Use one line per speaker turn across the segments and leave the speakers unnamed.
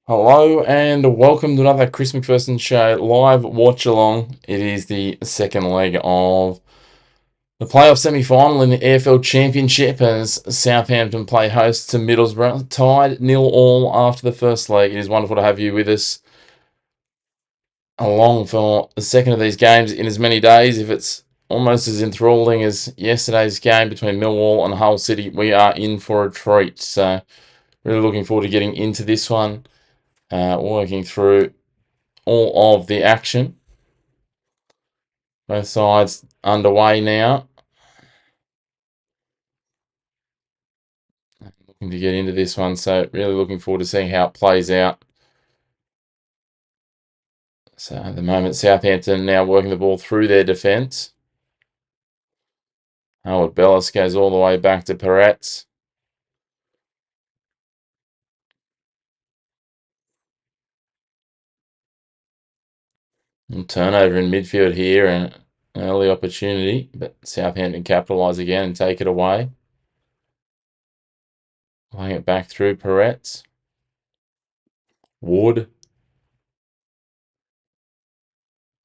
Hello and welcome to another Chris McPherson Show live watch along. It is the second leg of the playoff semi-final in the AFL Championship as Southampton play host to Middlesbrough. Tied 0-0 after the first leg. It is wonderful to have you with us along for the second of these games in as many days. If it's almost as enthralling as yesterday's game between Millwall and Hull City, we are in for a treat. So really looking forward to getting into this one. Working through all of the action. Both sides underway now. Looking to get into this one, so really looking forward to seeing how it plays out. So at the moment, Southampton now working the ball through their defence. Howard Bellis goes all the way back to Peretz. And turnover in midfield here and an early opportunity, but Southampton capitalise again and take it away. Playing it back through Peretz. Wood.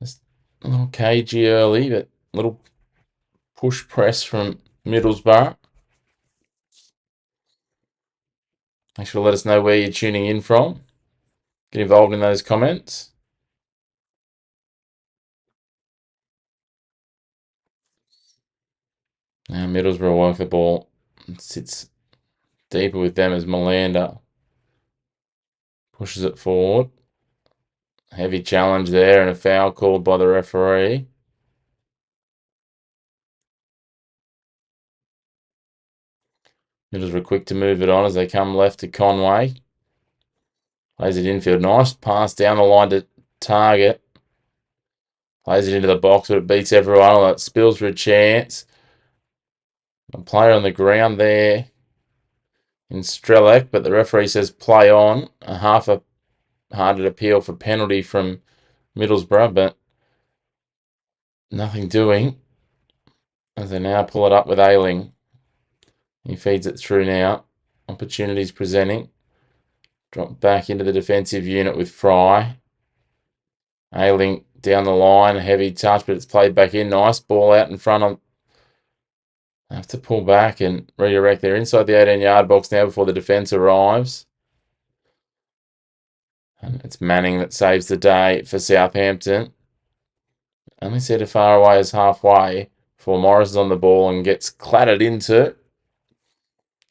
Just a little cagey early, but little push press from Middlesbrough. Make sure to let us know where you're tuning in from. Get involved in those comments. Now Middlesbrough work the ball. It sits deeper with them as Melander pushes it forward. Heavy challenge there and a foul called by the referee. Middlesbrough quick to move it on as they come left to Conway. Plays it infield. Nice pass down the line to Target. Plays it into the box, but it beats everyone. It spills for a chance. A player on the ground there in Strelec, but the referee says play on. A half-hearted appeal for penalty from Middlesbrough, but nothing doing as they now pull it up with Ayling. He feeds it through now. Opportunities presenting. Drop back into the defensive unit with Fry. Ayling down the line. Heavy touch, but it's played back in. Nice ball out in front of. Have to pull back and redirect. They're inside the 18-yard box now before the defence arrives. And it's Manning that saves the day for Southampton. Only set as far away as halfway before Morris is on the ball and gets clattered into.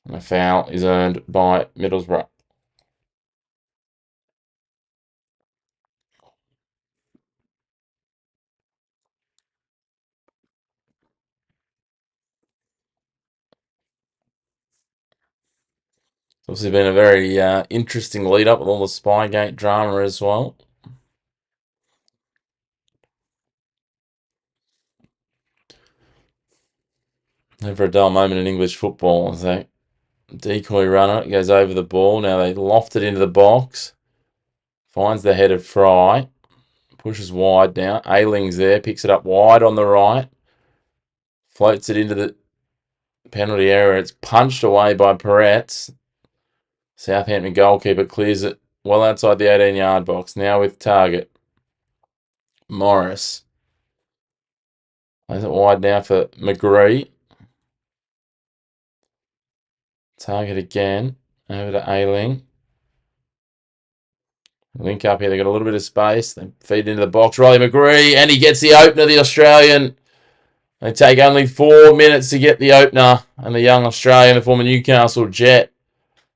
And a foul is earned by Middlesbrough. It's obviously been a very interesting lead up with all the Spygate drama as well. Never a dull moment in English football. So decoy runner goes over the ball. Now they loft it into the box. Finds the head of Fry. Pushes wide now. Ayling's there. Picks it up wide on the right. Floats it into the penalty area. It's punched away by Peretz. Southampton goalkeeper clears it well outside the 18-yard box. Now with Target. Morris. Plays it wide now for McGree. Target again. Over to Ayling. Link up here. They've got a little bit of space. They feed into the box. Riley McGree. And he gets the opener, the Australian. They take only 4 minutes to get the opener. And the young Australian, the former Newcastle Jet,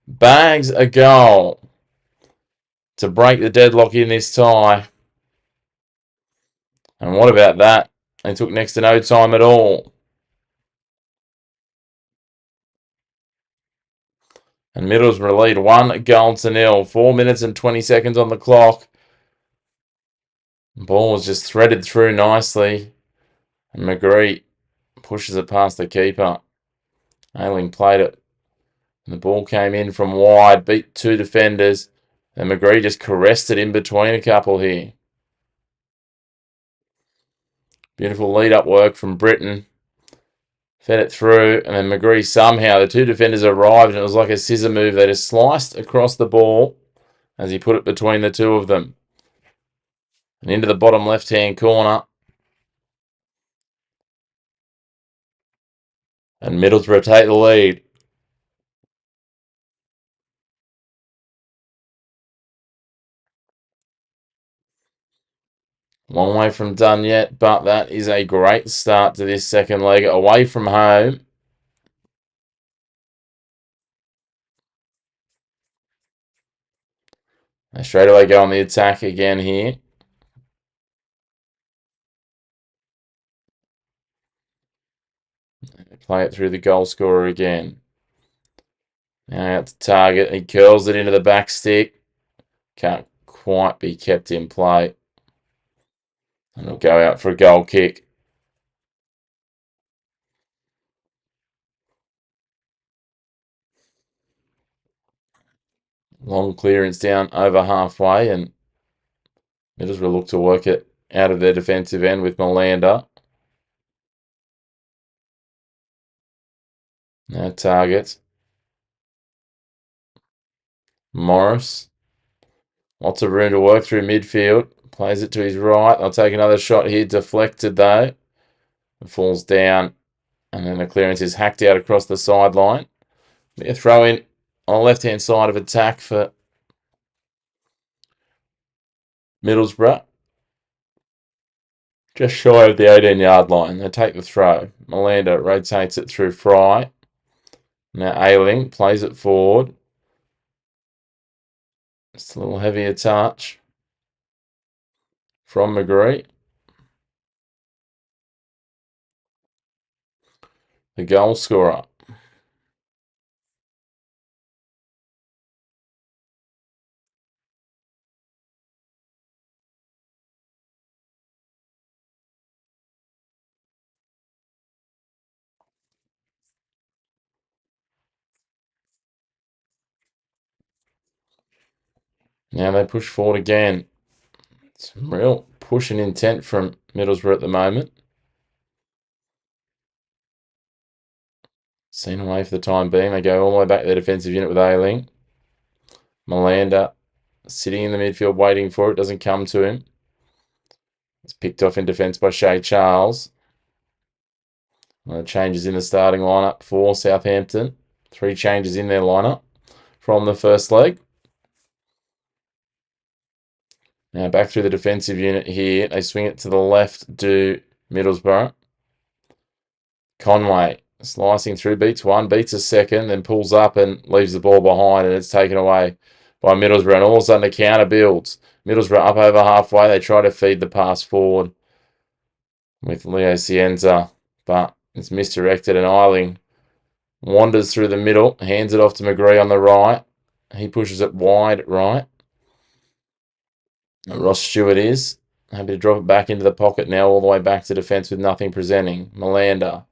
bags a goal to break the deadlock in this tie. And what about that? They took next to no time at all. And Middlesbrough lead 1-0. 4 minutes and 20 seconds on the clock. The ball was just threaded through nicely. And McGree pushes it past the keeper. Ayling played it. And the ball came in from wide, beat 2 defenders. And McGree just caressed it in between a couple here. Beautiful lead-up work from Britton. Fed it through, and then McGree somehow, the 2 defenders arrived, and it was like a scissor move. They just sliced across the ball as he put it between the two of them. And into the bottom left-hand corner. And Middlesbrough take the lead. Long way from done yet, but that is a great start to this second leg away from home. They straight away go on the attack again here. Play it through the goal scorer again. Now out to target. He curls it into the back stick. Can't quite be kept in play. And it'll go out for a goal kick. Long clearance down over halfway, and Middlesbrough look to work it out of their defensive end with Melander. Now target. Morris. Lots of room to work through midfield. Plays it to his right. They'll take another shot here. Deflected though. It falls down. And then the clearance is hacked out across the sideline. A throw in on the left-hand side of attack for Middlesbrough. Just shy of the 18-yard line. They take the throw. Melander rotates it through Fry. Now Ayling plays it forward. Just a little heavier touch from McGree. The goal scorer. Now they push forward again. Some real push and intent from Middlesbrough at the moment. Seen away for the time being. They go all the way back to their defensive unit with Ayling. Melander sitting in the midfield waiting for it. Doesn't come to him. It's picked off in defence by Shea Charles. Changes in the starting lineup for Southampton. 3 changes in their lineup from the first leg. Now back through the defensive unit here. They swing it to the left, do Middlesbrough. Conway slicing through, beats one, beats a second, then pulls up and leaves the ball behind, and it's taken away by Middlesbrough. And all of a sudden, a counter builds. Middlesbrough up over halfway. They try to feed the pass forward with Leo Cienza, but it's misdirected, and Ayling wanders through the middle, hands it off to McGree on the right. He pushes it wide right. Ross Stewart is happy to drop it back into the pocket now, all the way back to defence with nothing presenting. Melander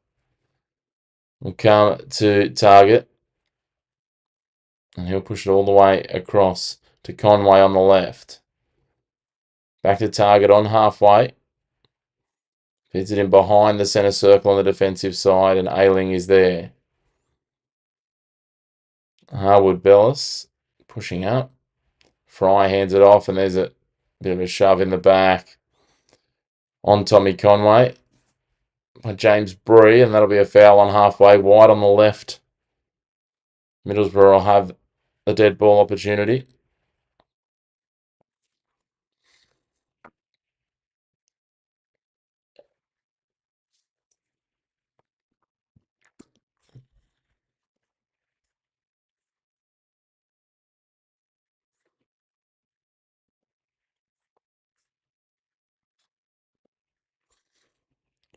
will come to target, and he'll push it all the way across to Conway on the left. Back to target on halfway. Feeds it in behind the centre circle on the defensive side, and Ayling is there. Harwood Bellis pushing up. Fry hands it off, and there's a bit of a shove in the back on Tommy Conway by James Bree, and that'll be a foul on halfway, wide on the left. Middlesbrough will have a dead ball opportunity.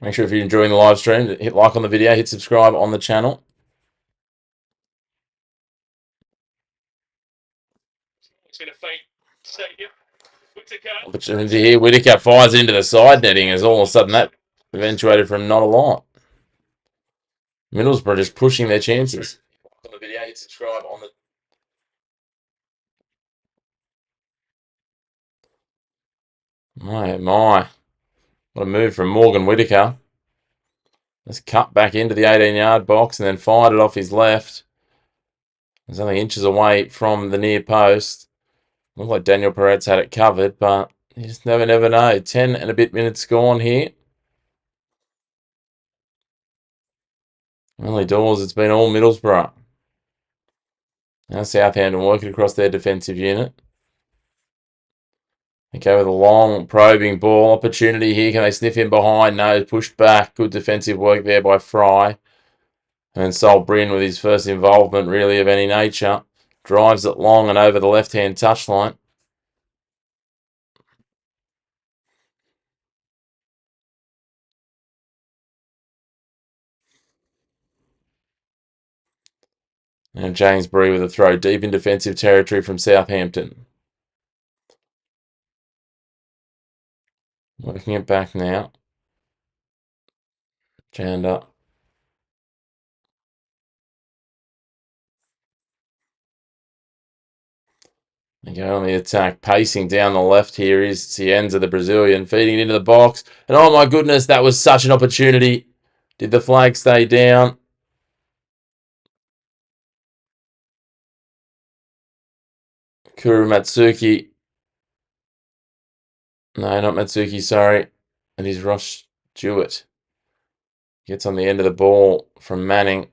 Make sure if you're enjoying the live stream, hit like on the video, hit subscribe on the channel. Opportunity here. Whittaker fires into the side netting as all of a sudden that eventuated from not a lot. Middlesbrough just pushing their chances. On the video, hit subscribe on the. My. What a move from Morgan Whittaker. Let's cut back into the 18-yard box and then fired it off his left. It's only inches away from the near post. Looked like Daniel Peretz had it covered, but you just never know. 10 and a bit minutes gone here. Early doors, it's been all Middlesbrough. Now Southampton working across their defensive unit. Okay, with a long probing ball opportunity here. Can they sniff in behind? No, pushed back. Good defensive work there by Fry. And Sol Bryn with his first involvement really of any nature. Drives it long and over the left-hand touchline. And James Bree with a throw deep in defensive territory from Southampton. Working it back now. Janda. They go on the attack. Pacing down the left here is Cienza, the Brazilian, feeding it into the box. And oh my goodness, that was such an opportunity. Did the flag stay down? Kuru Matsuki. No, not Matsuki, sorry. It is Ross Stewart. Gets on the end of the ball from Manning.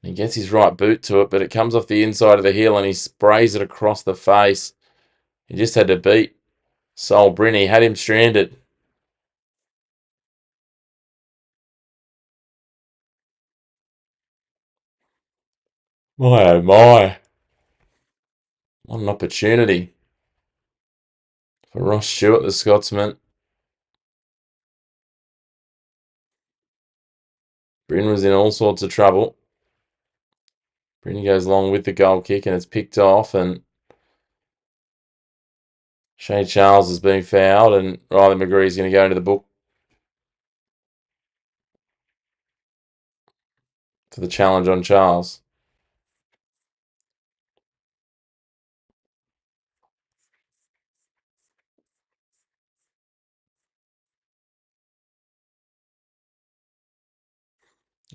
He gets his right boot to it, but it comes off the inside of the heel and he sprays it across the face. He just had to beat Sol Bryn. He had him stranded. My oh my. What an opportunity for Ross Stewart, the Scotsman. Bryn was in all sorts of trouble. Bryn goes along with the goal kick and it's picked off, and Shay Charles has been fouled, and Riley McGree's going to go into the book for the challenge on Charles.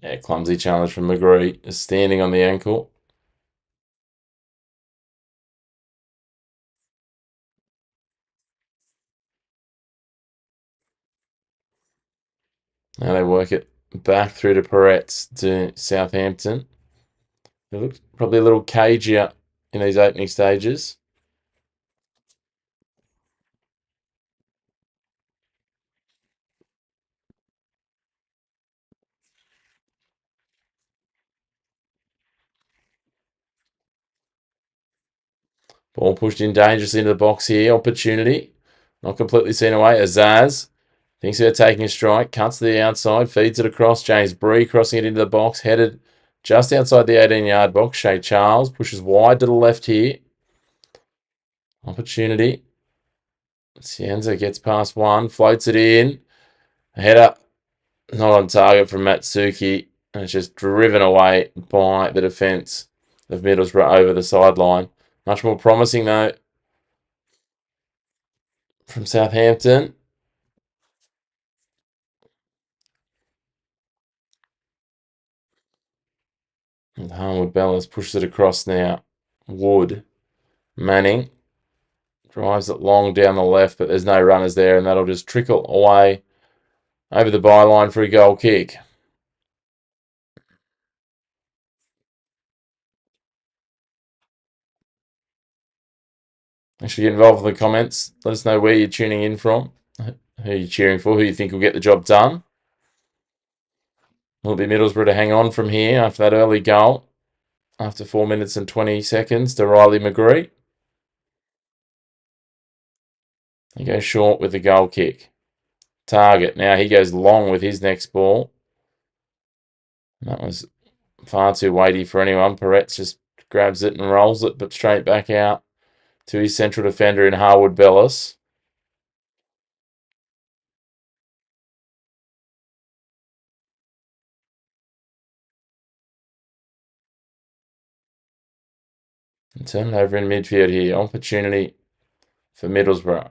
Yeah, clumsy challenge from McGree. Is standing on the ankle. Now they work it back through to Peretz to Southampton. They look probably a little cagier in these opening stages. Ball pushed in dangerously into the box here. Opportunity. Not completely seen away. Azaz thinks about taking a strike. Cuts to the outside. Feeds it across. James Bree crossing it into the box. Headed just outside the 18-yard box. Shay Charles pushes wide to the left here. Opportunity. Cienza gets past one. Floats it in. Header not on target from Matsuki. And it's just driven away by the defence of Middlesbrough over the sideline. Much more promising, though, from Southampton. And Harwood Bellis pushes it across now. Wood. Manning drives it long down the left, but there's no runners there, and that'll just trickle away over the byline for a goal kick. Actually, get involved in the comments. Let us know where you're tuning in from, who you're cheering for, who you think will get the job done. Will it be Middlesbrough to hang on from here after that early goal? After 4 minutes and 20 seconds to Riley McGree. He goes short with the goal kick. Target. Now he goes long with his next ball. That was far too weighty for anyone. Peretz just grabs it and rolls it, but straight back out to his central defender in Harwood Bellis. And turn it over in midfield here. Opportunity for Middlesbrough.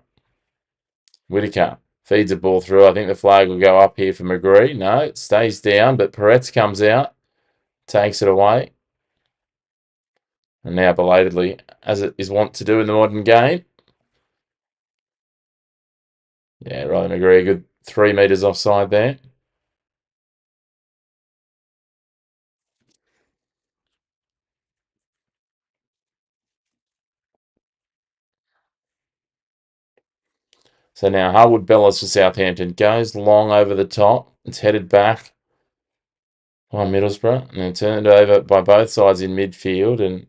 Whitaker feeds a ball through. I think the flag will go up here for McGree. No, it stays down, but Peretz comes out. takes it away. And now belatedly, as it is wont to do in the modern game. Yeah, Ryan McGree, good 3 metres offside there. So now Harwood Bellis for Southampton goes long over the top. It's headed back on Middlesbrough and then turned over by both sides in midfield. And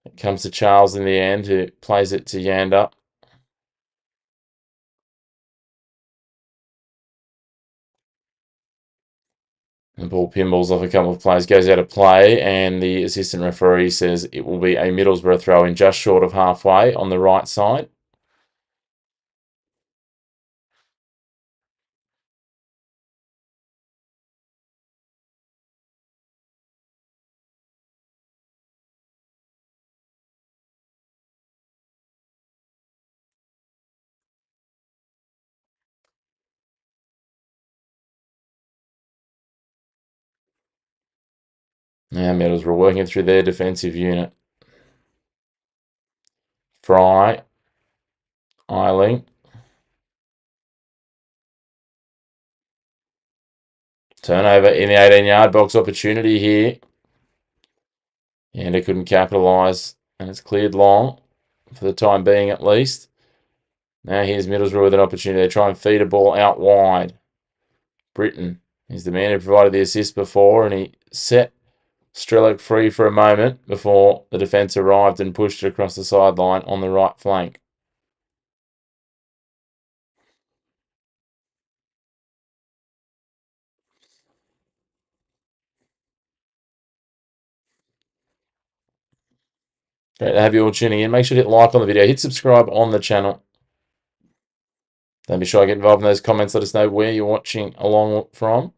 it comes to Charles in the end, who plays it to Yander. The ball pinballs off a couple of players, goes out of play, and the assistant referee says it will be a Middlesbrough throw in just short of halfway on the right side. Now Middlesbrough working through their defensive unit. Fry, Eiling. Turnover in the 18-yard box, opportunity here. And it couldn't capitalise, and it's cleared long, for the time being at least. Now here's Middlesbrough with an opportunity. They try and feed a ball out wide. Britton is the man who provided the assist before, and he set Strelick free for a moment before the defence arrived and pushed it across the sideline on the right flank. Great to have you all tuning in. Make sure to hit like on the video. Hit subscribe on the channel. Don't be shy to get involved in those comments. Let us know where you're watching along from.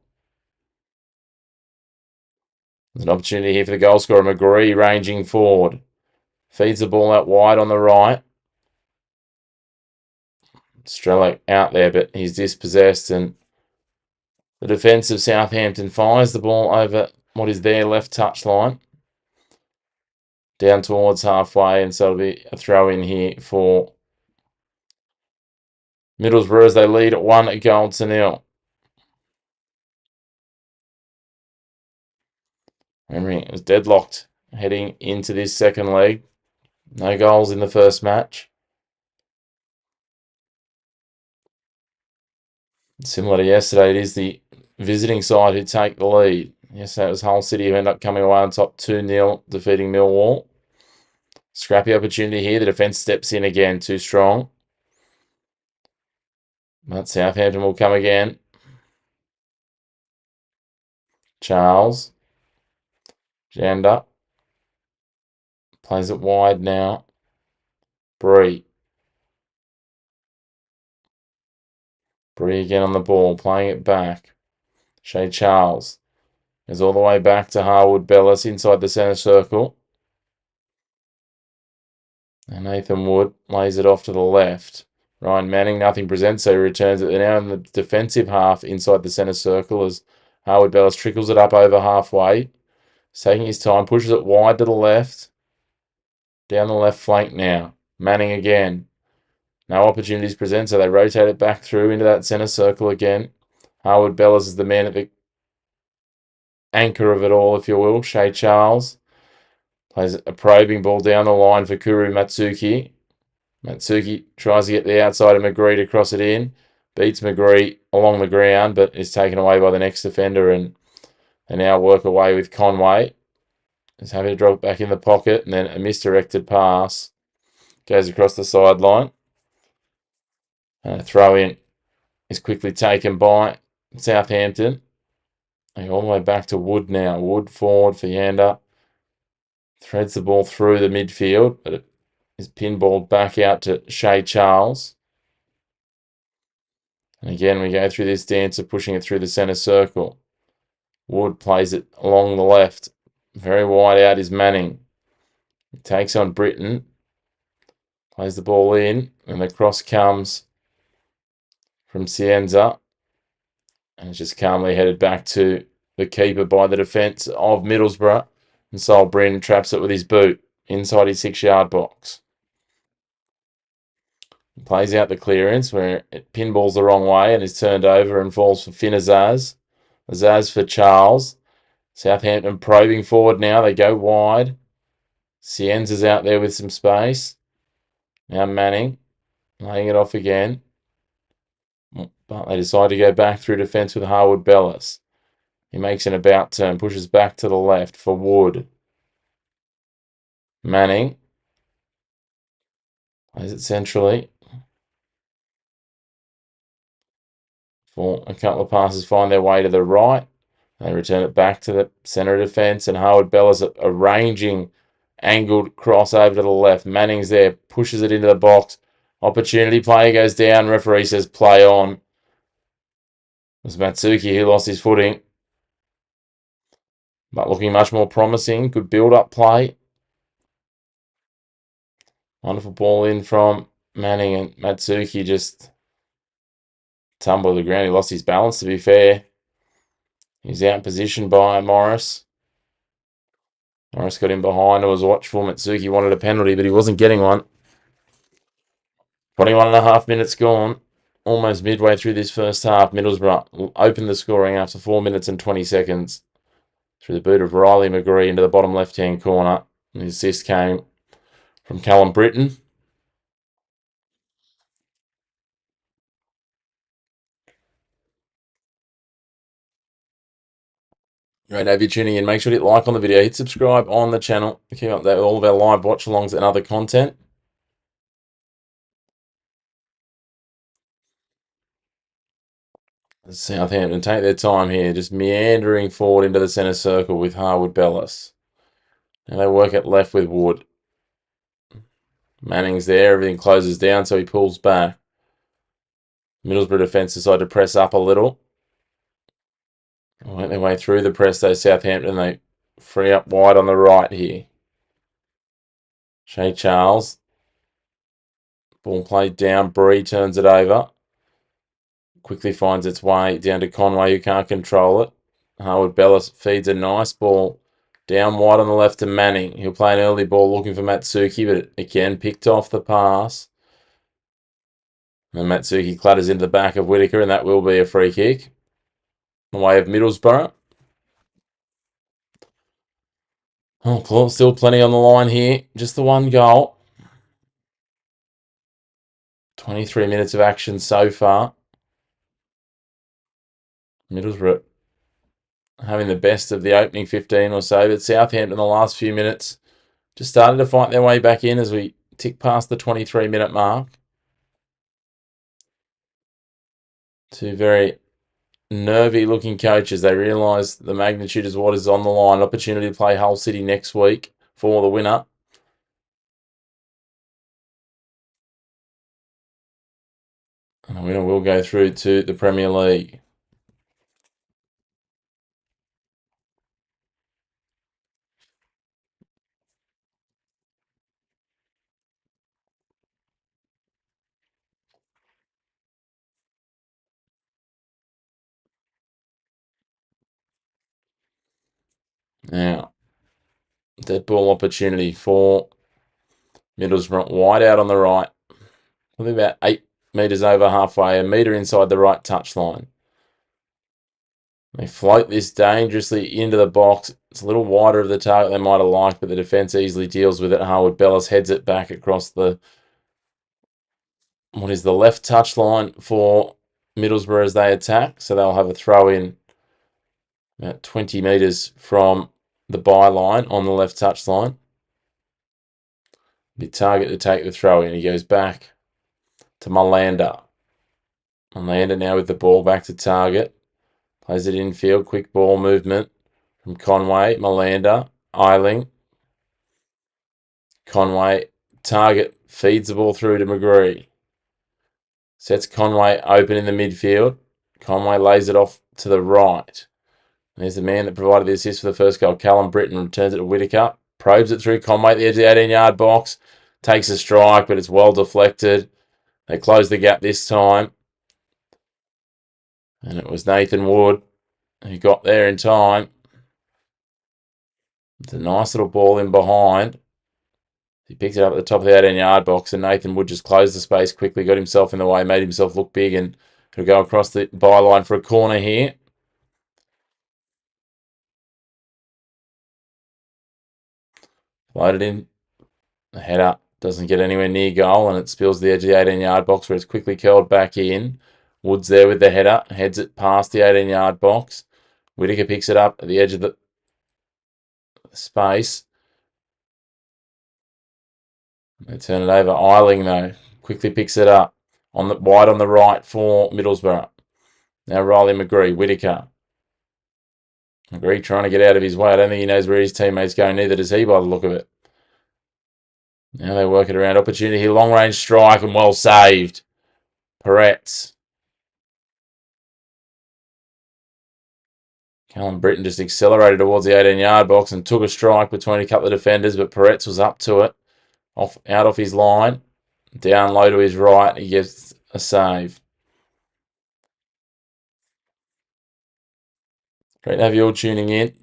There's an opportunity here for the goal scorer, McGree, ranging forward. Feeds the ball out wide on the right. Strelick out there, but he's dispossessed, and the defence of Southampton fires the ball over what is their left touchline, down towards halfway, and so it'll be a throw in here for Middlesbrough as they lead at 1-0. Remembering it was deadlocked heading into this second leg. No goals in the first match. Similar to yesterday, it is the visiting side who take the lead. Yesterday it was Hull City who end up coming away on top 2-0, defeating Millwall. Scrappy opportunity here. The defence steps in again, too strong. But Southampton will come again. Charles. Janda. Plays it wide now. Bree. Bree again on the ball, playing it back. Shea Charles goes all the way back to Harwood Bellis inside the centre circle. And Nathan Wood lays it off to the left. Ryan Manning, nothing presents, so he returns it. They're now in the defensive half inside the centre circle as Harwood Bellis trickles it up over halfway. He's taking his time, pushes it wide to the left. Down the left flank now. Manning again. No opportunities present, so they rotate it back through into that centre circle again. Harwood Bellis is the man at the anchor of it all, if you will. Shea Charles plays a probing ball down the line for Kuru Matsuki. Matsuki tries to get the outside of McGree to cross it in. Beats McGree along the ground, but is taken away by the next defender, and they now work away with Conway. He's happy to drop it back in the pocket, and then a misdirected pass goes across the sideline. And a throw in is quickly taken by Southampton. And all the way back to Wood now. Wood forward for Yander. Threads the ball through the midfield, but it is pinballed back out to Shea Charles. And again, we go through this dance of pushing it through the centre circle. Wood plays it along the left. Very wide out is Manning. He takes on Britton. Plays the ball in, and the cross comes from Cienza. And it's just calmly headed back to the keeper by the defence of Middlesbrough. And Sol Bryn traps it with his boot inside his 6-yard box. Plays out the clearance where it pinballs the wrong way and is turned over and falls for Finn Azaz. Azaz for Charles. Southampton probing forward now. They go wide. Cienza's out there with some space. Now Manning laying it off again. But they decide to go back through defence with Harwood Bellis. He makes an about turn, pushes back to the left for Wood. Manning plays it centrally. For a couple of passes find their way to the right. They return it back to the centre of defence, and Harwood Bellis arranging angled cross over to the left. Manning's there, pushes it into the box. Opportunity, player goes down. Referee says play on. It was Matsuki who lost his footing. But looking much more promising. Good build-up play. Wonderful ball in from Manning, and Matsuki just tumbled to the ground. He lost his balance, to be fair. He's out positioned by Morris. Morris got in behind. It was watchful. Matsuki wanted a penalty, but he wasn't getting one. 21.5 minutes gone. Almost midway through this first half. Middlesbrough opened the scoring after 4 minutes and 20 seconds. Through the boot of Riley McGree into the bottom left-hand corner. And the assist came from Callum Britton. Great to have you tuning in. Make sure to hit like on the video. Hit subscribe on the channel. Keep up with all of our live watch-alongs and other content. Southampton take their time here, just meandering forward into the centre circle with Harwood Bellis. Now they work it left with Wood. Manning's there, everything closes down, so he pulls back. Middlesbrough defence decide to press up a little. Went their way through the press, though, Southampton. They free up wide on the right here. Shea Charles. Ball played down. Bree turns it over. Quickly finds its way down to Conway, who can't control it. Harwood Bellis feeds a nice ball down wide on the left to Manning. He'll play an early ball looking for Matsuki, but again picked off the pass. And Matsuki clatters into the back of Whitaker, and that will be a free kick. The way of Middlesbrough. Oh, still plenty on the line here. Just the one goal. 23 minutes of action so far. Middlesbrough having the best of the opening 15 or so, but Southampton in the last few minutes just started to fight their way back in as we tick past the 23-minute mark. Two very nervy-looking coaches. They realise the magnitude is what is on the line. Opportunity to play Hull City next week for the winner. And the winner will go through to the Premier League. Now, dead ball opportunity for Middlesbrough. Wide out on the right. Probably about 8 metres over halfway. A metre inside the right touchline. They float this dangerously into the box. It's a little wider of the target they might have liked, but the defence easily deals with it. Harwood Bellis heads it back across the what is the left touchline for Middlesbrough as they attack. So they'll have a throw in about 20 metres from the byline on the left touchline. Big target to take the throw in. He goes back to Malander. Malander now with the ball back to target. Plays it infield. Quick ball movement from Conway. Malander. Eiling. Conway. Target feeds the ball through to McGree. Sets Conway open in the midfield. Conway lays it off to the right. There's the man that provided the assist for the first goal. Callum Britton returns it to Whitaker. Probes it through Conway at the edge of the 18-yard box. Takes a strike, but it's well deflected. They close the gap this time. And it was Nathan Wood He got there in time. It's a nice little ball in behind. He picked it up at the top of the 18-yard box, and Nathan Wood just closed the space quickly, got himself in the way, made himself look big, and could go across the byline for a corner here. Floated in. The header doesn't get anywhere near goal, and it spills the edge of the 18-yard box, where it's quickly curled back in. Wood's there with the header, heads it past the 18-yard box. Whittaker picks it up at the edge of the space. They turn it over. Eiling, though, quickly picks it up. Wide on the right for Middlesborough. Now Riley McGree, Whittaker. McGree trying to get out of his way. I don't think he knows where his teammate's going. Neither does he by the look of it. Now they work it around. Opportunity. Long range strike and well saved. Peretz. Callum Britton just accelerated towards the 18-yard box and took a strike between a couple of defenders, but Peretz was up to it. Out off his line. Down low to his right. He gets a save. Great to have you all tuning in.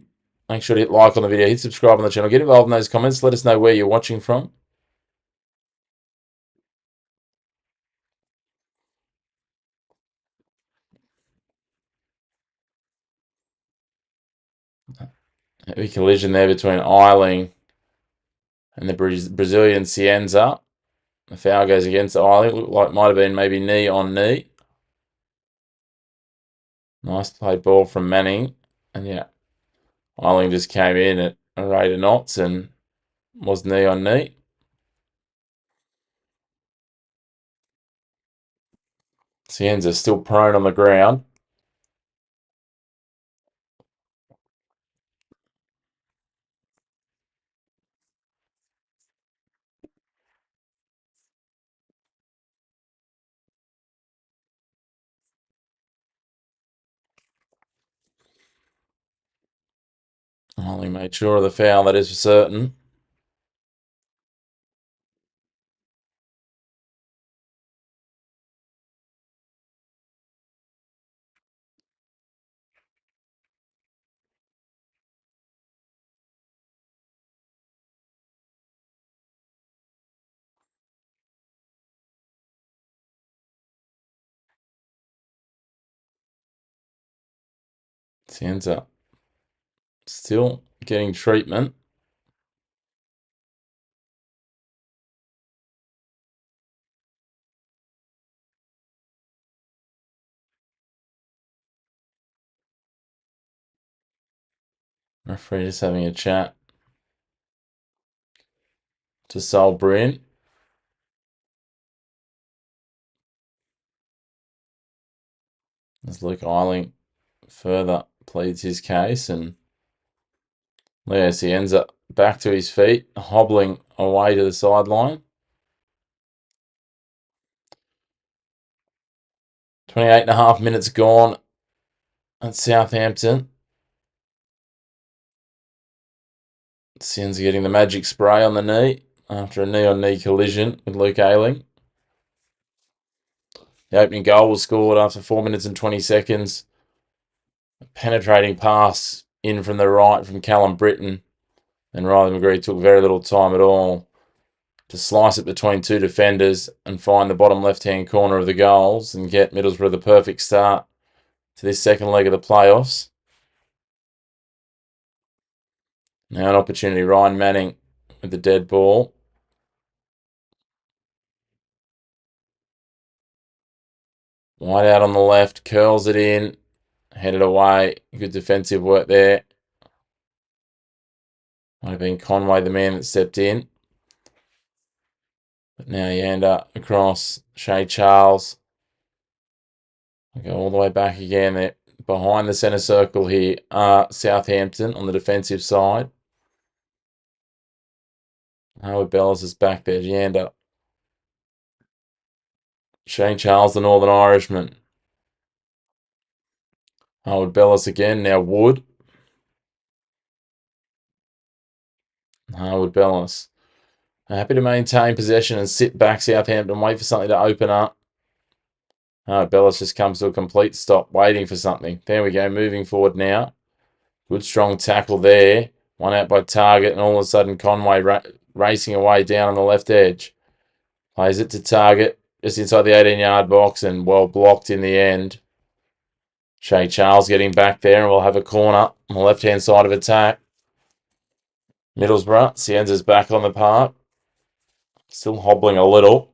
Make sure to hit like on the video, hit subscribe on the channel, get involved in those comments, let us know where you're watching from. Heavy collision there between Eiling and the Brazilian Cienza. The foul goes against Eiling. Looked like it might have been maybe knee on knee. Nice played ball from Manning. And yeah, Eiling just came in at a rate of knots and was knee on knee. Cienza still prone on the ground. Eiling made sure of the foul, that is for certain. Cienza still getting treatment. Referee just having a chat to Sol Bryn. As Luke Eiling further pleads his case, and yes, he ends up back to his feet, hobbling away to the sideline. 28.5 minutes gone at Southampton. Sien's getting the magic spray on the knee after a knee-on-knee collision with Luke Ayling. The opening goal was scored after 4 minutes and 20 seconds. A penetrating pass in from the right from Callum Britton. And Riley McGree took very little time at all to slice it between two defenders and find the bottom left-hand corner of the goals and get Middlesbrough the perfect start to this second leg of the playoffs. Now an opportunity, Ryan Manning with the dead ball. Wide out on the left, curls it in, headed away. Good defensive work there. Might have been Conway, the man that stepped in. But now Yander across. Shea Charles. Go all the way back again. They're behind the centre circle here. Southampton on the defensive side. Howard Bellis is back there. Yander. Shane Charles, the Northern Irishman. Howard Bellis again. Now Wood. Howard Bellis. Happy to maintain possession and sit back Southampton. Wait for something to open up. Oh, Bellis just comes to a complete stop, waiting for something. There we go, moving forward now. Good strong tackle there. One out by Target, and all of a sudden Conway racing away down on the left edge. Plays it to Target, just inside the 18-yard box, and well blocked in the end. Shay Charles getting back there, and we'll have a corner on the left-hand side of attack. Middlesbrough, Cienza's back on the park. Still hobbling a little.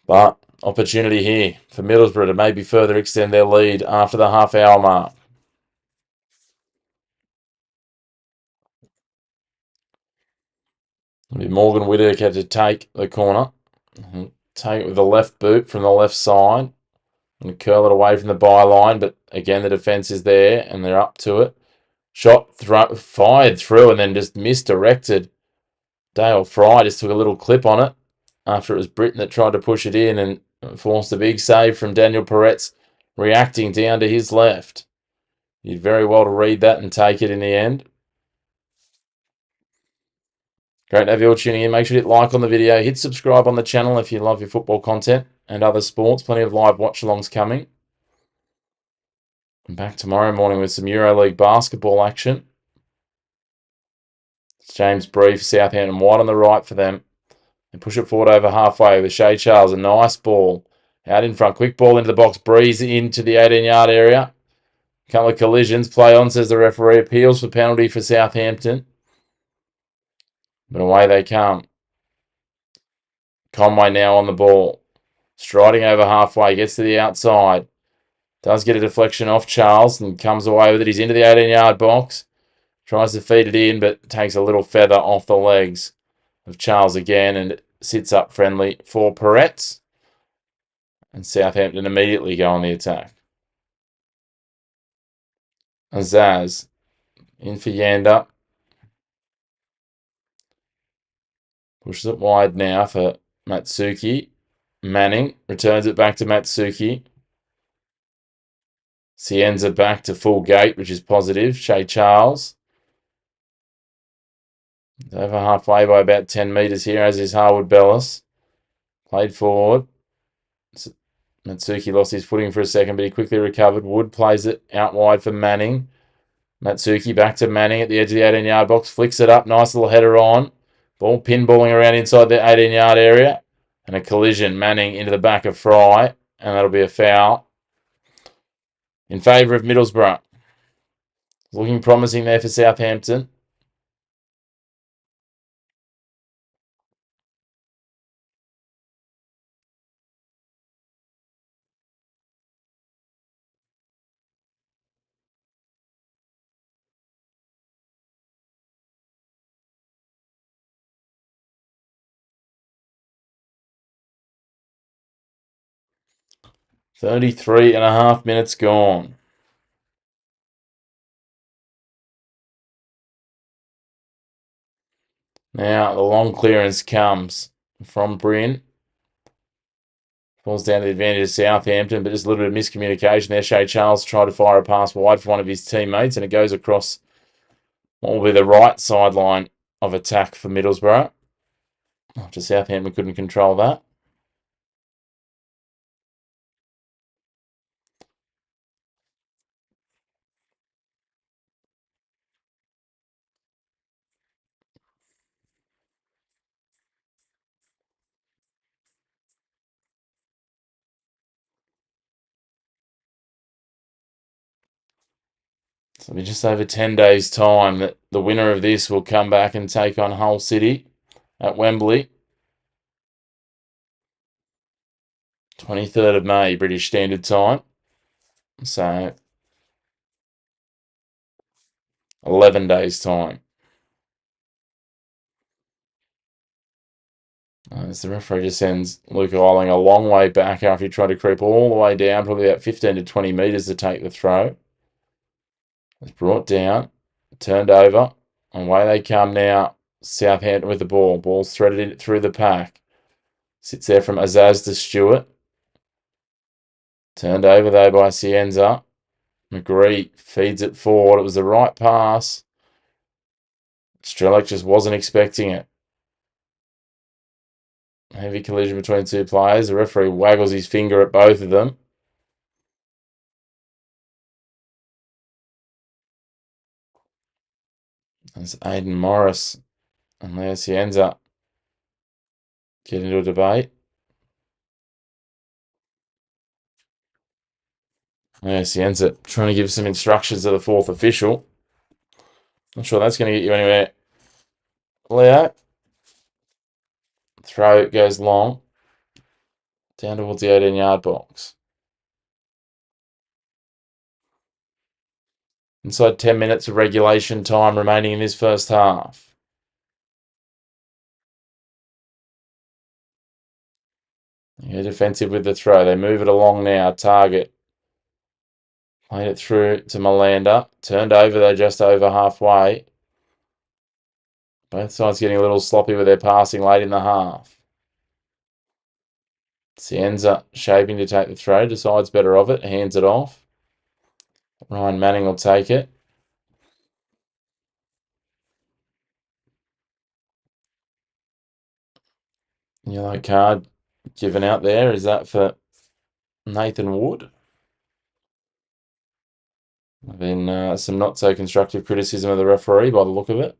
But opportunity here for Middlesbrough to maybe further extend their lead after the half-hour mark. Morgan Whittaker to take the corner. Take it with the left boot from the left side. And curl it away from the byline. But again, the defence is there and they're up to it. Shot fired through and then just misdirected. Dale Fry just took a little clip on it after it was Britton that tried to push it in and forced a big save from Daniel Peretz, reacting down to his left. He did very well to read that and take it in the end. Great to have you all tuning in. Make sure to hit like on the video. Hit subscribe on the channel if you love your football content and other sports. Plenty of live watch-alongs coming. I'm back tomorrow morning with some EuroLeague basketball action. It's James Bree for Southampton, wide on the right for them. And push it forward over halfway with Shay Charles. A nice ball out in front. Quick ball into the box. Breeze into the 18-yard area. Couple of collisions. Play on, says the referee. Appeals for penalty for Southampton. But away they come. Conway now on the ball. Striding over halfway. Gets to the outside. Does get a deflection off Charles and comes away with it. He's into the 18-yard box. Tries to feed it in, but takes a little feather off the legs of Charles again and sits up friendly for Peretz. And Southampton immediately go on the attack. Azaz in for Yander. Pushes it wide now for Matsuki. Manning returns it back to Matsuki. Cienza back to full gate, which is positive. Shay Charles. Over halfway by about 10 metres here, as is Harwood Bellis. Played forward. Matsuki lost his footing for a second, but he quickly recovered. Wood plays it out wide for Manning. Matsuki back to Manning at the edge of the 18-yard box. Flicks it up. Nice little header on. Ball pinballing around inside the 18-yard area. And a collision. Manning into the back of Fry. And that'll be a foul in favour of Middlesbrough. Looking promising there for Southampton. "33 and a half minutes gone. Now the long clearance comes from Bryn. Falls down to the advantage of Southampton, but just a little bit of miscommunication there. Shay Charles tried to fire a pass wide for one of his teammates, and it goes across what will be the right sideline of attack for Middlesbrough. After Southampton couldn't control that. So it'll be just over 10 days' time that the winner of this will come back and take on Hull City at Wembley. 23rd of May, British Standard Time. So 11 days' time. As the referee just sends Luke Eiling a long way back after he tried to creep all the way down, probably about 15 to 20 metres to take the throw. It's brought down, turned over, and away they come now. Southampton with the ball. Ball's threaded in through the pack. Sits there from Azaz to Stewart. Turned over though by Cienza. McGree feeds it forward. It was the right pass. Strelec just wasn't expecting it. Heavy collision between two players. The referee waggles his finger at both of them. That's Aidan Morris and Leo Cienza get into a debate. Leo Cienza trying to give some instructions to the fourth official. Not sure that's going to get you anywhere. Leo. Throw goes long. Down towards the 18-yard box. Inside 10 minutes of regulation time remaining in this first half. Yeah, defensive with the throw. They move it along now. Target. Played it through to Melander. Turned over though, just over halfway. Both sides getting a little sloppy with their passing late in the half. Cienza shaping to take the throw. Decides better of it. Hands it off. Ryan Manning will take it. Yellow card given out there. Is that for Nathan Wood? Been some not so constructive criticism of the referee by the look of it.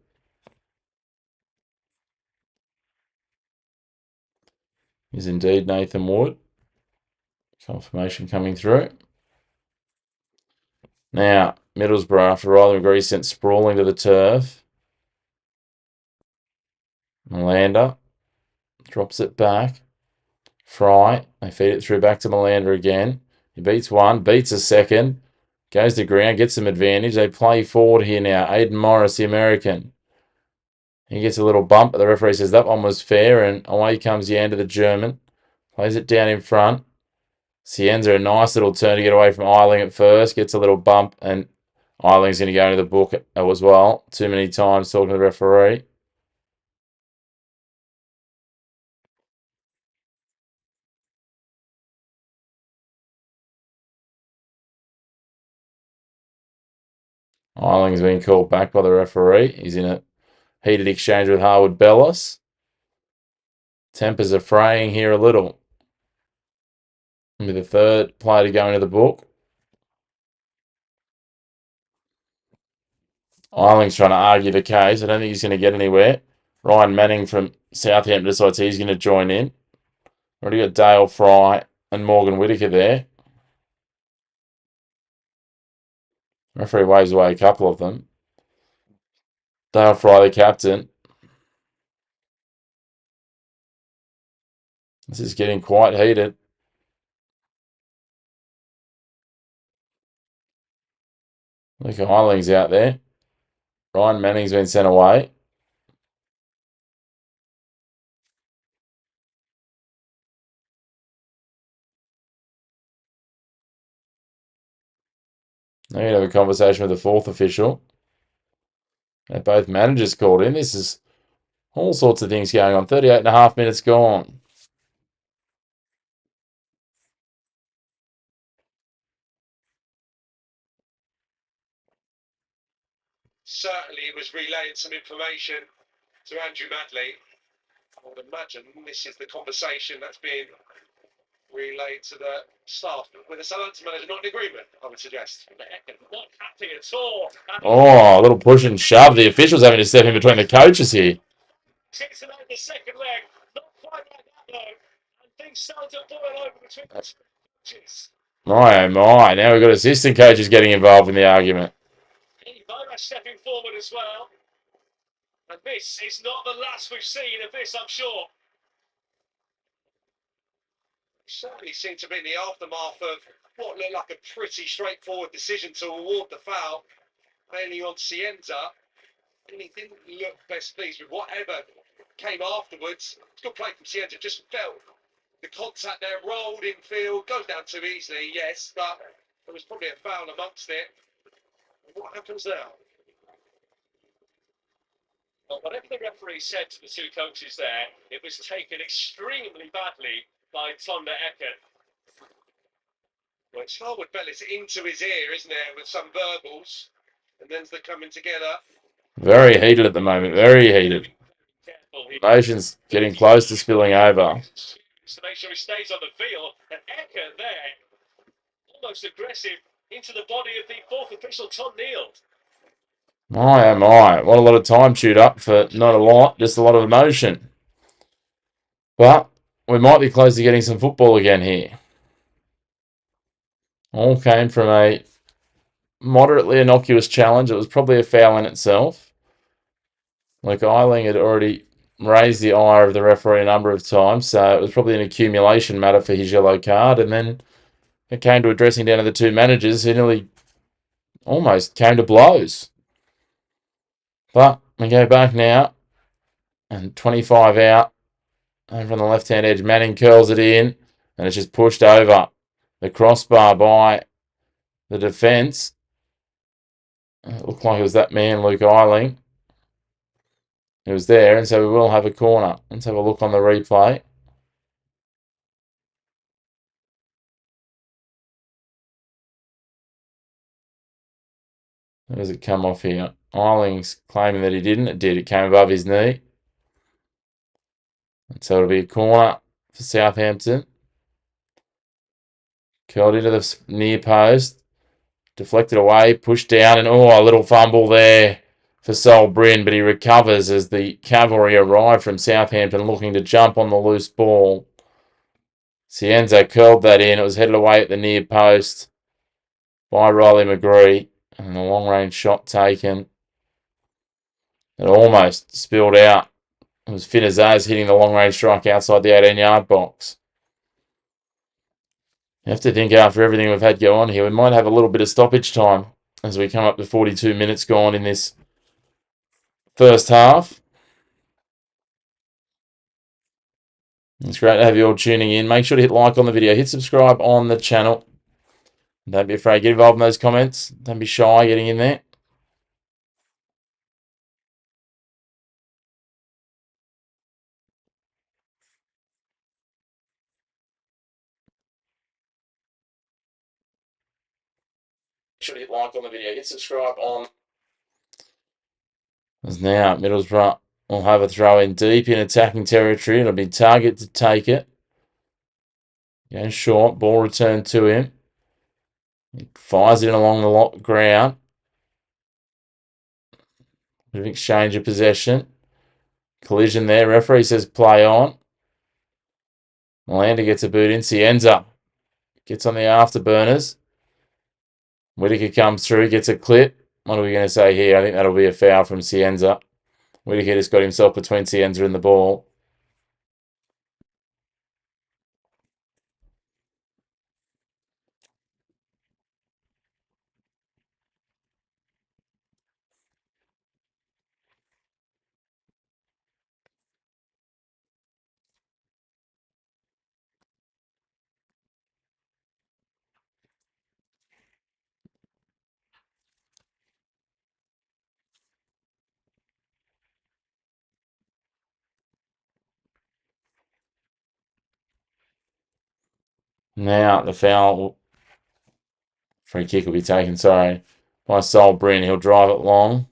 Is indeed Nathan Wood. Confirmation coming through. Now, Middlesbrough, after Riley McGree sent sprawling to the turf. Melander drops it back. Fry, they feed it through back to Melander again. He beats one, beats a second. Goes to ground, gets some advantage. They play forward here now. Aidan Morris, the American. He gets a little bump, but the referee says that one was fair, and away comes Yander, the German. Plays it down in front. Cienza, a nice little turn to get away from Eiling at first. Gets a little bump, and Eiling's going to go into the book as well. Too many times talking to the referee. Eiling's been called back by the referee. He's in a heated exchange with Harwood Bellis. Tempers are fraying here a little. With the third player to go into the book. Eiling's trying to argue the case. I don't think he's going to get anywhere. Ryan Manning from Southampton decides he's going to join in. Already got Dale Fry and Morgan Whitaker there. Referee waves away a couple of them. Dale Fry, the captain. This is getting quite heated. Look at Eiling's out there. Ryan Manning's been sent away. Now you have a conversation with the fourth official. They're both managers called in. This is all sorts of things going on. 38 and a half minutes gone.
Certainly it was relaying some information to Andrew Madley. I would imagine this is the conversation that's being relayed to the staff with the Southampton manager not in agreement, I would suggest. Not happy at all.
Oh, a little push and shove. The officials having to step in between the coaches here.
Sits about the second leg. Not quite like that though. And things start to boil over between the two coaches.
My, oh my. Now we've got assistant coaches getting involved in the argument.
Ivana stepping forward as well. And this is not the last we've seen of this, I'm sure. Certainly seemed to be in the aftermath of what looked like a pretty straightforward decision to award the foul, mainly on Cienza. And he didn't look best pleased with whatever came afterwards. Good play from Cienza, just felt the contact there, rolled in field, goes down too easily, yes, but there was probably a foul amongst it. What happens now? Well, whatever the referee said to the two coaches there, it was taken extremely badly by Tonda Eckert. Well, it's Harwood Bellis into his ear, isn't there, with some verbals, and then they're coming together.
Very heated at the moment. Very heated. Emotions getting close to spilling over.
To make sure he stays on the field. And Ecker there, almost aggressive into the body of the fourth official, Tom Neal.
My oh my, what a lot of time chewed up for not a lot, just a lot of emotion. But we might be close to getting some football again here. All came from a moderately innocuous challenge. It was probably a foul in itself. Like Eiling had already raised the ire of the referee a number of times, so it was probably an accumulation matter for his yellow card. And then it came to a dressing down of the two managers who nearly almost came to blows. But we go back now, and 25 out. And from the left-hand edge, Manning curls it in, and it's just pushed over the crossbar by the defence. It looked like it was that man, Luke Eiling. It was there, and so we will have a corner. Let's have a look on the replay. How does it come off here? Eiling's claiming that he didn't. It did. It came above his knee. And so it'll be a corner for Southampton. Curled into the near post. Deflected away, pushed down, and a little fumble there for Sol Bryn, but he recovers as the cavalry arrive from Southampton looking to jump on the loose ball. Cienza curled that in. It was headed away at the near post by Riley McGree, and a long-range shot taken. It almost spilled out. It was Finazaz hitting the long-range strike outside the 18-yard box. You have to think after everything we've had go on here, we might have a little bit of stoppage time as we come up to 42 minutes gone in this first half. It's great to have you all tuning in. Make sure to hit like on the video. Hit subscribe on the channel. Don't be afraid. Get involved in those comments. Don't be shy getting in there. Make sure to hit like on the video. Hit subscribe on. As now Middlesbrough will have a throw in deep in attacking territory. It'll be Target to take it. Goes short. Ball returned to him. He fires it in along the ground. Bit of exchange of possession. Collision there. Referee says play on. Miranda gets a boot in. Cienza gets on the afterburners. Whitaker comes through, gets a clip. What are we going to say here? I think that'll be a foul from Cienza. Whitaker just got himself between Cienza and the ball. Now the foul. Free kick will be taken, sorry, by Sol Bryn. He'll drive it long.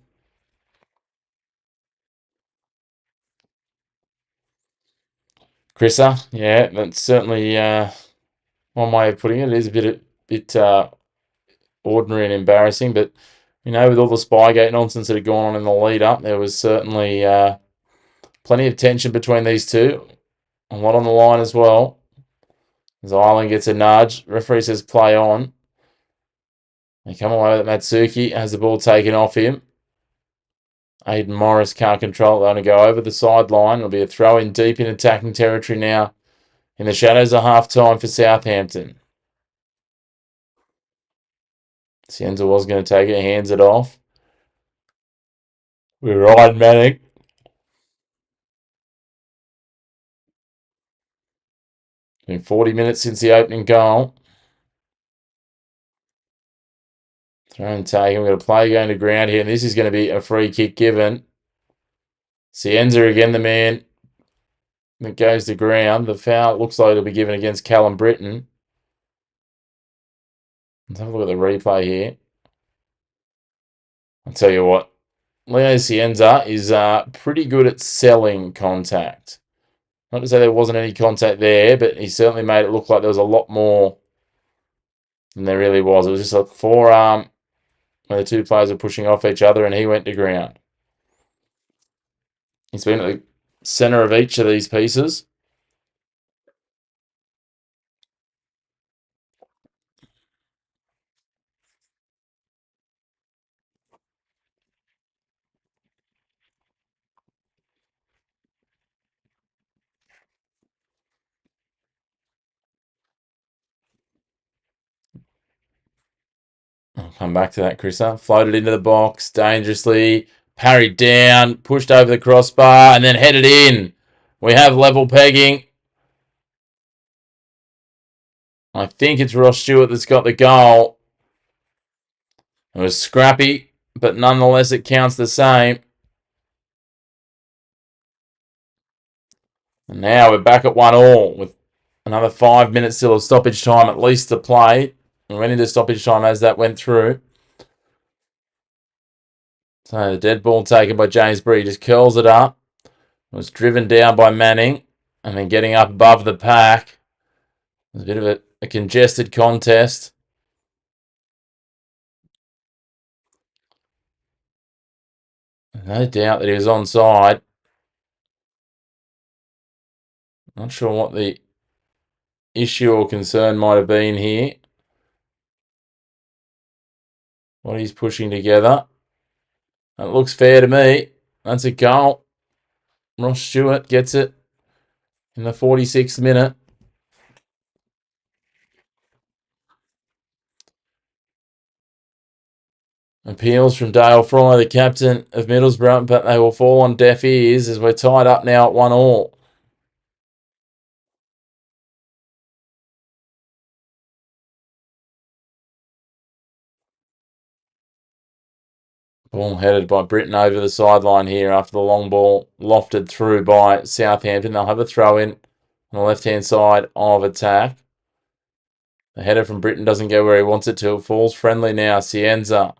Chrissa, yeah, that's certainly one way of putting it. It is a bit ordinary and embarrassing, but with all the Spygate nonsense that had gone on in the lead up, there was certainly plenty of tension between these two. A lot on the line as well. As Eiling gets a nudge, referee says play on. They come away with it. Matsuki has the ball taken off him. Aidan Morris can't control it. They're going to go over the sideline. It'll be a throw in deep in attacking territory now in the shadows of half-time for Southampton. Cienza was going to take it, hands it off. We're Ryan Manning. It's been 40 minutes since the opening goal. Throw and take. We've got a play going to ground here, and this is going to be a free kick given. Cienza again, the man that goes to ground. The foul looks like it'll be given against Callum Britton. Let's have a look at the replay here. I'll tell you what, Leo Cienza is pretty good at selling contact. Not to say there wasn't any contact there, but he certainly made it look like there was a lot more than there really was. It was just a forearm where the two players were pushing off each other and he went to ground. He's been at the centre of each of these pieces. I'll come back to that, Chrissa. Floated into the box dangerously, parried down, pushed over the crossbar, and then headed in. We have level pegging. I think it's Ross Stewart that's got the goal. It was scrappy, but nonetheless it counts the same. And now we're back at 1-1 with another 5 minutes still of stoppage time at least to play. We went into stoppage time as that went through. So the dead ball taken by James Bree just curls it up. It was driven down by Manning and then getting up above the pack. It was a bit of a congested contest. No doubt that he was onside. Not sure what the issue or concern might have been here. What he's pushing together. That looks fair to me. That's a goal. Ross Stewart gets it in the 46th minute. Appeals from Dale Fry, the captain of Middlesbrough, but they will fall on deaf ears as we're tied up now at 1-1. Ball headed by Britton over the sideline here after the long ball lofted through by Southampton. They'll have a throw in on the left-hand side of attack. The header from Britton doesn't go where he wants it to. It falls friendly now. Cienza.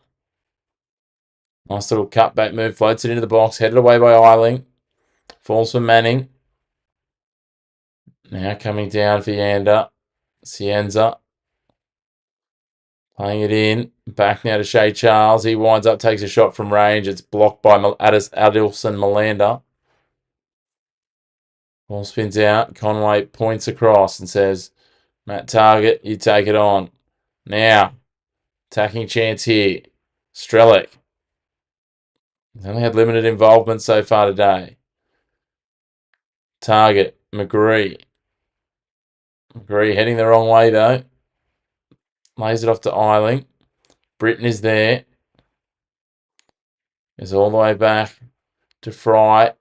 Nice little cutback move. Floats it into the box. Headed away by Eiling. Falls for Manning. Now coming down for Yander. Cienza. Playing it in. Back now to Shea Charles. He winds up, takes a shot from range. It's blocked by Adilson Melander. Ball spins out. Conway points across and says, Matt Target, you take it on. Now, attacking chance here. Strelick. He's only had limited involvement so far today. Target, McGree. McGree heading the wrong way though. Lays it off to Eiling. Britton is there. Is all the way back to Fry.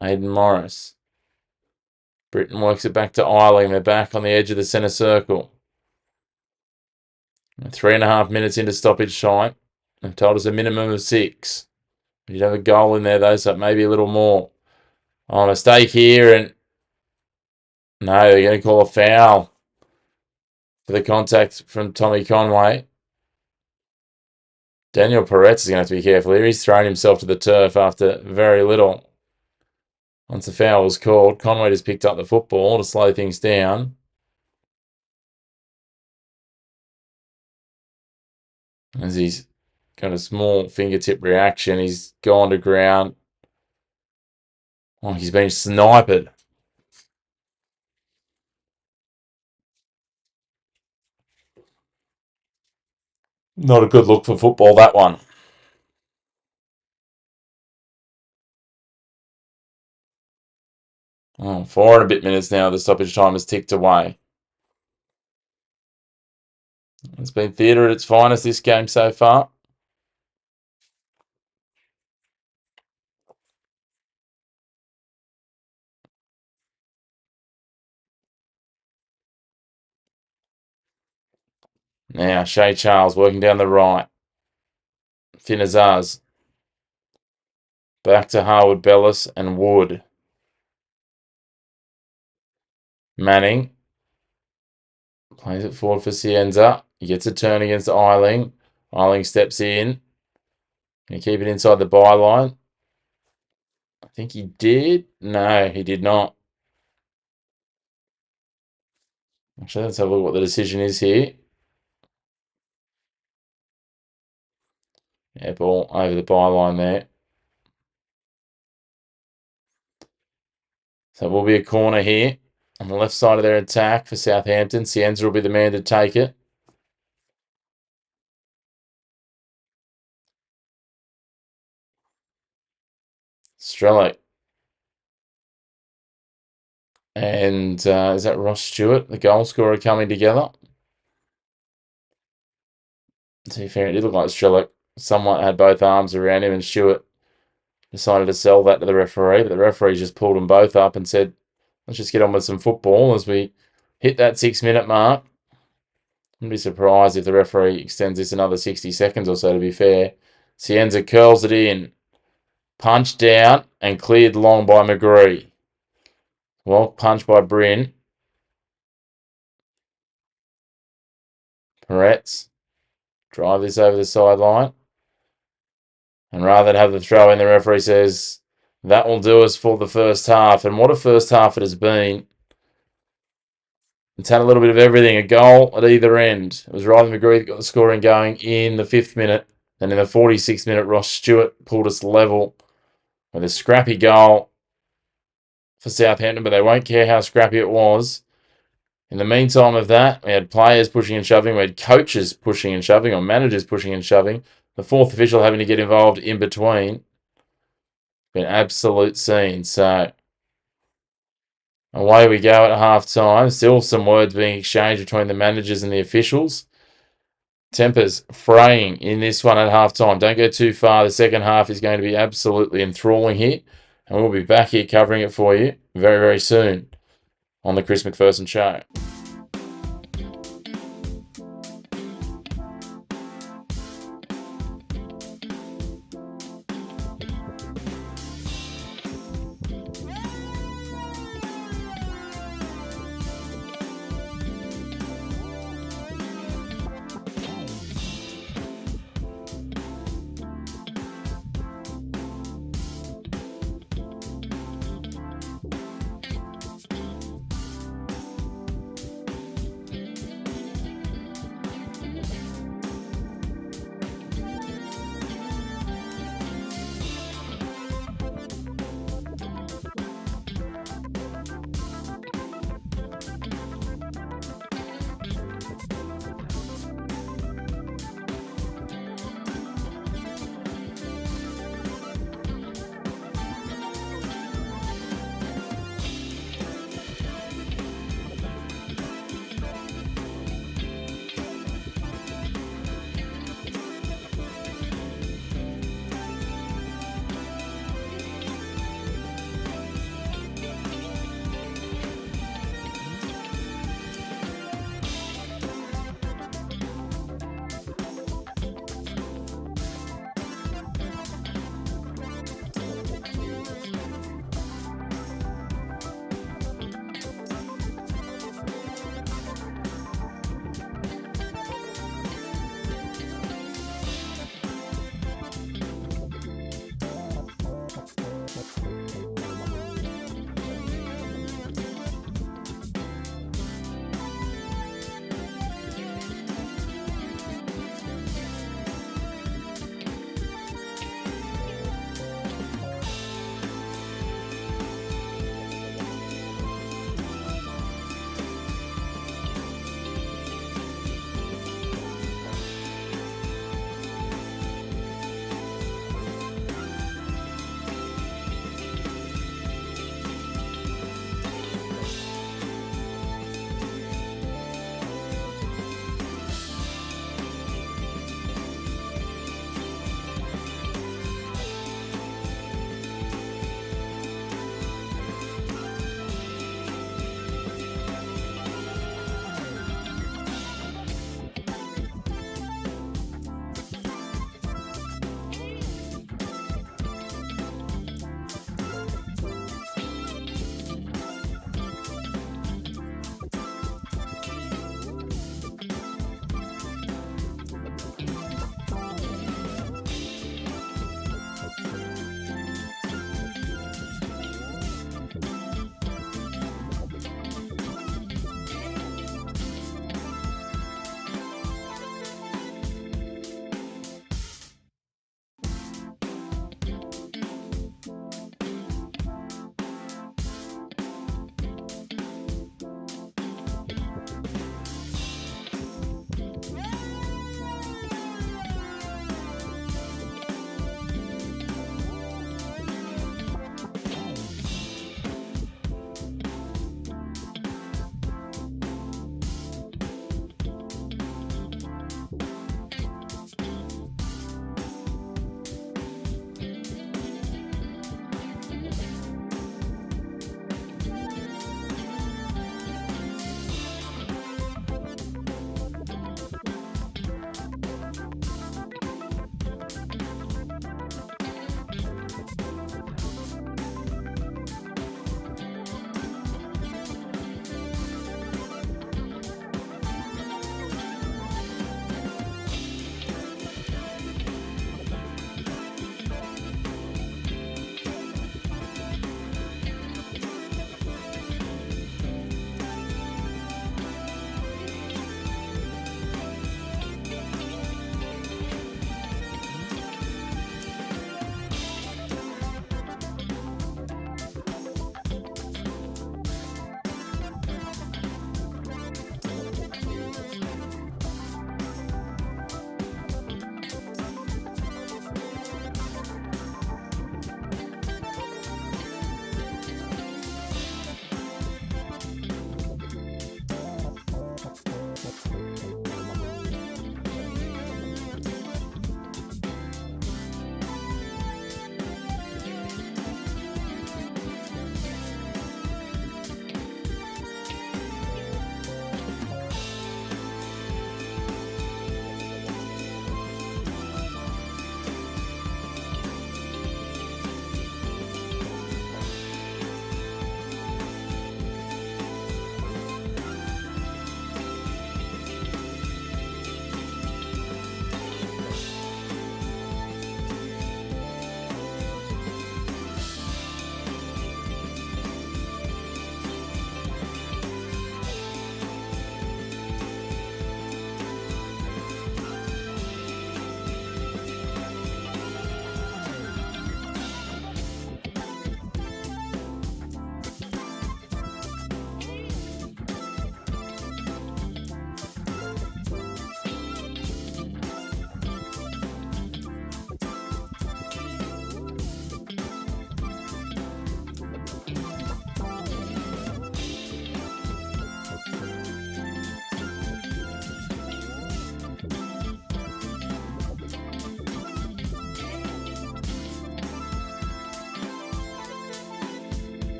Aidan Morris. Britton works it back to Eiling. They're back on the edge of the centre circle. 3.5 minutes into stoppage time. They've told us a minimum of 6. You'd have a goal in there though, so maybe a little more. Oh, mistake here, and no, they're going to call a foul for the contact from Tommy Conway. Daniel Peretz is going to have to be careful here. He's thrown himself to the turf after very little. Once the foul was called, Conway just picked up the football to slow things down. As he's got a small fingertip reaction, he's gone to ground. Oh, he's been sniped. Not a good look for football, that one. Oh, 4 and a bit minutes now. The stoppage time has ticked away. It's been theatre at its finest this game so far. Now, Shea Charles working down the right. Finazaz. Back to Harwood Bellis and Wood. Manning. Plays it forward for Cienza. He gets a turn against Eiling. Eiling steps in. Can he keep it inside the byline? I think he did. No, he did not. Actually, let's have a look what the decision is here. Yeah, ball over the byline there. So it will be a corner here on the left side of their attack for Southampton. Cienza will be the man to take it. Strelick. And is that Ross Stewart, the goal scorer, coming together? To be fair, it did look like Strelick somewhat had both arms around him, and Stewart decided to sell that to the referee, but the referee just pulled them both up and said, let's just get on with some football as we hit that 6-minute mark. Wouldn't be surprised if the referee extends this another 60 seconds or so, to be fair. Cienza curls it in, punched down, and cleared long by McGree. Well, punched by Bryn. Peretz. Drive this over the sideline. And rather than have the throw in, the referee says, that will do us for the first half. And what a first half it has been. It's had a little bit of everything. A goal at either end. It was Ryland McGree that got the scoring going in the 5th minute. And in the 46th minute, Ross Stewart pulled us level with a scrappy goal for Southampton, but they won't care how scrappy it was. In the meantime of that, we had players pushing and shoving. We had coaches pushing and shoving, or managers pushing and shoving. The fourth official having to get involved in between. Been absolute scene. So away we go at half time. Still some words being exchanged between the managers and the officials. Tempers fraying in this one at half time. Don't go too far. The second half is going to be absolutely enthralling here. And we'll be back here covering it for you very, very soon on the Chris McPherson Show.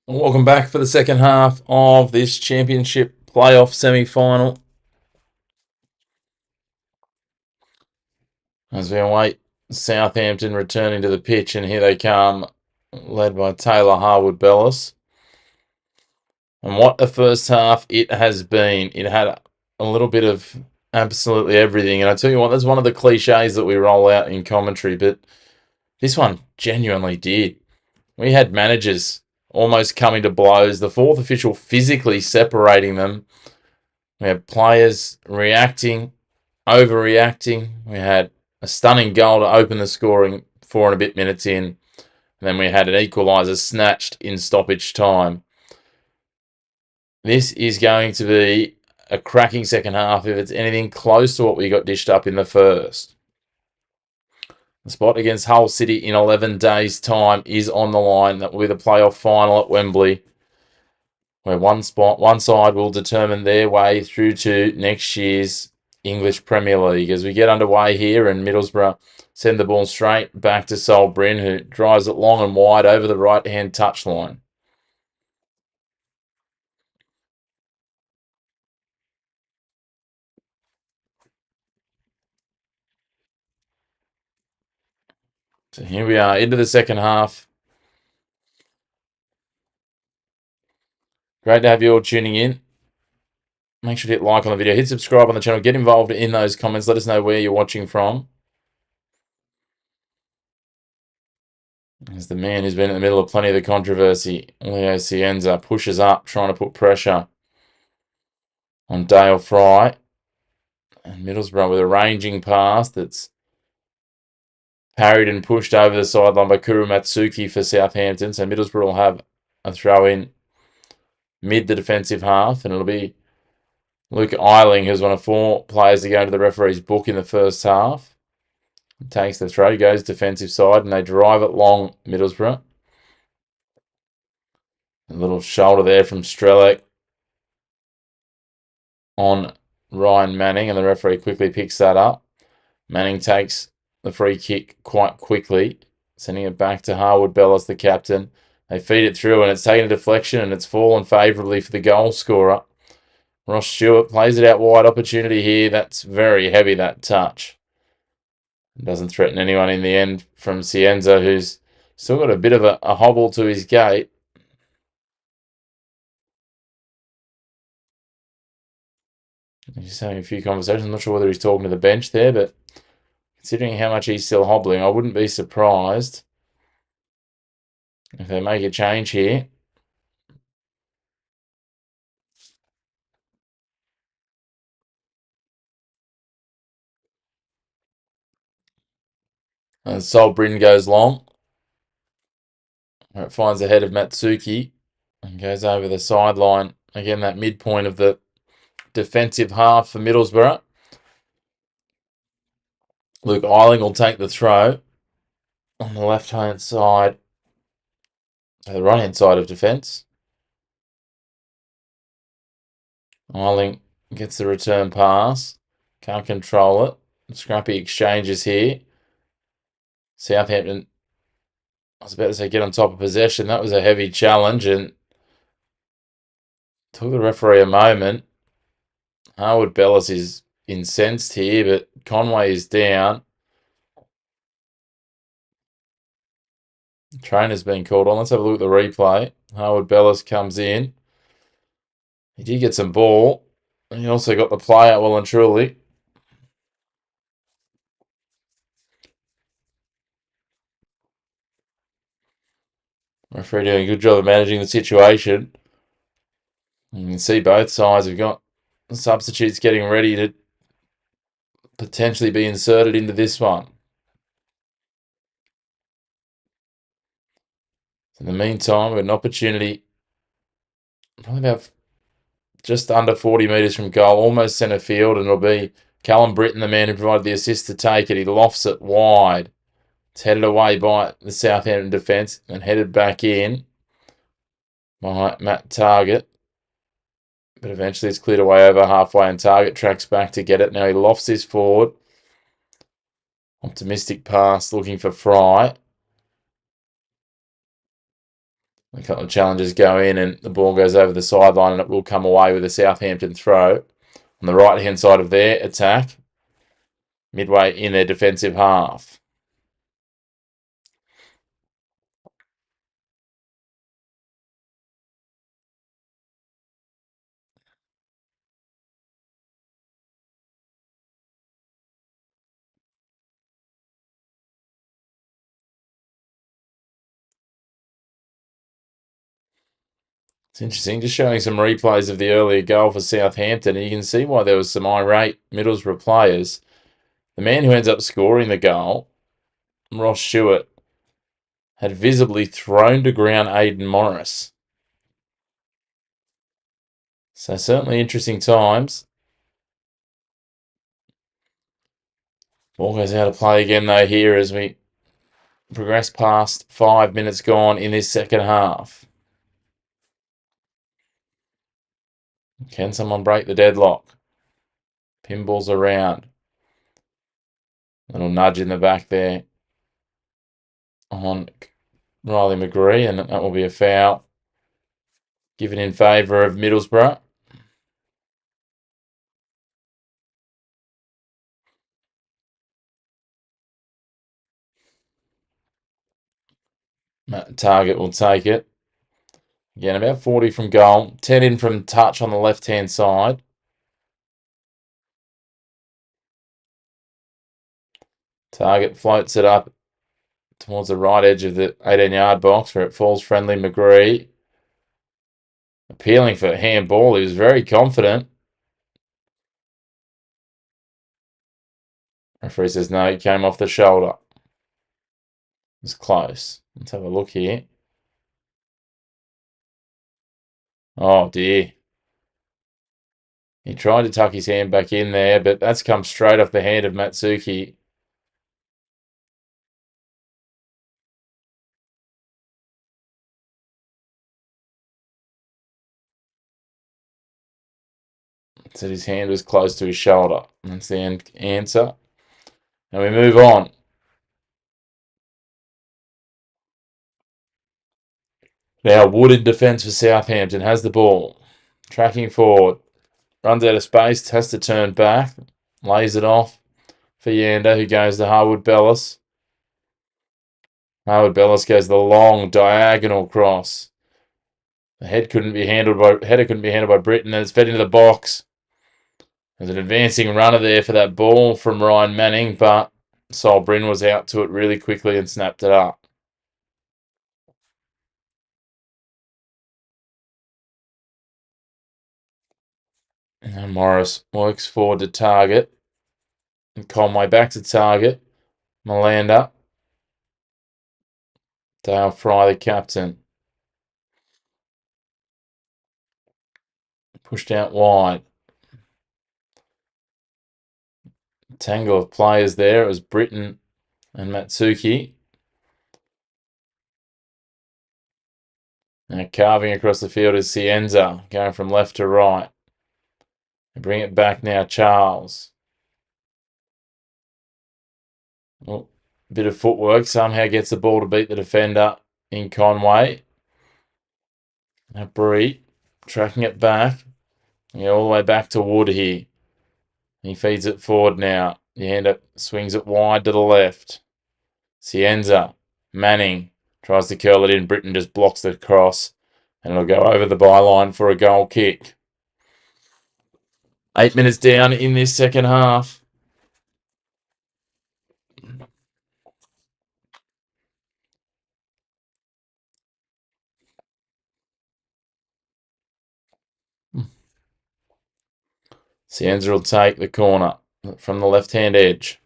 Welcome back for the second half of this championship playoff semi-final. As we await Southampton returning to the pitch, and here they come, led by Taylor Harwood-Bellis. And what a first half it has been. It had a little bit of absolutely everything. And I tell you what, that's one of the cliches that we roll out in commentary, but this one genuinely did. We had managers almost coming to blows, the fourth official physically separating them. We had players reacting, overreacting. We had a stunning goal to open the scoring 4 and a bit minutes in. And then we had an equaliser snatched in stoppage time. This is going to be a cracking second half if it's anything close to what we got dished up in the first. The spot against Hull City in 11 days' time is on the line. That will be the playoff final at Wembley, where one side will determine their way through to next year's English Premier League. As we get underway here, and Middlesbrough send the ball straight back to Sol Bryn, who drives it long and wide over the right-hand touchline. So here we are into the second half. Great to have you all tuning in. Make sure to hit like on the video, hit subscribe on the channel, get involved in those comments. Let us know where you're watching from. As the man who's been in the middle of plenty of the controversy, Leo Cienza, pushes up, trying to put pressure on Dale Fry. And Middlesbrough with a ranging pass that's parried and pushed over the sideline by Kuru Matsuki for Southampton. So Middlesbrough will have a throw in mid the defensive half, and it'll be Luke Eiling, who's one of 4 players to go into the referee's book in the first half. Takes the throw, goes defensive side, and they drive it long, Middlesbrough. A little shoulder there from Strelec on Ryan Manning, and the referee quickly picks that up. Manning takes the free kick quite quickly, sending it back to Harwood-Bellis, the captain. They feed it through, and it's taken a deflection, and it's fallen favourably for the goal scorer. Ross Stewart plays it out wide. Opportunity here. That's very heavy, that touch. It doesn't threaten anyone in the end from Cienza, who's still got a bit of a hobble to his gait. He's having a few conversations. I'm not sure whether he's talking to the bench there, but considering how much he's still hobbling, I wouldn't be surprised if they make a change here. And Sol Bryn goes long. It finds the head of Matsuki and goes over the sideline. Again, that midpoint of the defensive half for Middlesbrough. Luke Eiling will take the throw on the left-hand side, the right-hand side of defence. Eiling gets the return pass. Can't control it. Scrappy exchanges here. Southampton, I was about to say, get on top of possession. That was a heavy challenge and took the referee a moment. Harwood-Bellis is incensed here, but Conway is down. Trainer's been called on. Let's have a look at the replay. Harwood-Bellis comes in. He did get some ball. He also got the play out well and truly. Referee doing a good job of managing the situation. You can see both sides have got substitutes getting ready to potentially be inserted into this one. In the meantime, we've got an opportunity probably about just under 40 metres from goal, almost centre field, and it'll be Callum Britton, the man who provided the assist to take it. He lofts it wide. It's headed away by the Southampton defence and headed back in by Matt Target. But eventually it's cleared away over halfway and Target tracks back to get it. Now he lofts his forward. Optimistic pass looking for Fry. A couple of challenges go in and the ball goes over the sideline and it will come away with a Southampton throw on the right-hand side of their attack, midway in their defensive half. It's interesting, just showing some replays of the earlier goal for Southampton, and you can see why there was some irate Middlesbrough players. The man who ends up scoring the goal, Ross Stewart, had visibly thrown to ground Aidan Morris. So certainly interesting times. Ball goes out of play again though here as we progress past 5 minutes gone in this second half. Can someone break the deadlock? Pinballs around. Little nudge in the back there on Riley McGree, and that will be a foul given in favour of Middlesbrough. Target will take it. Again, about 40 from goal. 10 in from touch on the left-hand side. Target floats it up towards the right edge of the 18-yard box where it falls friendly. McGree appealing for handball. He was very confident. Referee says no, he came off the shoulder. It was close. Let's have a look here. Oh dear. He tried to tuck his hand back in there, but that's come straight off the hand of Matsuki. Said his hand was close to his shoulder. That's the answer. And we move on. Now Wood in defence for Southampton has the ball. Tracking forward. Runs out of space, has to turn back. Lays it off for Yander, who goes to Harwood Bellis. Harwood Bellis goes the long diagonal cross. The header couldn't be handled by Britton, and it's fed into the box. There's an advancing runner there for that ball from Ryan Manning, but Sol Bryn was out to it really quickly and snapped it up. And Morris works forward to target. And Conway back to target. Melander. Dale Fry, the captain. Pushed out wide. Tangle of players there. It was Britton and Matsuki. Now carving across the field is Cienza, going from left to right. They bring it back now, Charles. Oh, bit of footwork. Somehow gets the ball to beat the defender in Conway. Now Bree tracking it back. Yeah, all the way back to Wood here. He feeds it forward now. Yander swings it wide to the left. Cienza. Manning tries to curl it in. Britton just blocks the cross. And it'll go over the byline for a goal kick. 8 minutes down in this second half. Cienza will take the corner from the left-hand edge.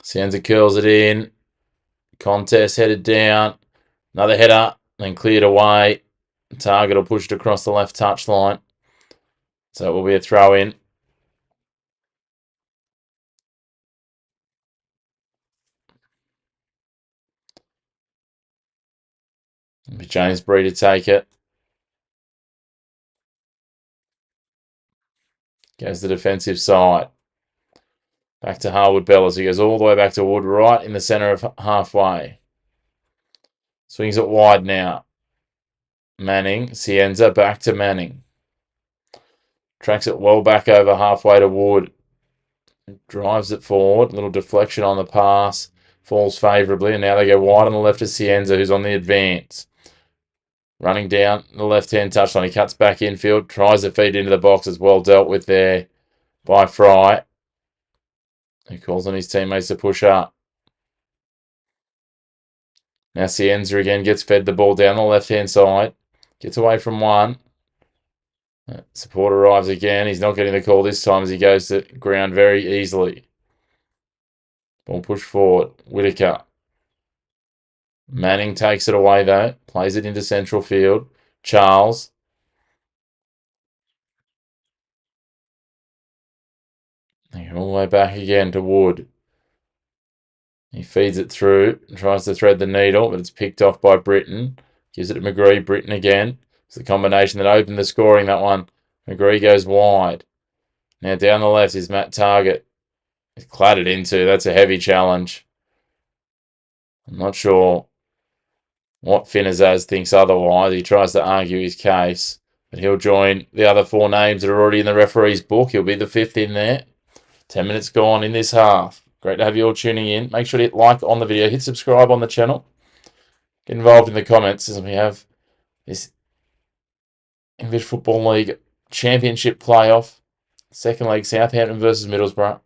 Cienza curls it in. Contest headed down. Another header. Then cleared away. Target will push it across the left touchline. So it will be a throw in. It'll be James Bree to take it. Goes the defensive side. Back to Harwood Bellis. He goes all the way back to Wood, right in the centre of halfway. Swings it wide now. Manning. Cienza back to Manning. Tracks it well back over halfway to Wood. Drives it forward. Little deflection on the pass. Falls favourably. And now they go wide on the left to Cienza, who's on the advance. Running down the left-hand touchline. He cuts back infield. Tries to feed into the box. As well dealt with there by Fry. He calls on his teammates to push up. Now Cienza again gets fed the ball down the left-hand side. Gets away from one. Support arrives again. He's not getting the call this time as he goes to ground very easily. Ball pushed forward. Whitaker. Manning takes it away though. Plays it into central field. Charles. All the way back again to Wood. He feeds it through. Tries to thread the needle, but it's picked off by Britton. Gives it to McGree. Britton again. It's the combination that opened the scoring, that one. McGree goes wide. Now down the left is Matt Target. He's clattered into. That's a heavy challenge. I'm not sure what Finazaz thinks otherwise. He tries to argue his case, but he'll join the other four names that are already in the referee's book. He'll be the fifth in there. 10 minutes gone in this half. Great to have you all tuning in. Make sure to hit like on the video. Hit subscribe on the channel. Get involved in the comments as we have this English Football League Championship playoff. Second leg, Southampton versus Middlesbrough.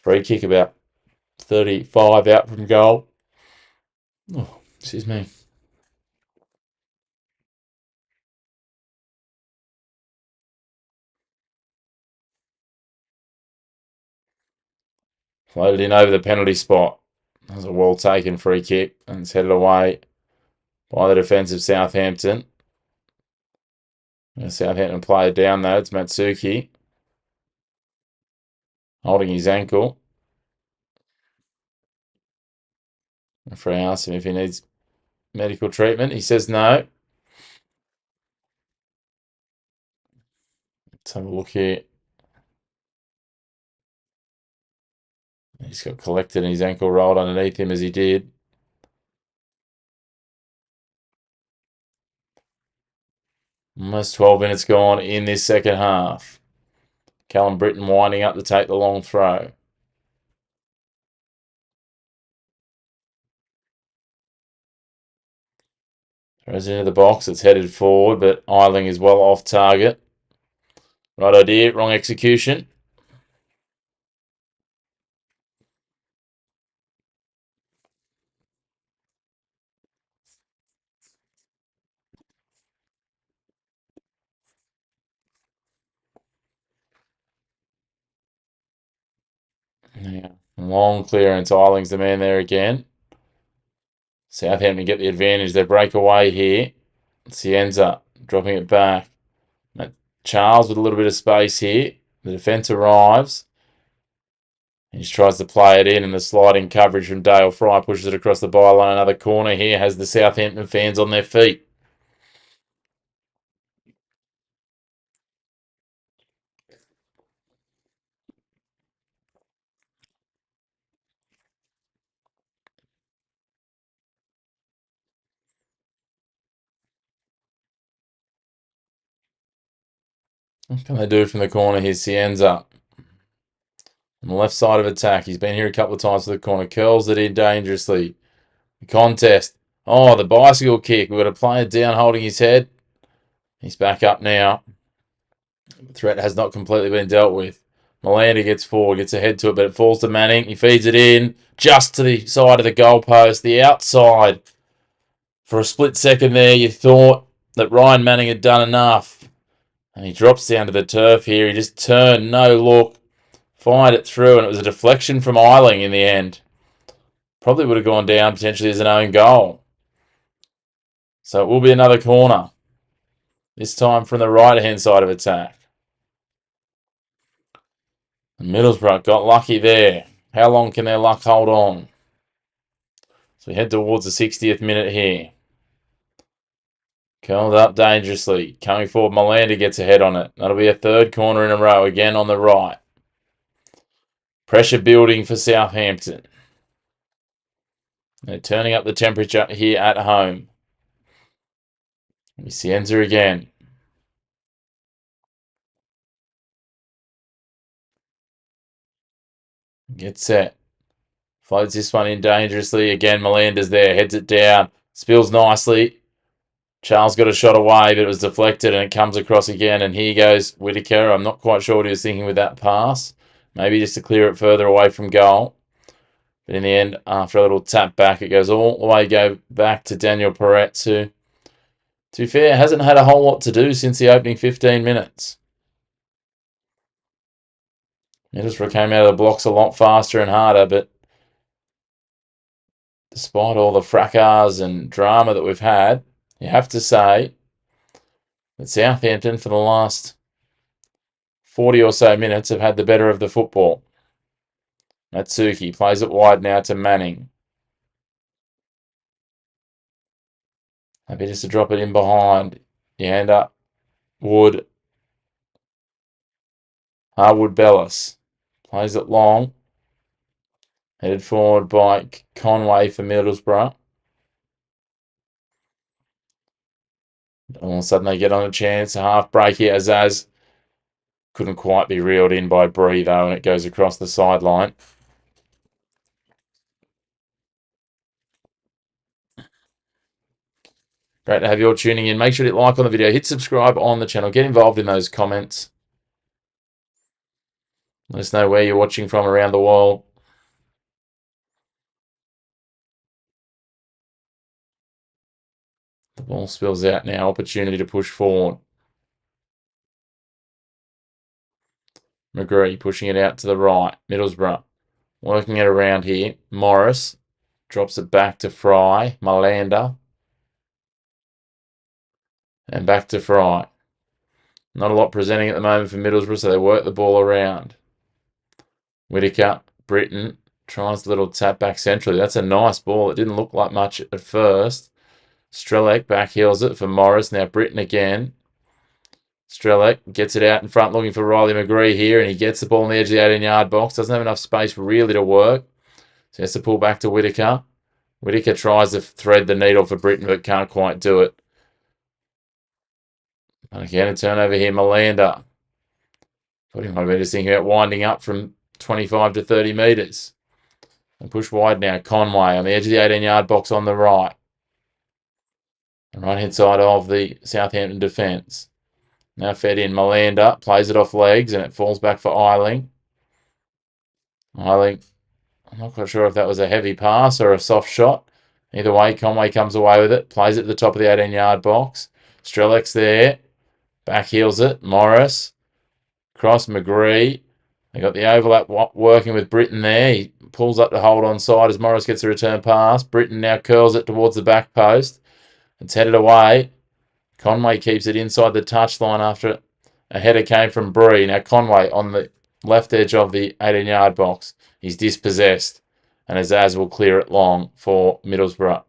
Free kick about 35 out from goal. Oh, excuse me. Floated in over the penalty spot. That was a well taken free kick and it's headed away by the defence of Southampton. Southampton player down though. It's Matsuki holding his ankle. Referee asks him if he needs medical treatment. He says no. Let's have a look here. He's got collected and his ankle rolled underneath him as he did. Almost 12 minutes gone in this second half. Callum Britton winding up to take the long throw. Throws it into the box. It's headed forward, but Eiling is well off target. Right idea, wrong execution. Yeah. Long clearance. Eiling's the man there again. Southampton get the advantage. They break away here. Cienza dropping it back. Charles with a little bit of space here. The defence arrives. He just tries to play it in, and the sliding coverage from Dale Fry pushes it across the byline. Another corner here has the Southampton fans on their feet. What can they do from the corner here? Cienza on the left side of attack. He's been here a couple of times to the corner. Curls it in dangerously. The contest. Oh, the bicycle kick. We've got a player down holding his head. He's back up now. The threat has not completely been dealt with. Melander gets forward, gets ahead to it, but it falls to Manning. He feeds it in just to the side of the goalpost, the outside. For a split second there, you thought that Ryan Manning had done enough. And he drops down to the turf here. He just turned, no look, fired it through, and it was a deflection from Eiling in the end. Probably would have gone down potentially as an own goal. So it will be another corner. This time from the right-hand side of attack. Middlesbrough got lucky there. How long can their luck hold on? So we head towards the 60th minute here. Curled up dangerously. Coming forward, Melander gets ahead on it. That'll be a third corner in a row, again on the right. Pressure building for Southampton. They're turning up the temperature here at home. Cienza again. Gets set. Floats this one in dangerously. Again, Melander's there. Heads it down. Spills nicely. Charles got a shot away, but it was deflected and it comes across again. And here goes Whitaker. I'm not quite sure what he was thinking with that pass. Maybe just to clear it further away from goal. But in the end, after a little tap back, it goes all the way back to Daniel Peretz, who, to be fair, hasn't had a whole lot to do since the opening 15 minutes. Middlesbrough came out of the blocks a lot faster and harder, but despite all the fracas and drama that we've had, you have to say that Southampton, for the last 40 or so minutes, have had the better of the football. Natsuki plays it wide now to Manning. Happy just to drop it in behind. You end up Wood. Harwood Bellis plays it long. Headed forward by Conway for Middlesbrough. All of a sudden they get on a chance. A half break here. Azaz couldn't quite be reeled in by Bree though, and it goes across the sideline. Great to have you all tuning in. Make sure to hit like on the video. Hit subscribe on the channel. Get involved in those comments. Let us know where you're watching from around the world. The ball spills out now. Opportunity to push forward. McGree pushing it out to the right. Middlesbrough working it around here. Morris drops it back to Fry. Melander. And back to Fry. Not a lot presenting at the moment for Middlesbrough, so they work the ball around. Whitaker, Britton, tries a little tap back centrally. That's a nice ball. It didn't look like much at first. Strelec back heels it for Morris. Now Britton again. Strelec gets it out in front looking for Riley McGree here, and he gets the ball on the edge of the 18-yard box. Doesn't have enough space really to work. So he has to pull back to Whitaker. Whitaker tries to thread the needle for Britton, but can't quite do it. And again, a turnover here. Melander. Thought he might have been just thinking about winding up from 25 to 30 metres. And push wide now. Conway on the edge of the 18-yard box on the right. The right-hand side of the Southampton defence. Now fed in. Melander plays it off legs and it falls back for Eiling. Eiling, I'm not quite sure if that was a heavy pass or a soft shot. Either way, Conway comes away with it. Plays it at the top of the 18-yard box. Strelec's there. Back heels it. Morris. Cross McGree. They got the overlap working with Britton there. He pulls up to hold on side as Morris gets a return pass. Britton now curls it towards the back post. It's headed away. Conway keeps it inside the touchline after a header came from Bree. Now Conway on the left edge of the 18-yard box. He's dispossessed. And Azaz will clear it long for Middlesbrough.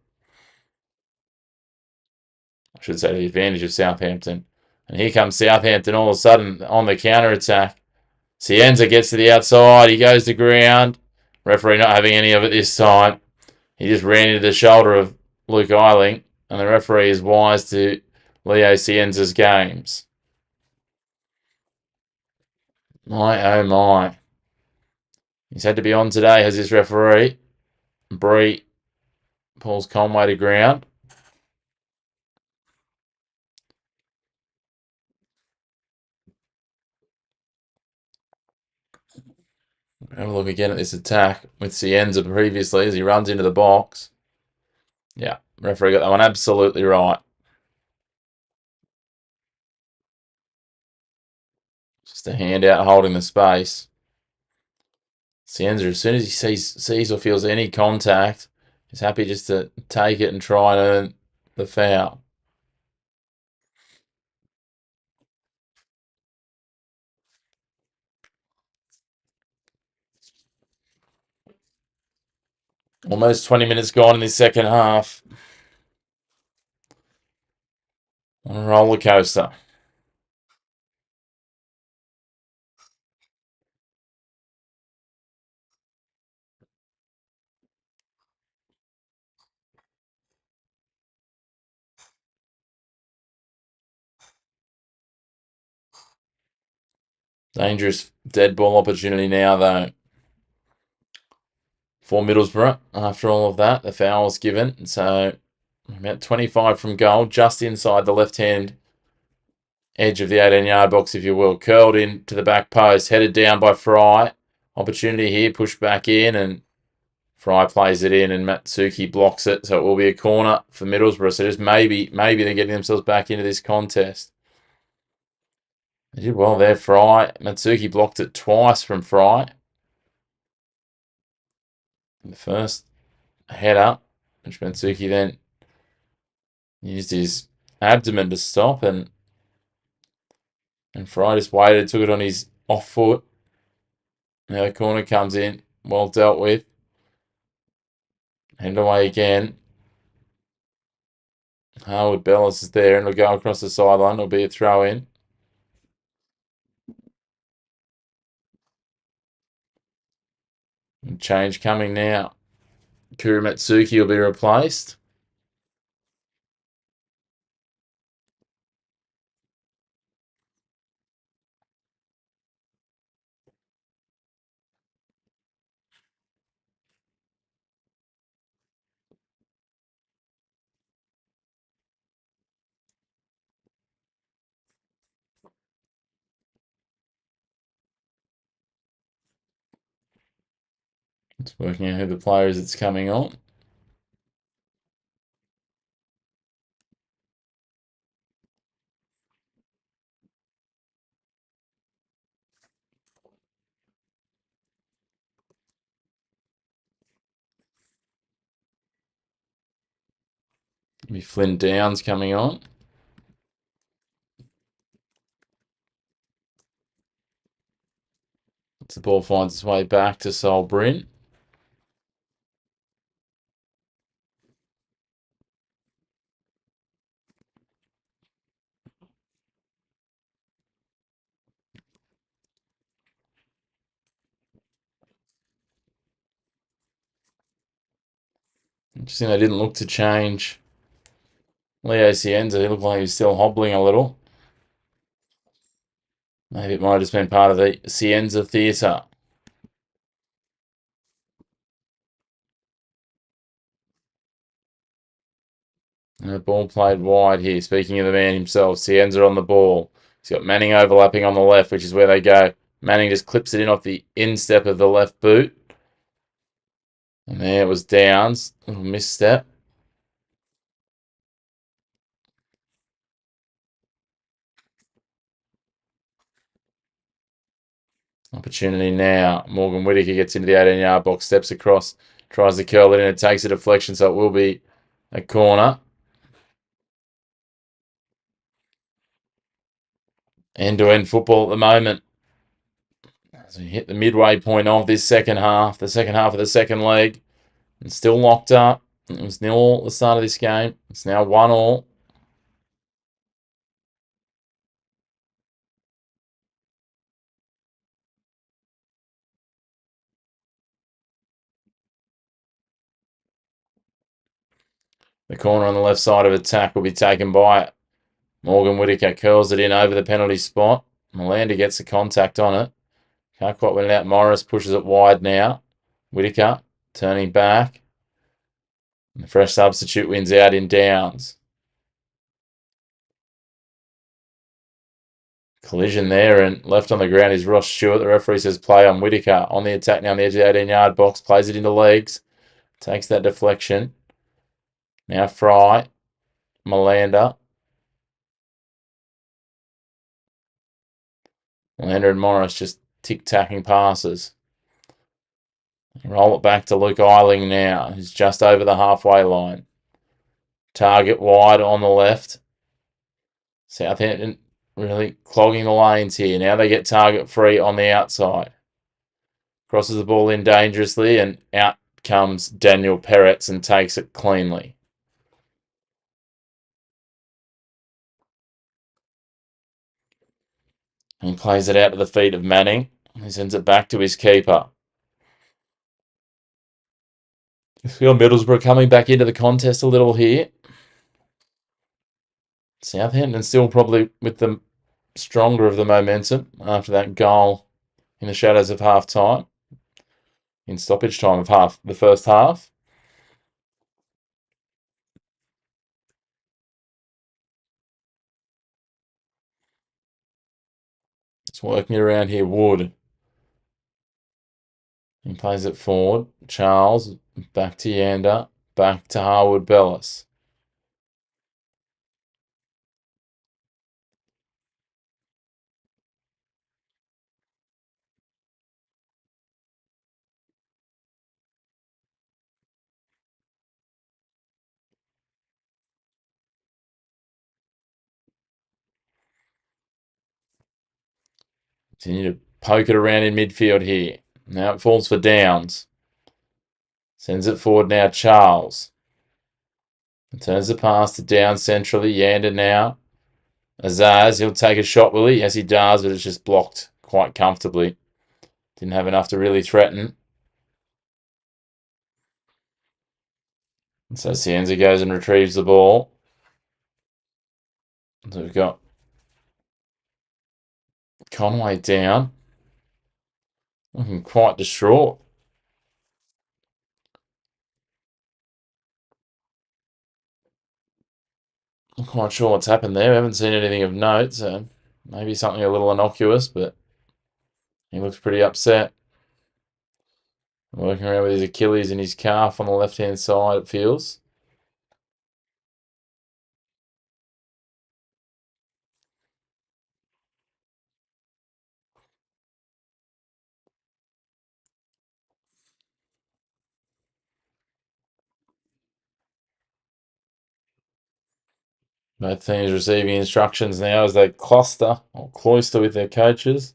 I should say to the advantage of Southampton. And here comes Southampton all of a sudden on the counter-attack. Cienza gets to the outside. He goes to ground. Referee not having any of it this time. He just ran into the shoulder of Luke Eiling. And the referee is wise to Leo Cienza's games. My, oh my. He's had to be on today, has this referee. Bree pulls Conway to ground. Have a look again at this attack with Cienza previously as he runs into the box. Yeah, referee got that one absolutely right. Just a hand out holding the space. Cienza, as soon as he sees or feels any contact, he's happy just to take it and try and earn the foul. Almost 20 minutes gone in this second half. On a roller coaster. Dangerous dead ball opportunity now, though, for Middlesbrough. After all of that, the foul was given. So about 25 from goal, just inside the left-hand edge of the 18-yard box, if you will. Curled in to the back post, headed down by Fry. Opportunity here, pushed back in, and Fry plays it in, and Matsuki blocks it. So it will be a corner for Middlesbrough. So just maybe they're getting themselves back into this contest. They did well there, Fry. Matsuki blocked it twice from Fry. The first header, which Matsuki then used his abdomen to stop, and Fry just waited, took it on his off foot. Now the corner comes in, well dealt with. Hand away again. Harwood Bellis is there, and it'll go across the sideline. It'll be a throw in. And change coming now. Kuru Matsuki will be replaced. It's working out who the player is that's coming on. It'll be Flynn Downs coming on. As the ball finds its way back to Sol Bryn. Interesting, they didn't look to change Leo Cienza. He looked like he was still hobbling a little. Maybe it might have just been part of the Cienza theatre. And the ball played wide here. Speaking of the man himself, Cienza on the ball. He's got Manning overlapping on the left, which is where they go. Manning just clips it in off the instep of the left boot. And there it was Downs. Little misstep. Opportunity now. Morgan Whittaker gets into the 18-yard box, steps across, tries to curl it in. It takes a deflection, so it will be a corner. End-to-end football at the moment. As we hit the midway point of this second half, the second half of the second leg, and still locked up. It was 0-0 at the start of this game. It's now 1-1. The corner on the left side of attack will be taken by Morgan Whittaker. Curls it in over the penalty spot. Melander gets the contact on it. Can't quite win it out. Morris pushes it wide now. Whittaker turning back. And the fresh substitute wins out in Downs. Collision there, and left on the ground is Ross Stewart. The referee says play on Whittaker. On the attack now on the edge of the 18-yard box. Plays it into legs. Takes that deflection. Now Fry. Melander. Melander and Morris just tick-tacking passes. Roll it back to Luke Eiling now, who's just over the halfway line. Target wide on the left. Southampton really clogging the lanes here. Now they get target free on the outside. Crosses the ball in dangerously, and out comes Daniel Peretz and takes it cleanly. He plays it out to the feet of Manning. He sends it back to his keeper. I feel Middlesbrough coming back into the contest a little here. Southampton still probably with the stronger of the momentum after that goal in the shadows of half time. In stoppage time of the first half. It's working around here, Wood. He plays it forward. Charles, back to Yander, back to Harwood Bellis. Continue to poke it around in midfield here. Now it falls for Downs. Sends it forward now, Charles. Turns the pass to Downs centrally. Yander now. Azaz, he'll take a shot, will he? Yes, he does, but it's just blocked quite comfortably. Didn't have enough to really threaten. So Cienza goes and retrieves the ball. So we've got Conway down. Looking quite distraught. Not quite sure what's happened there. We haven't seen anything of note, so maybe something a little innocuous, but he looks pretty upset. Working around with his Achilles and his calf on the left-hand side, it feels. Both teams receiving instructions now as they cluster or cloister with their coaches.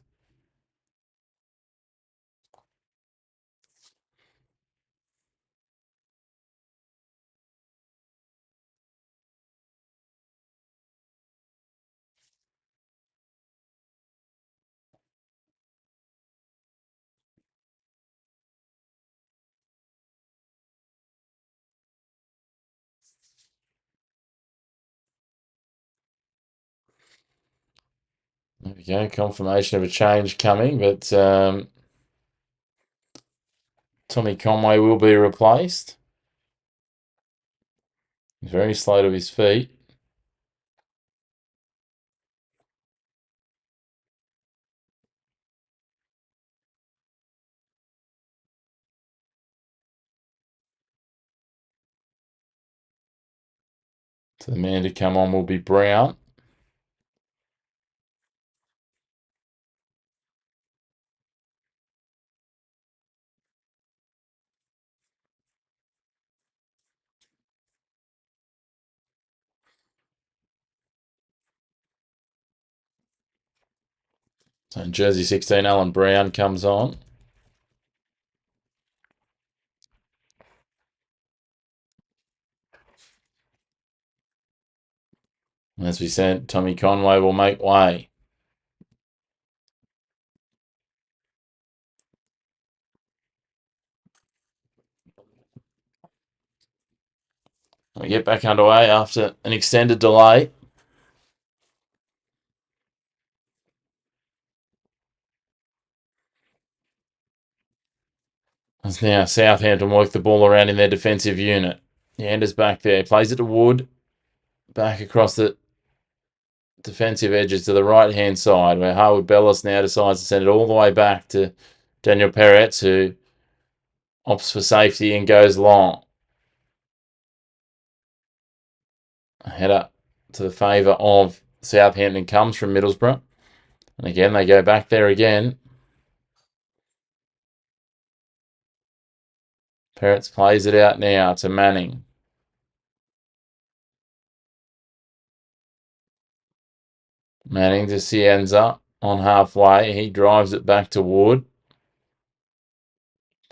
There we go, confirmation of a change coming, but Tommy Conway will be replaced. He's very slow to his feet. So the man to come on will be Brown. So jersey 16, Alan Brown comes on. As we said, Tommy Conway will make way. We get back underway after an extended delay. As now Southampton work the ball around in their defensive unit. Yander's back there. Plays it to Wood. Back across the defensive edges to the right-hand side, where Harwood Bellis now decides to send it all the way back to Daniel Peretz, who opts for safety and goes long. A header to the favour of Southampton comes from Middlesbrough. And again, they go back there again. Peretz plays it out now to Manning. Manning to Cienza on halfway. He drives it back to Wood.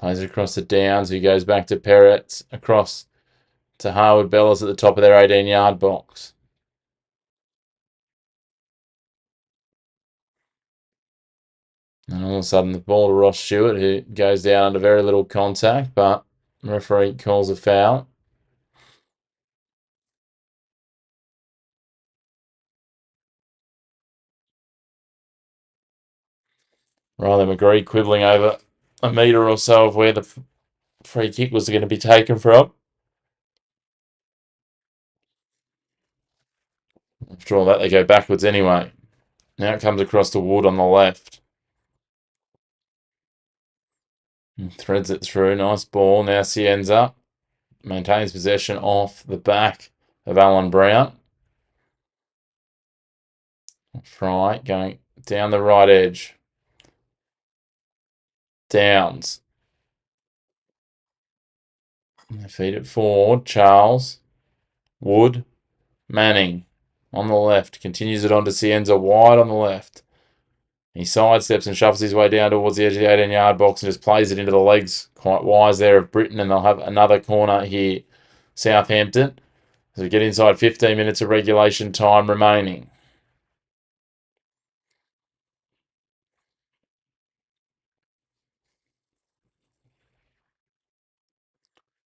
Plays it across the downs. He goes back to Peretz. Across to Harwood Bellis at the top of their 18-yard box. And all of a sudden, the ball to Ross Stewart, who goes down under very little contact, but the referee calls a foul. Riley McGree quibbling over a metre or so of where the free kick was going to be taken from. After all that, they go backwards anyway. Now it comes across to Wood on the left. And threads it through. Nice ball. Now Cienza maintains possession off the back of Alan Brown. Fry going down the right edge. Downs. They feed it forward. Charles. Wood. Manning on the left. Continues it on to Cienza wide on the left. He sidesteps and shuffles his way down towards the edge of the 18-yard box and just plays it into the legs quite wise there of Britain, and they'll have another corner here, Southampton. So we get inside 15 minutes of regulation time remaining.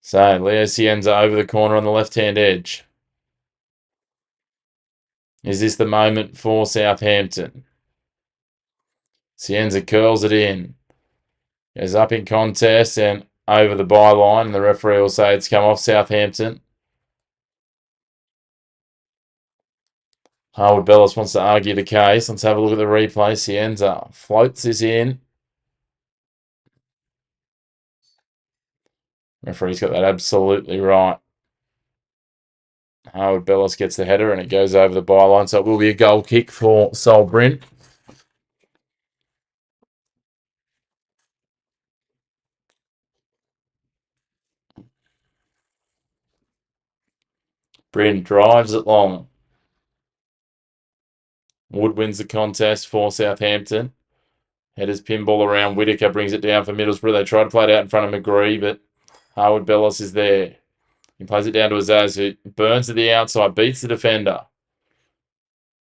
So Leo Cienza over the corner on the left-hand edge. Is this the moment for Southampton? Cienza curls it in. Goes up in contest and over the byline, and the referee will say it's come off Southampton. Harwood Bellis wants to argue the case. Let's have a look at the replay. Cienza floats this in. Referee's got that absolutely right. Harwood Bellis gets the header and it goes over the byline, so it will be a goal kick for Sol Bryn. Bryn drives it long. Wood wins the contest for Southampton. Headers pinball around. Whitaker brings it down for Middlesbrough. They try to play it out in front of McGree, but Harwood Bellis is there. He plays it down to Azaz, who burns to the outside, beats the defender.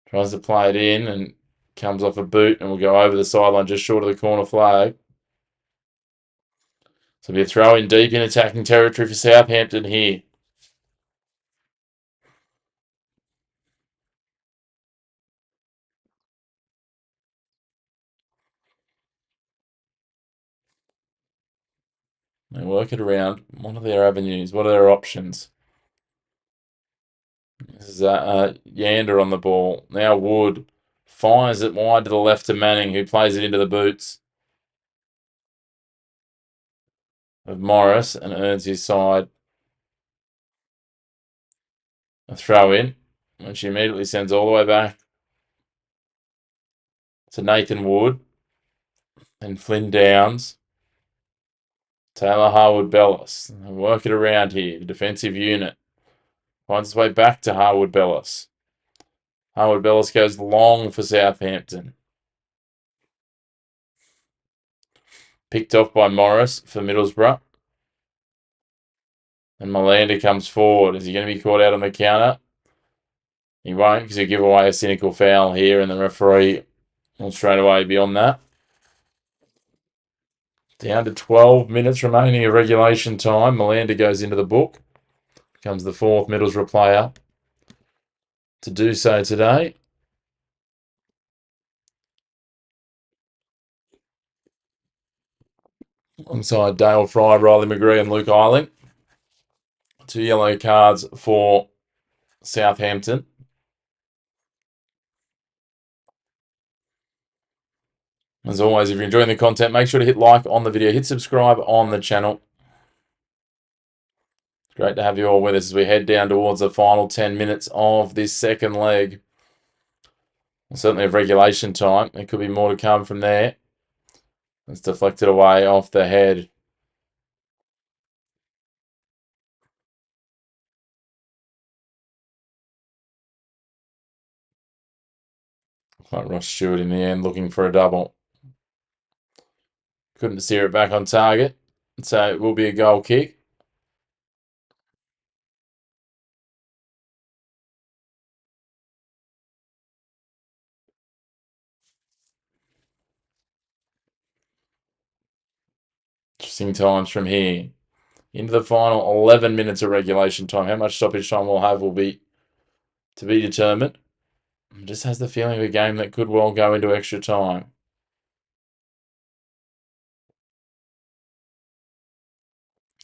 Tries to play it in and comes off a boot and will go over the sideline just short of the corner flag. So it'll be a throw in deep in attacking territory for Southampton here. They work it around. What are their avenues? What are their options? This is Yander on the ball. Now Wood fires it wide to the left to Manning, who plays it into the boots of Morris and earns his side a throw in, which he immediately sends all the way back to Nathan Wood and Flynn Downs. Taylor Harwood Bellis. They work it around here. The defensive unit finds its way back to Harwood Bellis. Harwood Bellis goes long for Southampton. Picked off by Morris for Middlesbrough. And Melander comes forward. Is he going to be caught out on the counter? He won't, because he'll give away a cynical foul here, and the referee will straight away be on that. Down to 12 minutes remaining of regulation time. Melander goes into the book. Becomes the fourth Middlesbrough player to do so today. Alongside Dale Fry, Riley McGree and Luke Eiling. 2 yellow cards for Southampton. As always, if you're enjoying the content, make sure to hit like on the video, hit subscribe on the channel. It's great to have you all with us as we head down towards the final 10 minutes of this second leg. Well, certainly of regulation time. There could be more to come from there. It's deflected away off the head. Like Ross Stewart in the end looking for a double. Couldn't steer it back on target. So it will be a goal kick. Interesting times from here. Into the final 11 minutes of regulation time. How much stoppage time we'll have will be to be determined. It just has the feeling of a game that could well go into extra time.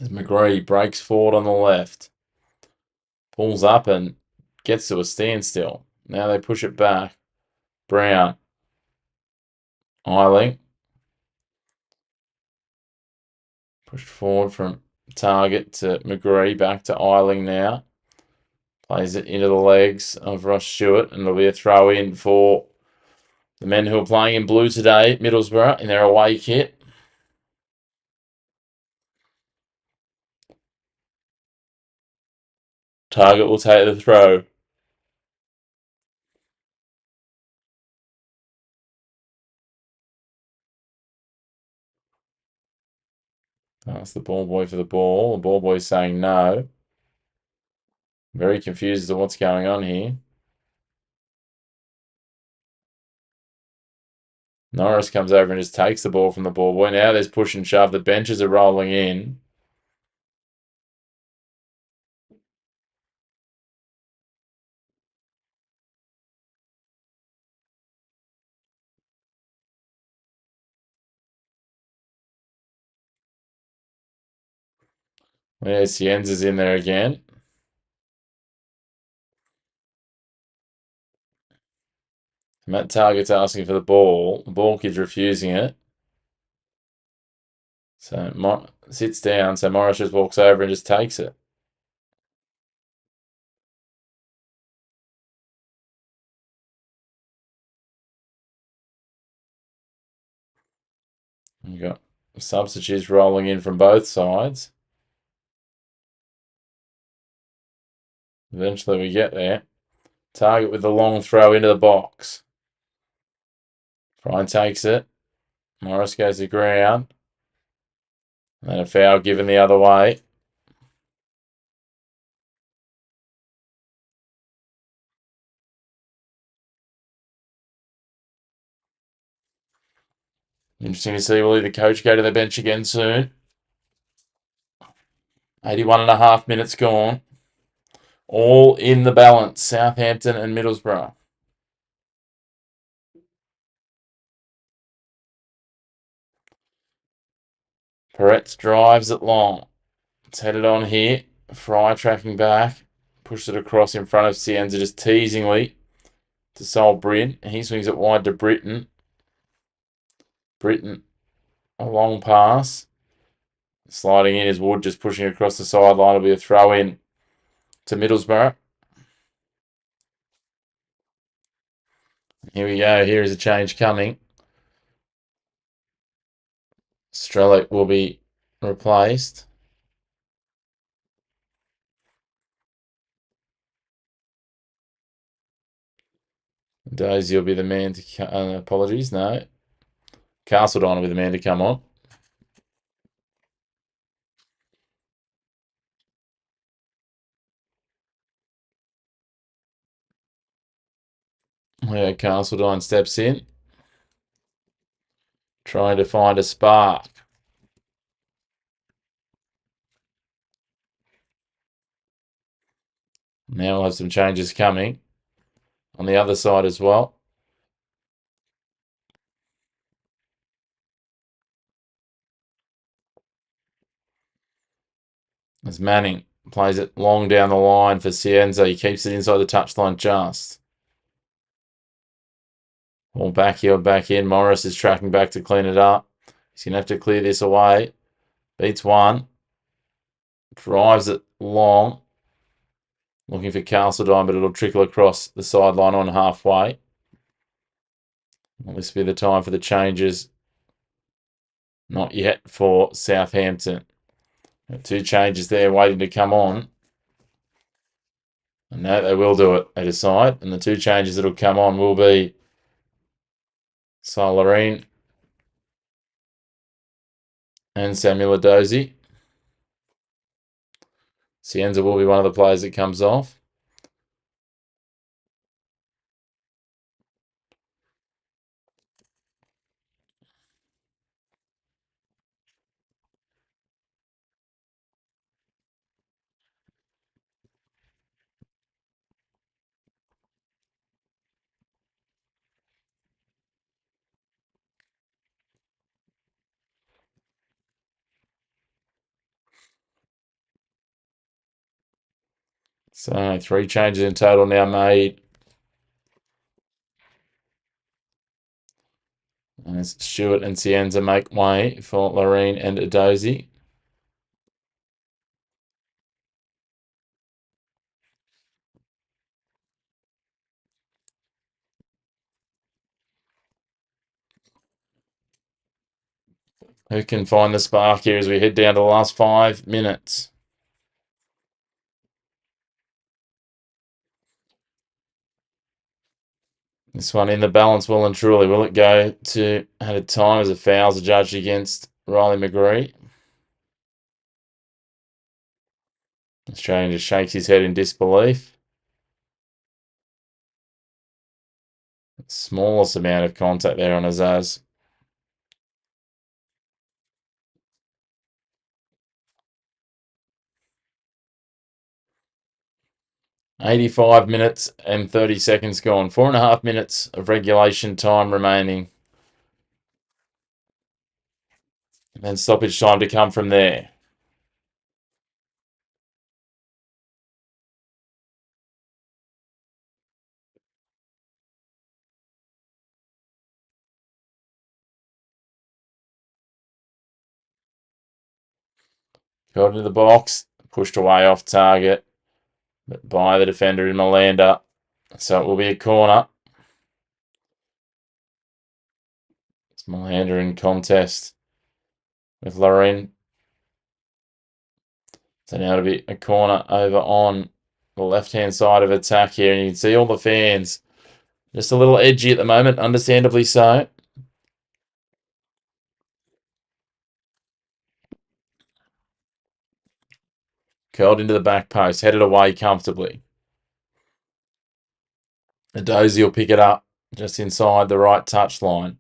As McGree breaks forward on the left, pulls up and gets to a standstill. Now they push it back. Brown, Eiling, pushed forward from Target to McGree, back to Eiling now. Plays it into the legs of Ross Stewart, and it'll be a throw in for the men who are playing in blue today, Middlesbrough, in their away kit. Target will take the throw. That's the ball boy for the ball. The ball boy's saying no. Very confused as to what's going on here. Norris comes over and just takes the ball from the ball boy. Now there's push and shove. The benches are rolling in. There's Sienza's in there again. Matt Target's asking for the ball. The ball kid's refusing it. So sits down. So Morris just walks over and just takes it. You've got substitutes rolling in from both sides. Eventually we get there. Target with the long throw into the box. Brian takes it. Morris goes to ground. And a foul given the other way. Interesting to see, will the coach go to the bench again soon? 81 and a half minutes gone. All in the balance, Southampton and Middlesbrough. Peretz drives it long. It's headed on here. Fry tracking back. Pushed it across in front of Cienza just teasingly to Sol Bryn. He swings it wide to Britton. Britton, a long pass. Sliding in is Wood, just pushing across the sideline. It'll be a throw in to Middlesbrough. Here we go. Here is a change coming. Strelick will be replaced. Daisy will be the man to... apologies, no. Castledine will be the man to come on. Yeah, Castledine steps in. Trying to find a spark. Now we'll have some changes coming on the other side as well. As Manning plays it long down the line for Cienza. He keeps it inside the touchline just. All backfield back in. Morris is tracking back to clean it up. He's going to have to clear this away. Beats one. Drives it long. Looking for Castledine, but it'll trickle across the sideline on halfway. Will this be the time for the changes? Not yet for Southampton. Two changes there waiting to come on. And no, they will do it, they decide. And the two changes that will come on will be Solarine and Samuel Edozie. Cienza will be one of the players that comes off. So 3 changes in total now made. As Stewart and Cienza make way for Loreen and Edozie. Who can find the spark here as we head down to the last 5 minutes? This one in the balance well and truly. Will it go to at a time as a foul's adjudged against Riley McGree? Australian just shakes his head in disbelief. Smallest amount of contact there on Azaz. 85 minutes and 30 seconds gone. 4.5 minutes of regulation time remaining. And then stoppage time to come from there. Got into the box, pushed away off target, but by the defender in Malanda. So it will be a corner. It's Malanda in contest with Lorraine. So now it'll be a corner over on the left-hand side of attack here. And you can see all the fans just a little edgy at the moment, understandably so. Curled into the back post, headed away comfortably. Edozie will pick it up just inside the right touch line.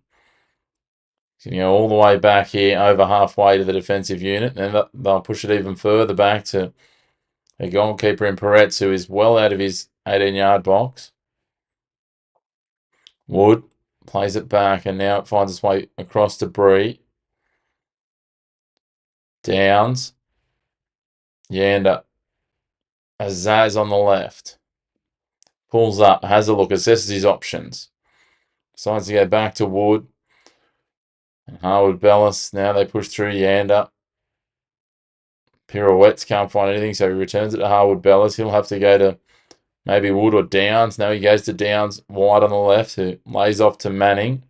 So you go all the way back here, over halfway to the defensive unit. And then they'll push it even further back to a goalkeeper in Peretz, who is well out of his 18-yard box. Wood plays it back, and now it finds its way across to Bree. Downs. Yander. Azaz on the left. Pulls up, has a look, assesses his options. Decides to go back to Wood. And Harwood Bellis. Now they push through Yander. Pirouettes can't find anything, so he returns it to Harwood Bellis. He'll have to go to maybe Wood or Downs. Now he goes to Downs wide on the left, who lays off to Manning.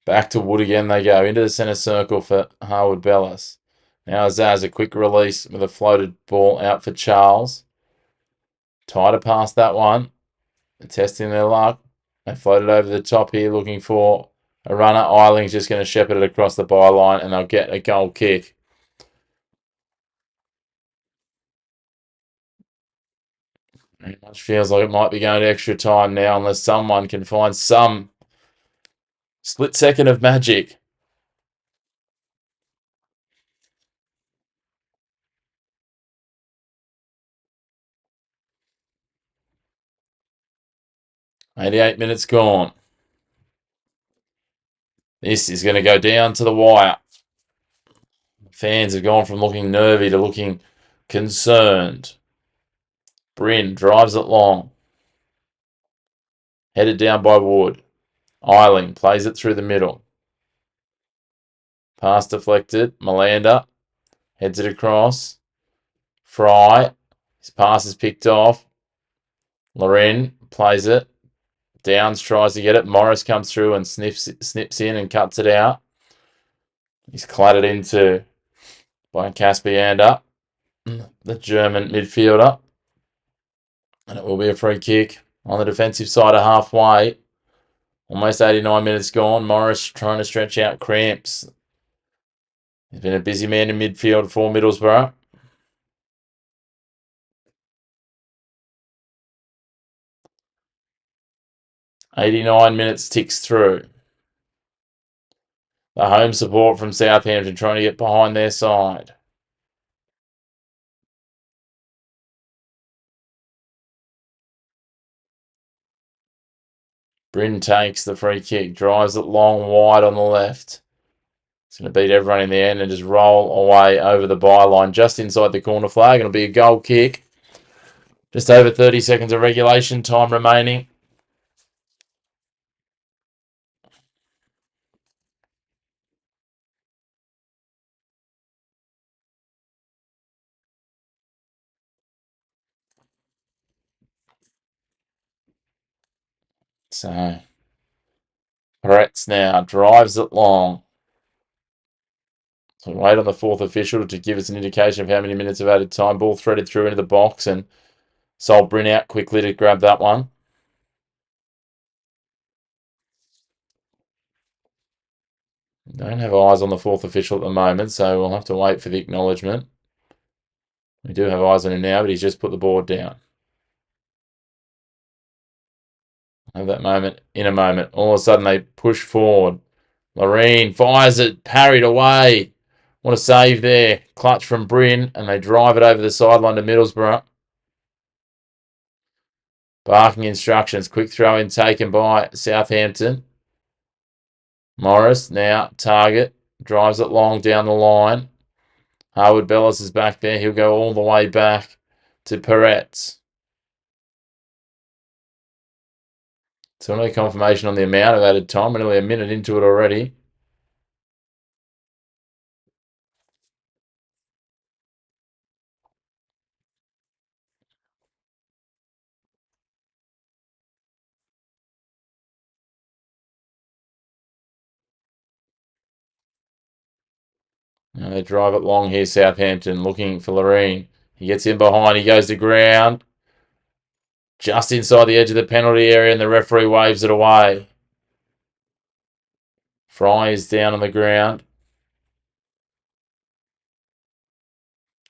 Back to Wood again they go. Into the centre circle for Harwood Bellis. Now Azaz, a quick release with a floated ball out for Charles. Tighter past that one. They're testing their luck. They floated over the top here looking for a runner. Eiling's just going to shepherd it across the byline and they'll get a goal kick. It much feels like it might be going to extra time now unless someone can find some split second of magic. "88 minutes gone. This is going to go down to the wire. Fans have gone from looking nervy to looking concerned. Bryn drives it long. Headed down by Wood. Eiling plays it through the middle. Pass deflected. Malanda heads it across. Fry. His pass is picked off. Loren plays it. Downs tries to get it. Morris comes through and snips in and cuts it out. He's clattered into by Caspiander, the German midfielder. And it will be a free kick on the defensive side of halfway. Almost 89 minutes gone. Morris trying to stretch out cramps. He's been a busy man in midfield for Middlesbrough. "89 minutes ticks through. The home support from Southampton trying to get behind their side. Bryn takes the free kick, drives it long, wide on the left. It's going to beat everyone in the end and just roll away over the byline just inside the corner flag. It'll be a goal kick. Just over 30 seconds of regulation time remaining. So, Peretz now drives it long. So wait on the fourth official to give us an indication of how many minutes of added time. Ball threaded through into the box and sold Bryn out quickly to grab that one. Don't have eyes on the fourth official at the moment, so we'll have to wait for the acknowledgement. We do have eyes on him now, but he's just put the board down. Have that moment in a moment. All of a sudden they push forward. Loreen fires it, parried away. What a save there. Clutch from Bryn, and they drive it over the sideline to Middlesbrough. Barking instructions. Quick throw in taken by Southampton. Morris now target. Drives it long down the line. Harwood Bellis is back there. He'll go all the way back to Peretz. So no confirmation on the amount of added time. We're nearly a minute into it already. Now they drive it long here, Southampton, looking for Loreen. He gets in behind. He goes to ground. Just inside the edge of the penalty area, and the referee waves it away. Fry is down on the ground.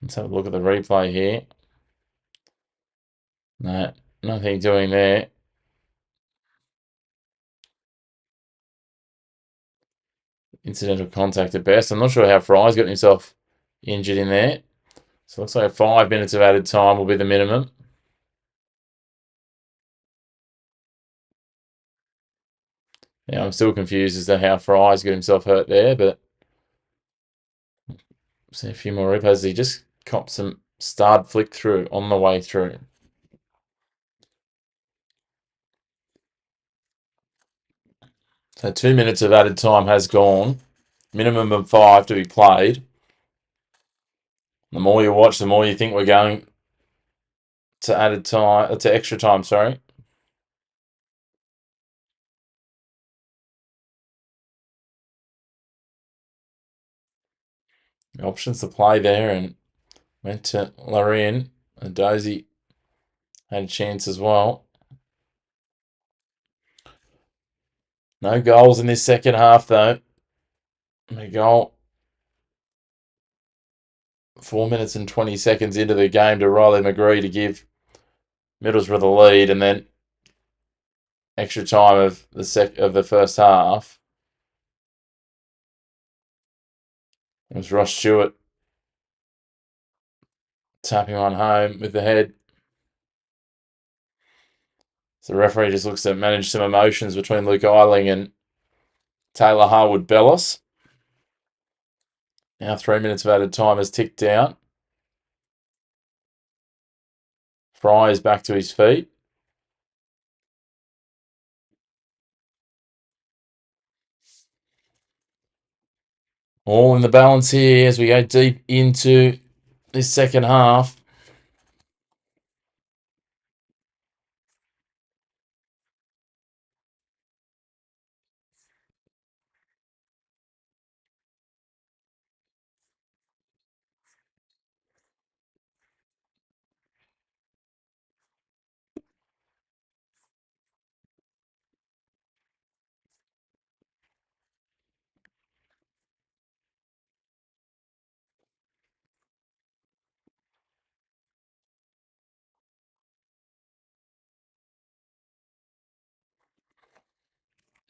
Let's have a look at the replay here. No, nothing doing there. Incidental contact at best. I'm not sure how Fry's got himself injured in there. So it looks like 5 minutes of added time will be the minimum. Yeah, I'm still confused as to how Fry's got himself hurt there, but see a few more replays. He just copped some starred flick through on the way through. So 2 minutes of added time has gone. Minimum of 5 to be played. The more you watch, the more you think we're going to added time, to extra time, sorry. Options to play there and went to Lorraine. And Dozy had a chance as well. No goals in this second half, though. A goal 4 minutes and 20 seconds into the game to Riley McGree to give Middlesbrough the lead, and then extra time of the first half. It was Ross Stewart tapping on home with the head. So the referee just looks to manage some emotions between Luke Eiling and Taylor Harwood Bellis. Now 3 minutes of added time has ticked down. Fry is back to his feet. All in the balance here as we go deep into this second half.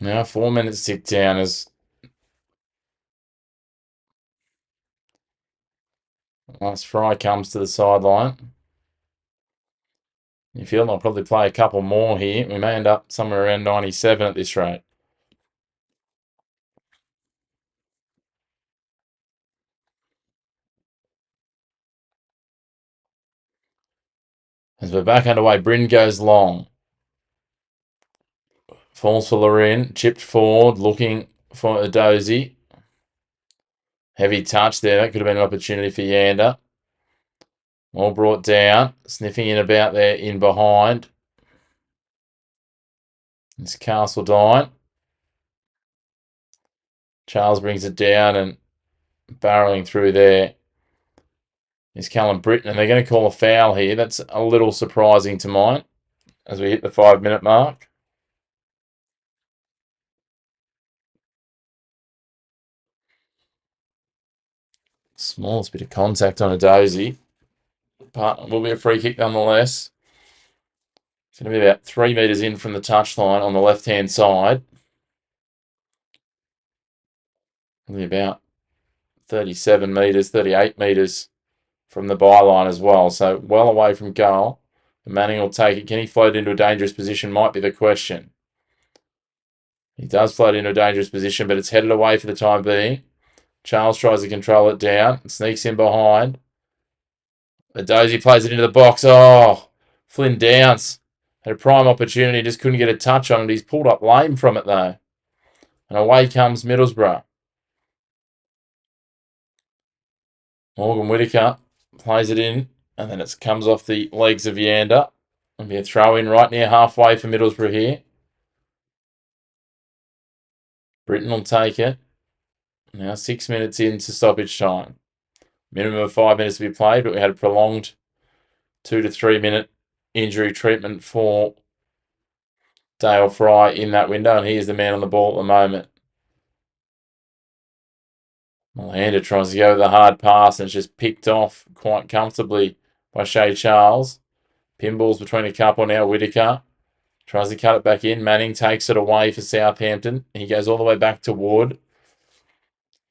Now 4 minutes tick down as last Fry comes to the sideline. You feel they'll probably play a couple more here. We may end up somewhere around 97 at this rate. As we're back underway, Bryn goes long. Falls for Lorin. Chipped forward, looking for a Dozy. Heavy touch there. That could have been an opportunity for Yander. All brought down. Sniffing in about there in behind. It's Castledine. Charles brings it down and barreling through there is Callum Britton. And they're going to call a foul here. That's a little surprising to mine as we hit the 5-minute mark. Smallest bit of contact on a Dozy. But will be a free kick nonetheless. It's going to be about 3 metres in from the touchline on the left-hand side. Only about 37 metres, 38 metres from the byline as well. So well away from goal. Manning will take it. Can he float into a dangerous position? Might be the question. He does float into a dangerous position, but it's headed away for the time being. Charles tries to control it down. Sneaks in behind. The Dozy plays it into the box. Oh, Flynn Downs had a prime opportunity. Just couldn't get a touch on it. He's pulled up lame from it, though. And away comes Middlesbrough. Morgan Whittaker plays it in, and then it comes off the legs of Yander. It'll be a throw in right near halfway for Middlesbrough here. Britton will take it. Now 6 minutes into stoppage time. Minimum of 5 minutes to be played, but we had a prolonged 2 to 3 minute injury treatment for Dale Fry in that window, and he is the man on the ball at the moment. Malander tries to go with a hard pass and it's just picked off quite comfortably by Shea Charles. Pinballs between a couple now. Whittaker tries to cut it back in. Manning takes it away for Southampton. He goes all the way back to Wood.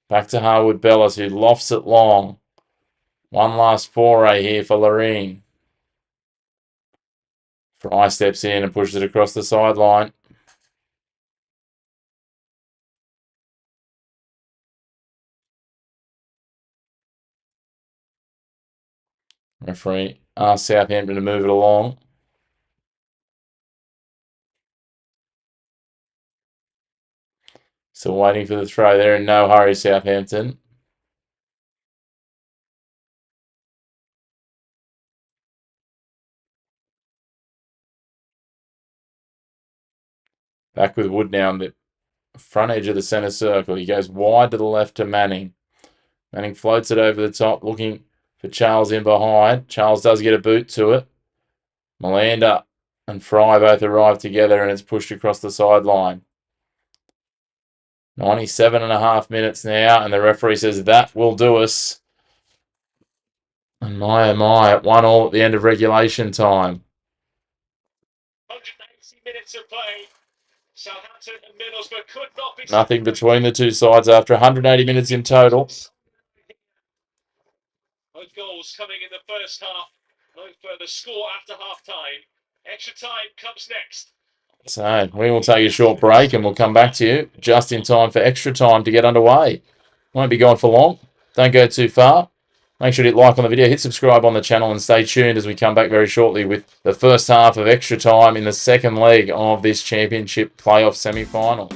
Back to Harwood Bellis, who lofts it long. One last foray here for Loreen. Fry steps in and pushes it across the sideline. Referee asks Southampton to move it along. Still waiting for the throw there. In no hurry, Southampton. Back with Wood now on the front edge of the centre circle. He goes wide to the left to Manning. Manning floats it over the top, looking for Charles in behind. Charles does get a boot to it. Malander and Fry both arrive together and it's pushed across the sideline. 97.5 minutes now, and the referee says that will do us. And my, oh my, at 1-1 at the end of regulation time.
180 minutes of play. Southampton and Middlesbrough could not be...
Nothing between the two sides after 180 minutes in total.
Both goals coming in the first half. No further score after half time. Extra time comes next.
So we will take a short break and we'll come back to you just in time for extra time to get underway. Won't be gone for long. Don't go too far. Make sure to hit like on the video, hit subscribe on the channel, and stay tuned as we come back very shortly with the first half of extra time in the second leg of this championship playoff semi-final.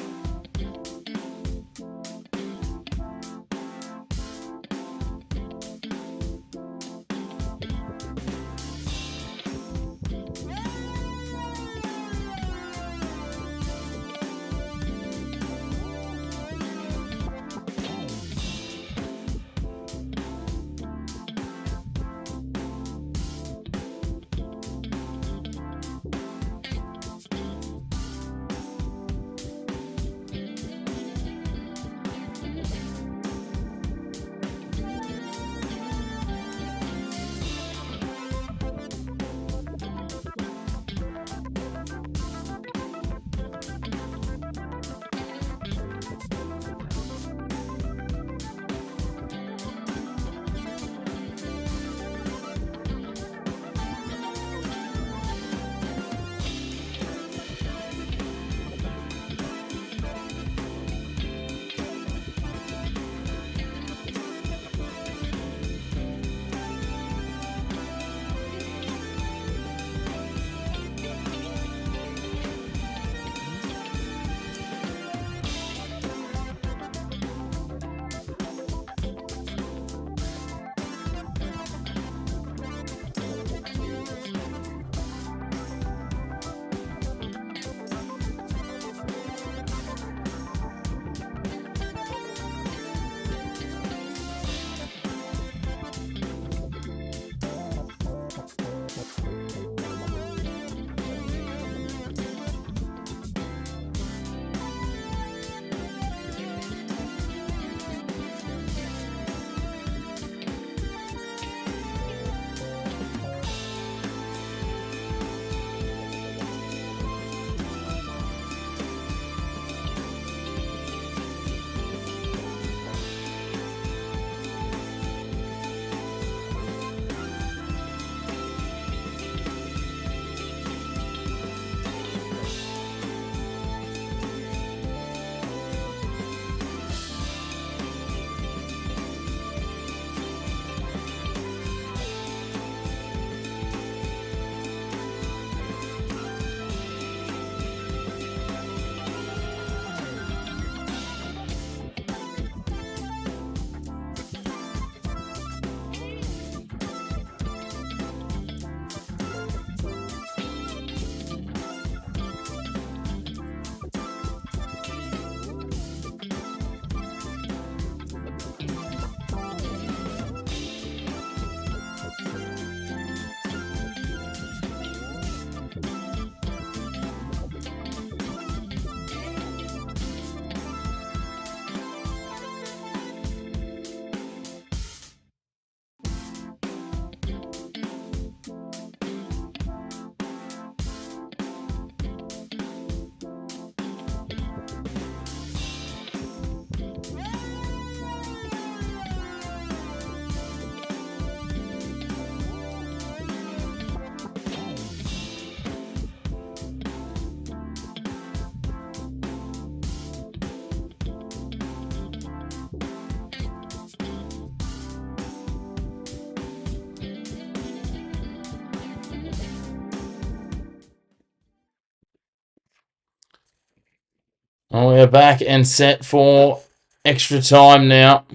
Oh, we're back and set for extra time now.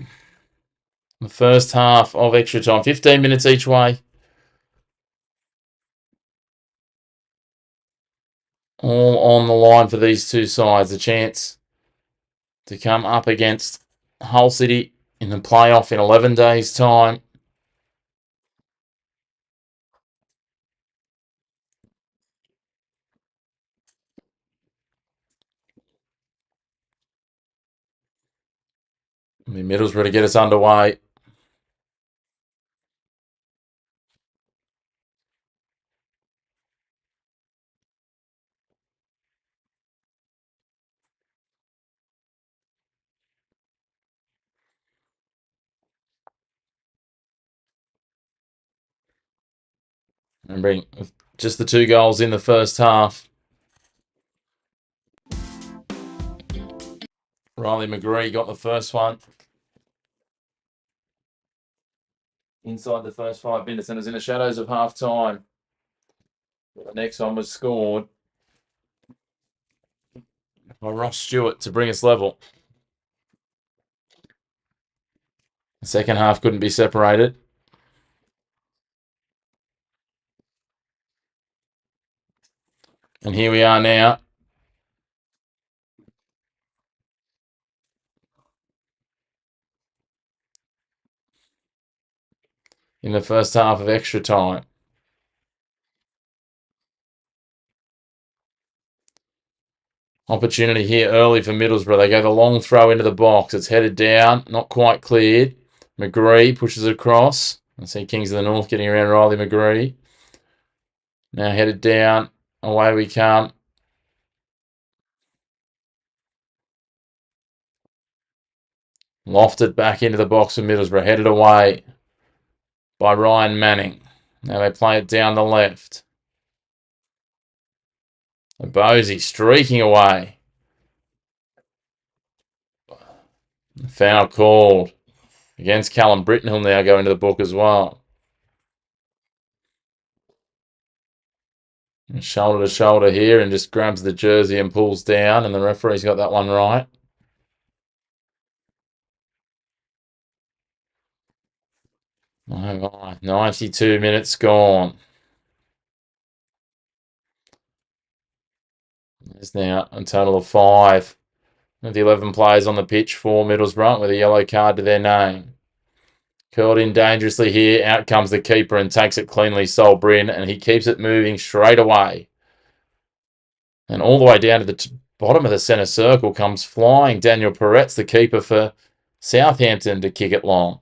The first half of extra time, 15 minutes each way. All on the line for these two sides. A chance to come up against Hull City in the playoff in 11 days' time. Middlesbrough to get us underway. Remembering just the 2 goals in the first half. Riley McGree got the first one. Inside the first 5 minutes, and it was in the shadows of half time. The next one was scored by Ross Stewart to bring us level. The second half couldn't be separated. And here we are now. In the first half of extra time. Opportunity here early for Middlesbrough. They go the long throw into the box. It's headed down, not quite cleared. McGree pushes it across. I see Kings of the North getting around Riley McGree. Now headed down. Away we come. Lofted back into the box for Middlesbrough. Headed away by Ryan Manning. Now they play it down the left. Bosey streaking away. Foul called against Callum Britton. He'll now go into the book as well. Shoulder to shoulder here and just grabs the jersey and pulls down, and the referee's got that one right. Oh, 92 minutes gone. There's now a total of 5 of the 11 players on the pitch for Middlesbrough with a yellow card to their name. Curled in dangerously here. Out comes the keeper and takes it cleanly, Sol Bryn, and he keeps it moving straight away. And all the way down to the bottom of the centre circle comes flying Daniel Peretz, the keeper for Southampton, to kick it long.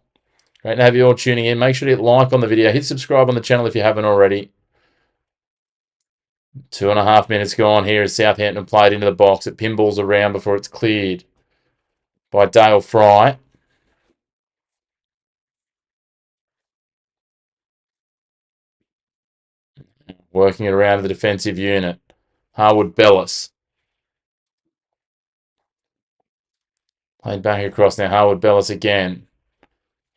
Great to have you all tuning in. Make sure to hit like on the video. Hit subscribe on the channel if you haven't already. 2.5 minutes gone here as Southampton played into the box. It pinballs around before it's cleared by Dale Fry. Working it around to the defensive unit. Harwood Bellis. Played back across now. Harwood Bellis again.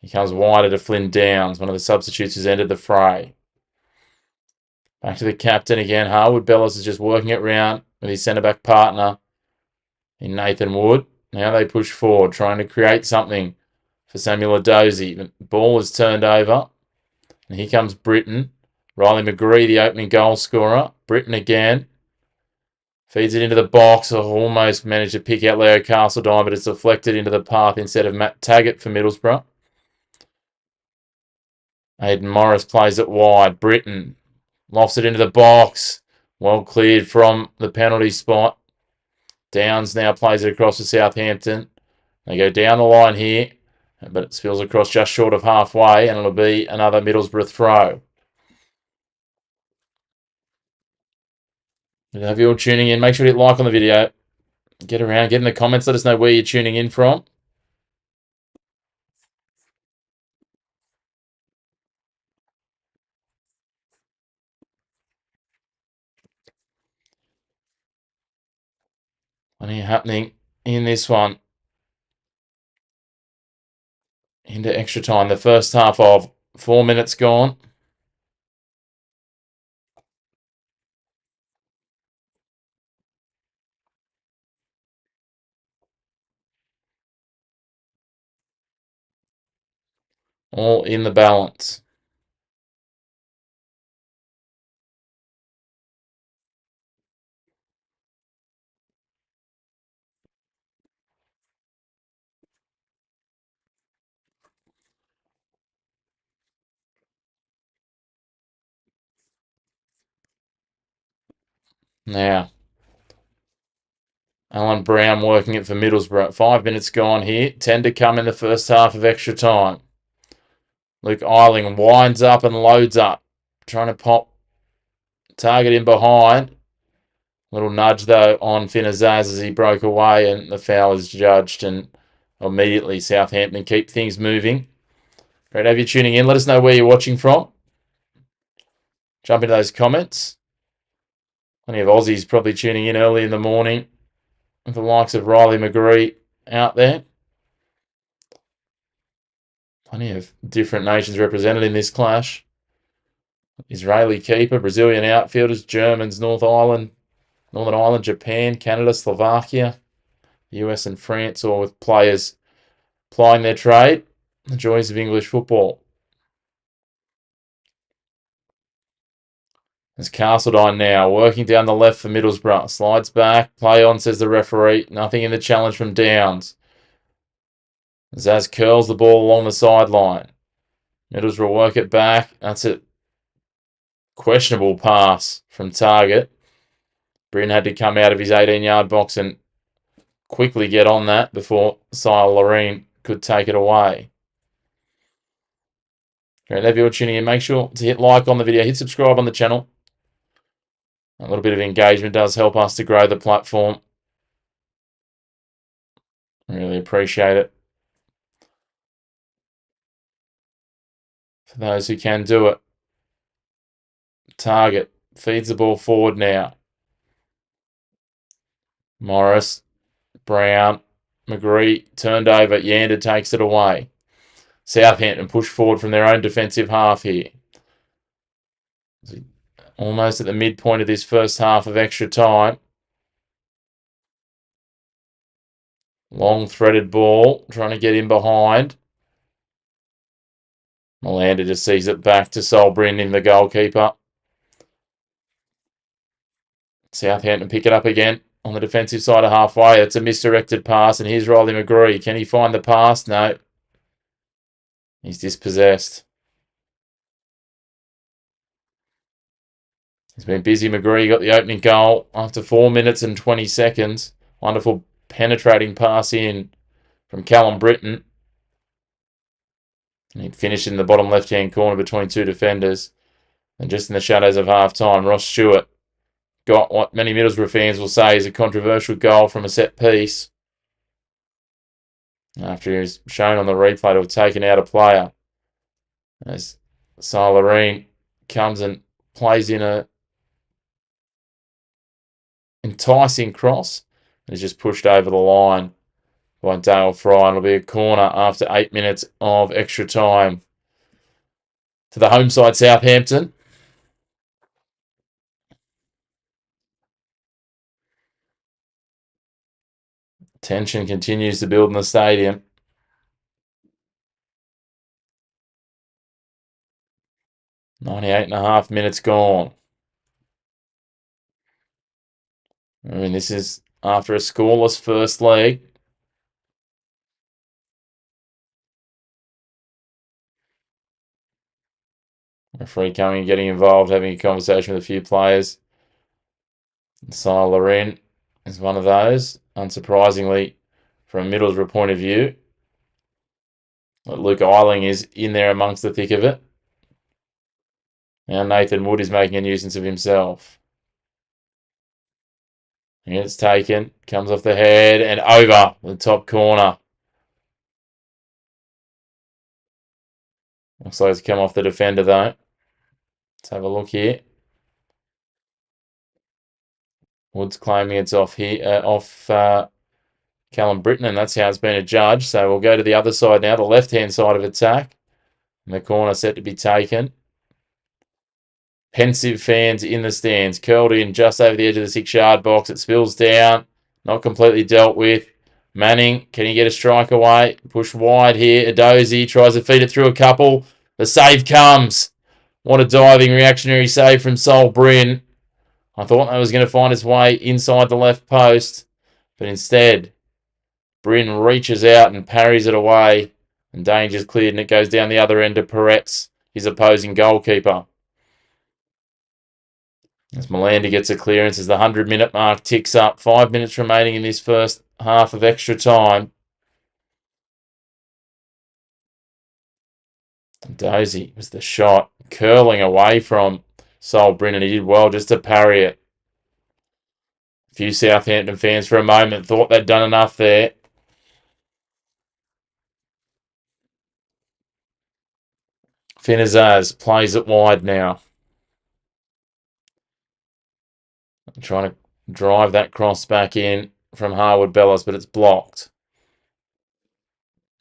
He comes wider to Flynn Downs, one of the substitutes who's entered the fray. Back to the captain again. Harwood Bellis is just working it round with his centre-back partner in Nathan Wood. Now they push forward, trying to create something for Samuel Adozie. The ball is turned over. And here comes Britton. Riley McGree, the opening goal scorer. Britton again. Feeds it into the box. Almost managed to pick out Leo Castledine, but it's deflected into the path instead of Matt Taggart for Middlesbrough. Aidan Morris plays it wide. Britton lofts it into the box. Well cleared from the penalty spot. Downs now plays it across to Southampton. They go down the line here, but it spills across just short of halfway, and it'll be another Middlesbrough throw. If you're tuning in, make sure to hit like on the video. Get around, get in the comments, let us know where you're tuning in from. Plenty happening in this one. Into extra time. The first half of 4 minutes gone. all in the balance. Now, Alan Brown working it for Middlesbrough. 5 minutes gone here. 10 to come in the first half of extra time. Luke Eiling winds up and loads up. Trying to pop target in behind. Little nudge, though, on Finazaz as he broke away, and the foul is judged, and immediately Southampton keep things moving. Great to have you tuning in. Let us know where you're watching from. Jump into those comments. Plenty of Aussies probably tuning in early in the morning with the likes of Riley McGree out there. Plenty of different nations represented in this clash. Israeli keeper, Brazilian outfielders, Germans, Northern Ireland, Japan, Canada, Slovakia, US and France, all with players plying their trade. The joys of English football. There's Castledine now, working down the left for Middlesbrough. Slides back, play on, says the referee. Nothing in the challenge from Downs. Zaz curls the ball along the sideline. Middlesbrough work it back. That's a questionable pass from target. Bryn had to come out of his 18-yard box and quickly get on that before Sile Loreen could take it away. Great to have you all tuning in. Make sure to hit like on the video. Hit subscribe on the channel. A little bit of engagement does help us to grow the platform. Really appreciate it. For those who can do it. Target feeds the ball forward now. Morris, Brown, McGree turned over. Yander takes it away. Southampton push forward from their own defensive half here. Almost at the midpoint of this first half of extra time. Long threaded ball, trying to get in behind. Melander just sees it back to Sol Brindin, the goalkeeper. Southampton pick it up again on the defensive side of halfway. It's a misdirected pass, and here's Riley McGree. Can he find the pass? No. He's dispossessed. He's been busy. McGree got the opening goal after 4 minutes and 20 seconds. Wonderful penetrating pass in from Callum Britton. And he'd finished in the bottom left-hand corner between two defenders. And just in the shadows of half-time, Ross Stewart got what many Middlesbrough fans will say is a controversial goal from a set piece. After he was shown on the replay to have taken out a player. As Salarine comes and plays in a enticing cross. And is just pushed over the line by Dale Fry. It'll be a corner after 8 minutes of extra time. To the home side, Southampton. Tension continues to build in the stadium. 98.5 minutes gone. I mean, this is after a scoreless first leg. Referee coming and getting involved, having a conversation with a few players. Sile Loren is one of those. Unsurprisingly, from a Middlesbrough point of view, Luke Eiling is in there amongst the thick of it. Now Nathan Wood is making a nuisance of himself. And it's taken, comes off the head and over the top corner. Looks like it's come off the defender though. Let's have a look here. Wood's claiming it's off here, Callum Britton, and that's how it's been adjudged. So we'll go to the other side now, the left-hand side of attack. And the corner set to be taken. Pensive fans in the stands, curled in just over the edge of the 6-yard box. It spills down, not completely dealt with. Manning, can he get a strike away? Push wide here. Adozie tries to feed it through a couple. The save comes. What a diving reactionary save from Sol Bryn. I thought that was going to find its way inside the left post, but instead, Bryn reaches out and parries it away, and danger's cleared, and it goes down the other end to Peretz, his opposing goalkeeper. As Melander gets a clearance as the 100-minute mark ticks up. 5 minutes remaining in this first half of extra time. Dozy was the shot, curling away from Sol Bryn, and he did well just to parry it. A few Southampton fans for a moment thought they'd done enough there. Finazaz plays it wide now. Trying to drive that cross back in from Harwood Bellis, but it's blocked.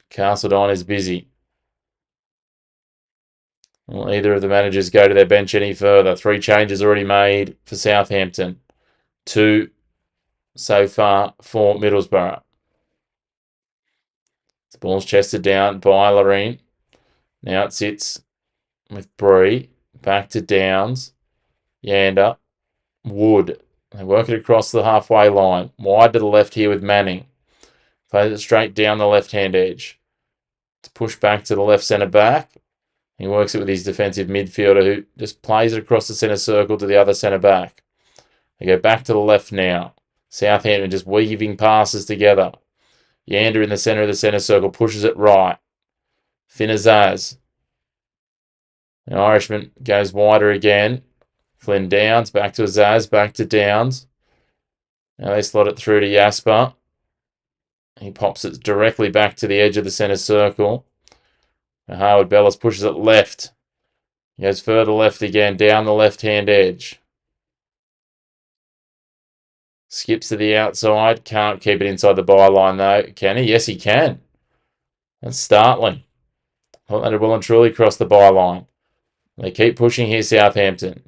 Castledine is busy. Will either of the managers go to their bench any further? 3 changes already made for Southampton. 2 so far for Middlesbrough. The ball's chested down by Loreen. Now it sits with Bree. Back to Downs. Yander. Wood. They work it across the halfway line. Wide to the left here with Manning. Plays it straight down the left-hand edge. To push back to the left centre-back. He works it with his defensive midfielder who just plays it across the centre circle to the other centre-back. They go back to the left now. Southampton just weaving passes together. Yander in the centre of the centre circle pushes it right. Finazaz. The Irishman goes wider again. Flynn Downs, back to Azaz, back to Downs. Now they slot it through to Jasper. He pops it directly back to the edge of the centre circle. Now Harwood Bellis pushes it left. He goes further left again, down the left-hand edge. Skips to the outside. Can't keep it inside the byline though. Can he? Yes, he can. That's startling. Thought that had well and truly crossed the byline. They keep pushing here, Southampton.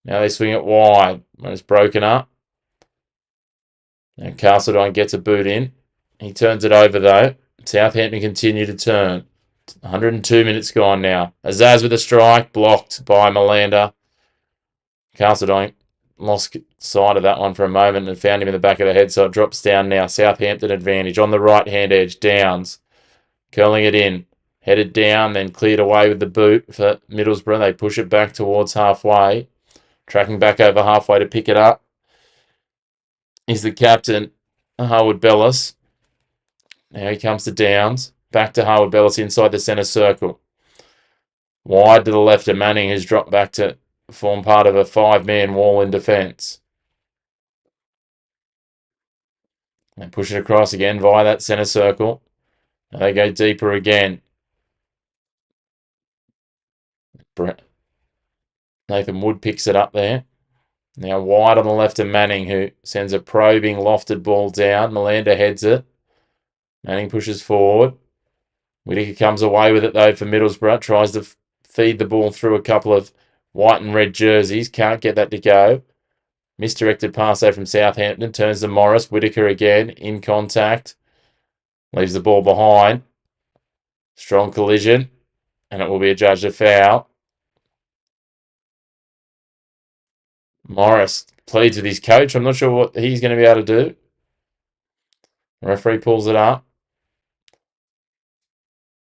Now they swing it wide when it's broken up. And Castledine gets a boot in. He turns it over though. Southampton continue to turn. 102 minutes gone now. Azaz with a strike, blocked by Melander. Castledine lost sight of that one for a moment and found him in the back of the head, so it drops down now. Southampton advantage on the right-hand edge. Downs curling it in. Headed down, then cleared away with the boot for Middlesbrough. They push it back towards halfway. Tracking back over halfway to pick it up is the captain, Harwood Bellis. Now he comes to Downs. Back to Harwood Bellis inside the centre circle. Wide to the left of Manning, who's dropped back to form part of a 5-man wall in defence. They push it across again via that centre circle. Now they go deeper again. Nathan Wood picks it up there. Now wide on the left of Manning, who sends a probing, lofted ball down. Melander heads it. Manning pushes forward. Whittaker comes away with it, though, for Middlesbrough. Tries to feed the ball through a couple of white and red jerseys. Can't get that to go. Misdirected pass there from Southampton. Turns to Morris. Whittaker again, in contact. Leaves the ball behind. Strong collision. And it will be adjudged a foul. Morris pleads with his coach. I'm not sure what he's going to be able to do. The referee pulls it up.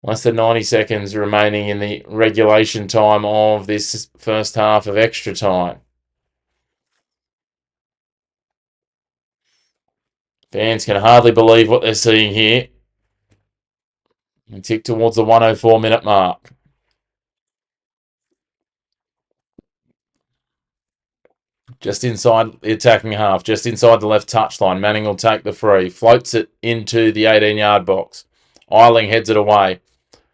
Less than 90 seconds remaining in the regulation time of this first half of extra time. Fans can hardly believe what they're seeing here. We tick towards the 104-minute mark. Just inside the attacking half, just inside the left touchline. Manning will take the free. Floats it into the 18-yard box. Eiling heads it away.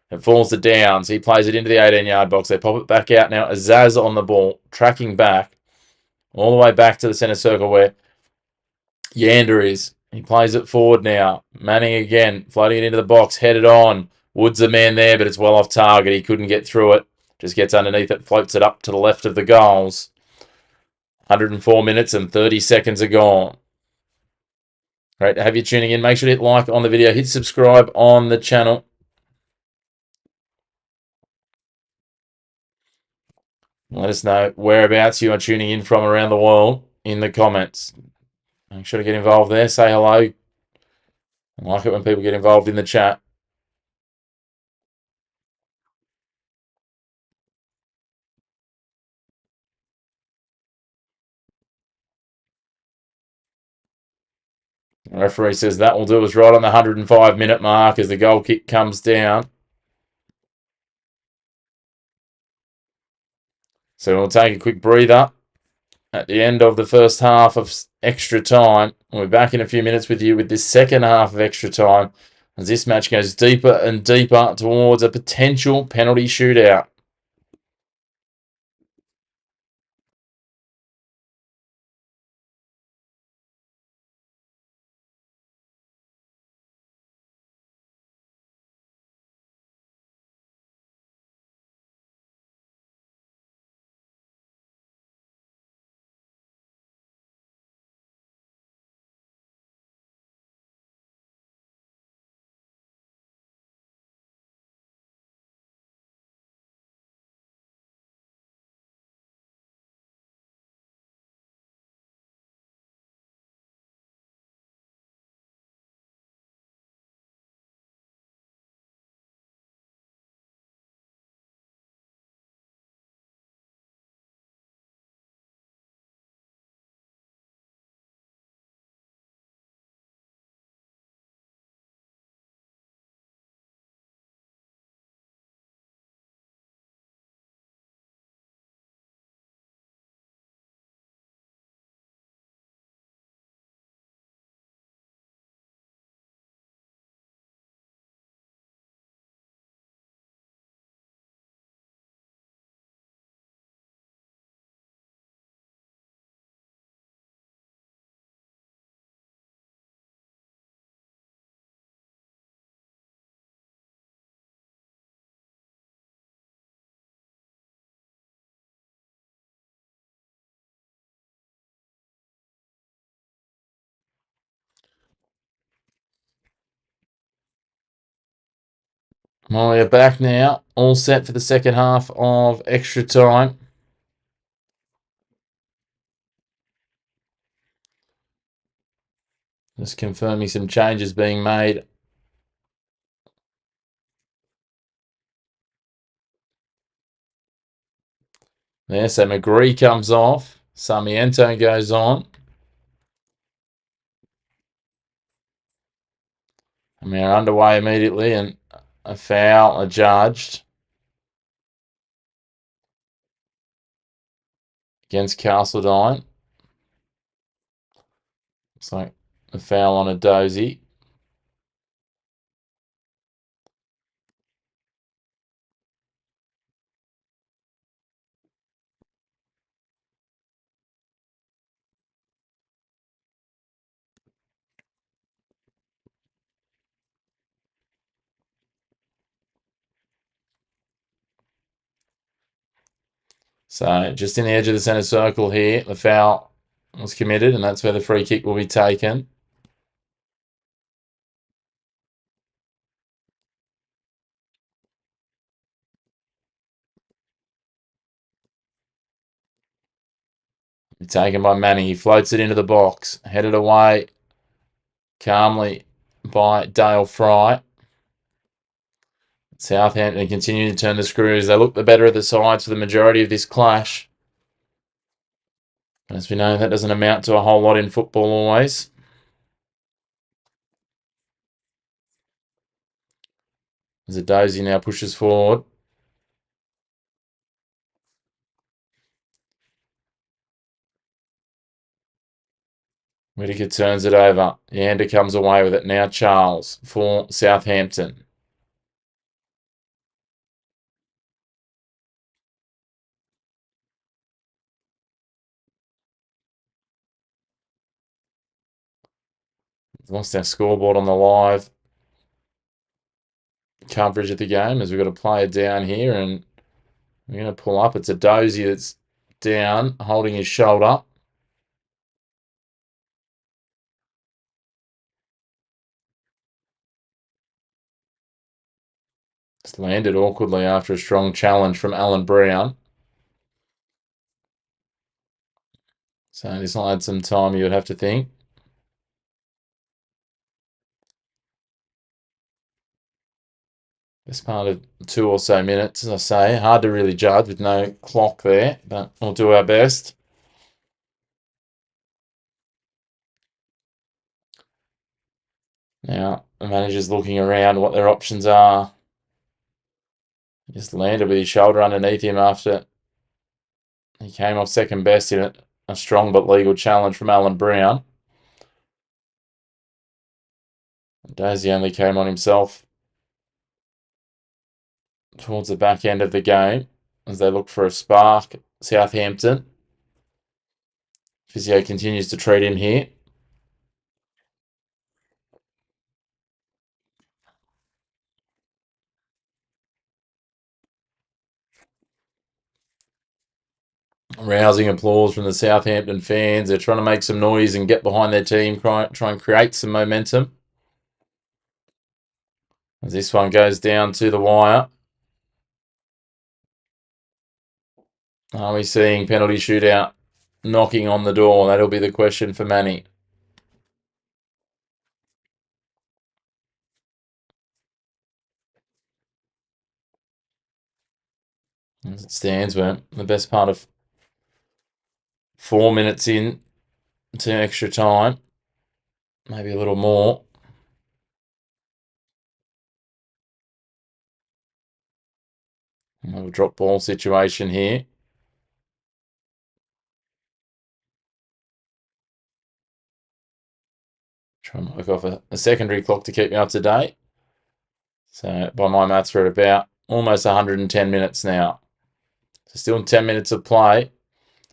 It falls to Downs. He plays it into the 18-yard box. They pop it back out now. Azaz on the ball, tracking back. All the way back to the centre circle where Yander is. He plays it forward now. Manning again, floating it into the box, headed on. Wood's the man there, but it's well off target. He couldn't get through it. Just gets underneath it, floats it up to the left of the goals. 104 minutes and 30 seconds are gone. Great to have you tuning in. Make sure to hit like on the video, hit subscribe on the channel. Let us know whereabouts you are tuning in from around the world in the comments. Make sure to get involved there. Say hello. I like it when people get involved in the chat. The referee says that will do us right on the 105-minute mark as the goal kick comes down. So we'll take a quick breather at the end of the first half of extra time. We're back in a few minutes with you with this second half of extra time as this match goes deeper and deeper towards a potential penalty shootout. Well, we're back now, all set for the second half of extra time. Just confirming some changes being made. There, so McGree comes off. Sarmiento goes on. And we're underway immediately, and a foul adjudged against Castledine. Looks like a foul on a dozy. So just in the edge of the centre circle here, the foul was committed, and that's where the free kick will be taken. Taken by Manning. He floats it into the box. Headed away calmly by Dale Fry. Southampton continue to turn the screws. They look the better of the sides for the majority of this clash. As we know, that doesn't amount to a whole lot in football always. As a dozy now pushes forward. Whittaker turns it over. Yander comes away with it. Now Charles for Southampton. Lost our scoreboard on the live coverage of the game as we've got a player down here, and we're going to pull up. It's a dozy that's down, holding his shoulder. Just landed awkwardly after a strong challenge from Alan Brown. So this will add some time, you would have to think. Best part of 2 or so minutes, as I say. Hard to really judge with no clock there, but we'll do our best. Now, the manager's looking around what their options are. He just landed with his shoulder underneath him after he came off second best in a strong but legal challenge from Alan Brown. Daisy only came on himself towards the back end of the game as they look for a spark. Southampton. Physio continues to treat him here. Rousing applause from the Southampton fans. They're trying to make some noise and get behind their team, try and create some momentum. As this one goes down to the wire. Are we seeing penalty shootout knocking on the door? That'll be the question for Manny. As it stands, we're the best part of 4 minutes in to extra time. Maybe a little more. Another drop ball situation here. Try and work off a secondary clock to keep me up to date. So by my maths, we're at about almost 110 minutes now. So still 10 minutes of play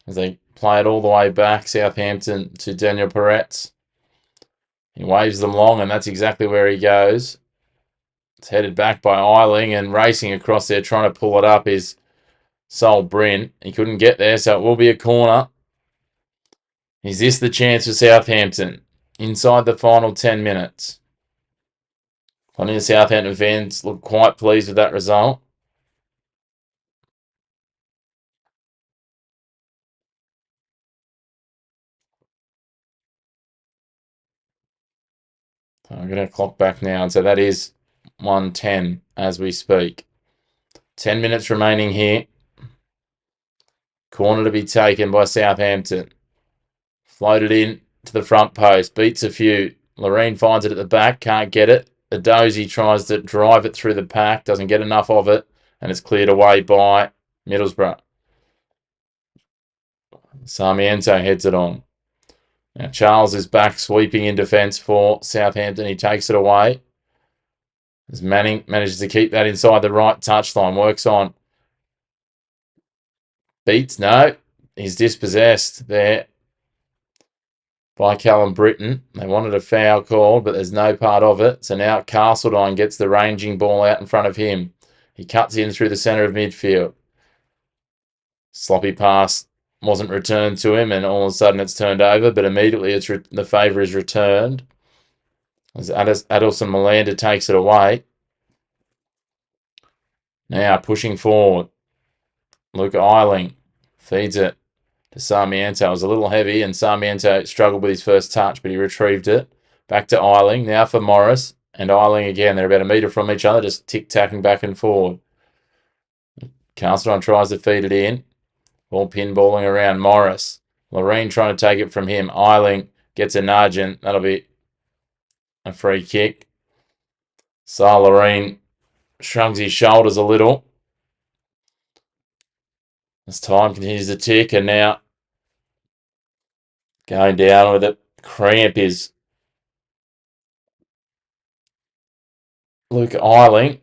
as they play it all the way back. Southampton to Daniel Peretz. He waves them long, and that's exactly where he goes. It's headed back by Eiling, and racing across there trying to pull it up is Sol Bryn. He couldn't get there, so it will be a corner. Is this the chance for Southampton inside the final 10 minutes? Plenty of Southampton fans look quite pleased with that result. So I'm going to clock back now, and so that is 1:10 as we speak. 10 minutes remaining here. Corner to be taken by Southampton. Floated in to the front post. Beats a few. Loreen finds it at the back. Can't get it. Adozi tries to drive it through the pack. Doesn't get enough of it. And it's cleared away by Middlesbrough. Sarmiento heads it on. Now Charles is back sweeping in defence for Southampton. He takes it away. As Manning manages to keep that inside the right touchline. Works on. Beats. No. He's dispossessed there by Callum Britton. They wanted a foul call, but there's no part of it. So now Castledine gets the ranging ball out in front of him. He cuts in through the centre of midfield. Sloppy pass wasn't returned to him, and all of a sudden it's turned over, but immediately the favour is returned. As Adelson Melander takes it away. Now pushing forward. Luke Eiling feeds it to Sarmiento. It was a little heavy, and Sarmiento struggled with his first touch, but he retrieved it. Back to Eiling. Now for Morris. And Eiling again. They're about a metre from each other, just tic-tacking back and forward. Castledine tries to feed it in. Ball pinballing around Morris. Loreen trying to take it from him. Eiling gets a nudge, and that'll be a free kick. So Loreen shrugs his shoulders a little as time continues to tick, and now going down with it. Cramp is Luke Eiling.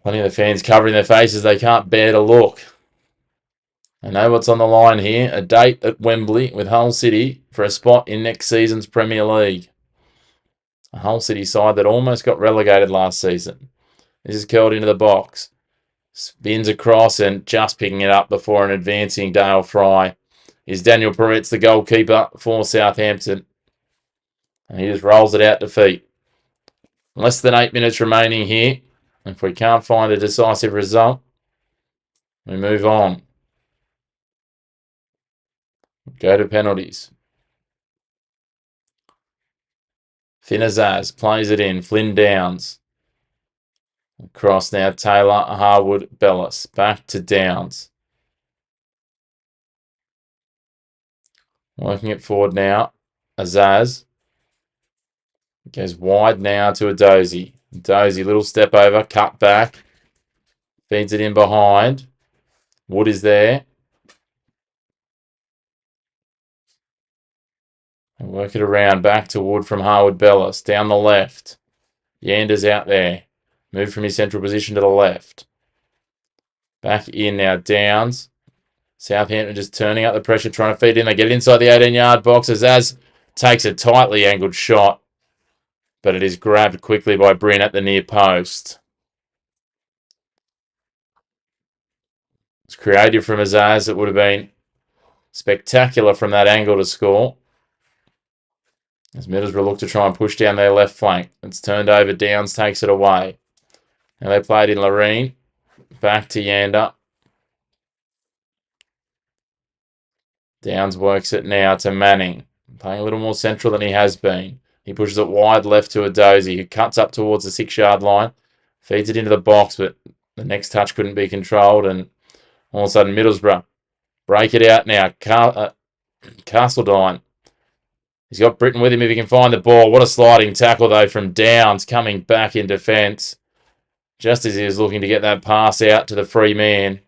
Plenty of the fans covering their faces. They can't bear to look. I know what's on the line here. A date at Wembley with Hull City for a spot in next season's Premier League. A Hull City side that almost got relegated last season. This is curled into the box. Spins across and just picking it up before an advancing Dale Fry is Daniel Peretz, the goalkeeper for Southampton. And he just rolls it out to feet. Less than 8 minutes remaining here. If we can't find a decisive result, we move on. Go to penalties. Finazaz plays it in. Flynn Downs. Across now. Taylor, Harwood, Bellis. Back to Downs. Working it forward now. Azaz. Goes wide now to a Dozy. Dozy, little step over. Cut back. Feeds it in behind. Wood is there. And work it around. Back to Wood from Harwood, Bellis. Down the left. Yander's out there. Move from his central position to the left. Back in now. Downs. Southampton just turning up the pressure, trying to feed in. They get it inside the 18-yard box. Azaz takes a tightly angled shot, but it is grabbed quickly by Bryn at the near post. It's creative from Azaz. It would have been spectacular from that angle to score. As Middlesbrough look to try and push down their left flank. It's turned over. Downs takes it away. Now they played in Loreen. Back to Yander. Downs works it now to Manning. Playing a little more central than he has been. He pushes it wide left to a Dozy, who cuts up towards the 6-yard line. Feeds it into the box, but the next touch couldn't be controlled. And all of a sudden, Middlesbrough break it out now. Castledine. He's got Britton with him if he can find the ball. What a sliding tackle, though, from Downs coming back in defence. Just as he was looking to get that pass out to the free man.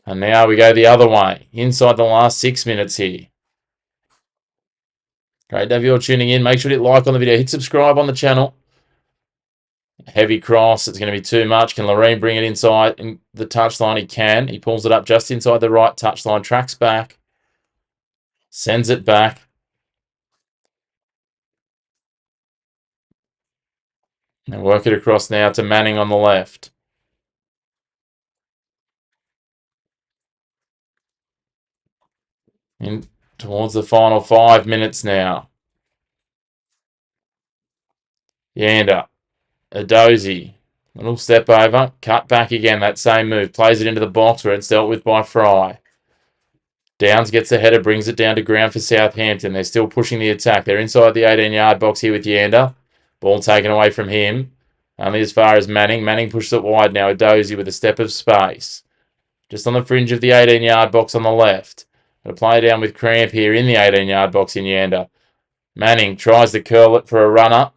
And now we go the other way. Inside the last 6 minutes here. Great to have you all tuning in. Make sure to hit like on the video. Hit subscribe on the channel. Heavy cross. It's going to be too much. Can Loreen bring it inside in the touchline? He can. He pulls it up just inside the right touchline. Tracks back. Sends it back. And work it across now to Manning on the left. In towards the final 5 minutes now. Yander. Adozy. Little step over. Cut back again. That same move. Plays it into the box where it's dealt with by Fry. Downs gets the header. Brings it down to ground for Southampton. They're still pushing the attack. They're inside the 18-yard box here with Yander. Ball taken away from him. Only as far as Manning. Manning pushes it wide now. Adozy with a step of space. Just on the fringe of the 18-yard box on the left. Going to play down with Cramp here in the 18-yard box in Yander. Manning tries to curl it for a runner.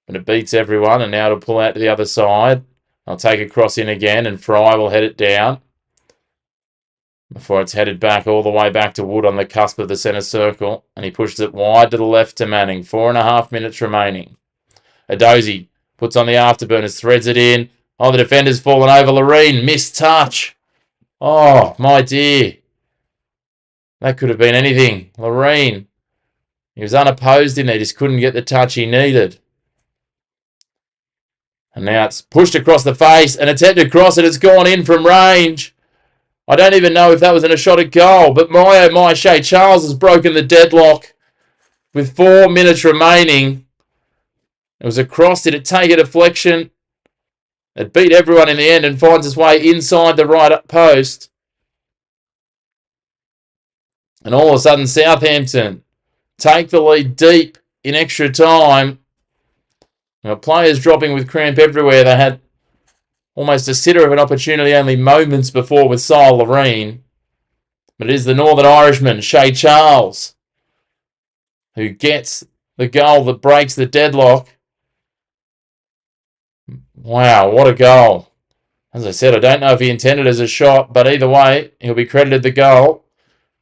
But it beats everyone. And now it'll pull out to the other side. I'll take a cross in again. And Fry will head it down. Before it's headed back all the way back to Wood on the cusp of the centre circle. And he pushes it wide to the left to Manning. 4.5 minutes remaining. Adozy puts on the afterburners. Threads it in. Oh, the defender's fallen over. Loreen. Missed touch. Oh, my dear. That could have been anything. Loreen. He was unopposed in there. Just couldn't get the touch he needed. And now it's pushed across the face. An attempted cross and it's gone in from range. I don't even know if that was in a shot at goal. But my oh my, Shay Charles has broken the deadlock with 4 minutes remaining. It was a cross. Did it take a deflection? It beat everyone in the end and finds its way inside the right post. And all of a sudden, Southampton take the lead deep in extra time. Now, players dropping with cramp everywhere. They had almost a sitter of an opportunity only moments before with Sile Loreen. But it is the Northern Irishman, Shay Charles, who gets the goal that breaks the deadlock. Wow, what a goal. As I said, I don't know if he intended it as a shot, but either way, he'll be credited the goal.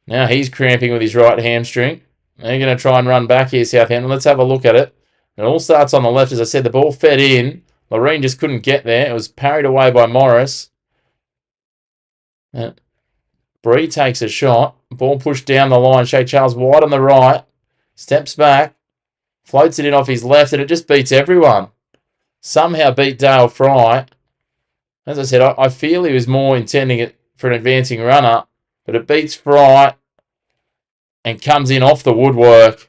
Now he's cramping with his right hamstring. They're going to try and run back here, Southampton. Let's have a look at it. It all starts on the left. As I said, the ball fed in. Loreen just couldn't get there. It was parried away by Morris. Bree takes a shot. Ball pushed down the line. Shay Charles wide on the right. Steps back. Floats it in off his left, and it just beats everyone. Somehow beat Dale Fry. As I said, I feel he was more intending it for an advancing runner. but it beats Fry and comes in off the woodwork.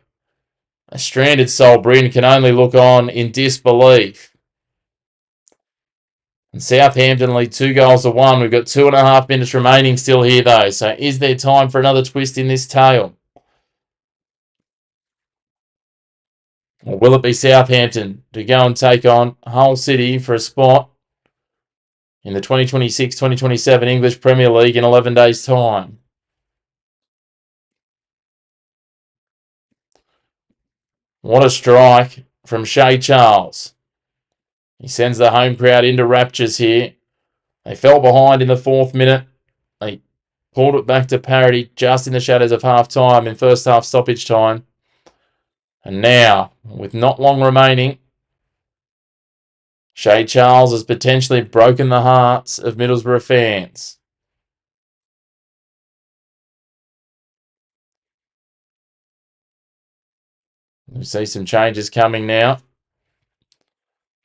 A stranded Sol Bryn can only look on in disbelief. And Southampton lead 2-1. We've got 2.5 minutes remaining still here, though. So is there time for another twist in this tale? Or will it be Southampton to go and take on Hull City for a spot in the 2026-2027 English Premier League in 11 days' time? What a strike from Shea Charles. He sends the home crowd into raptures here. They fell behind in the 4th minute. They pulled it back to parity just in the shadows of half-time in first half stoppage time. And now, with not long remaining, Shea Charles has potentially broken the hearts of Middlesbrough fans. We see some changes coming now.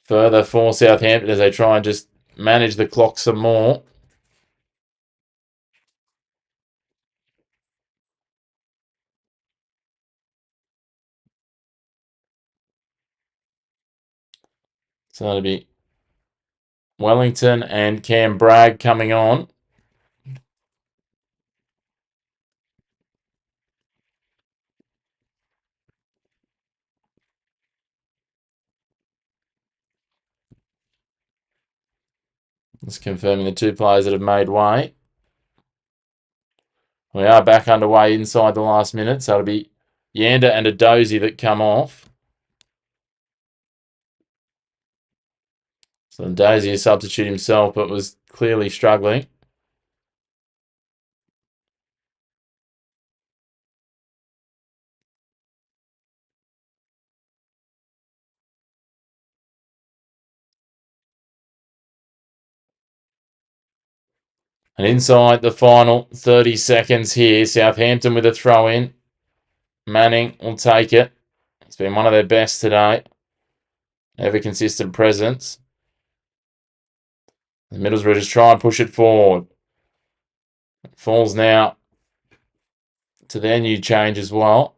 Further for Southampton as they try and just manage the clock some more. So that'll be Wellington and Cam Bragg coming on. Just confirming the 2 players that have made way. We are back underway inside the last minute, so it'll be Yander and a Dozy that come off. So Dozy a substitute himself, but was clearly struggling. And inside the final 30 seconds here, Southampton with a throw in. Manning will take it. It's been one of their best today. Ever consistent presence. The Middlesbrough just try and push it forward. It falls now to their new change as well.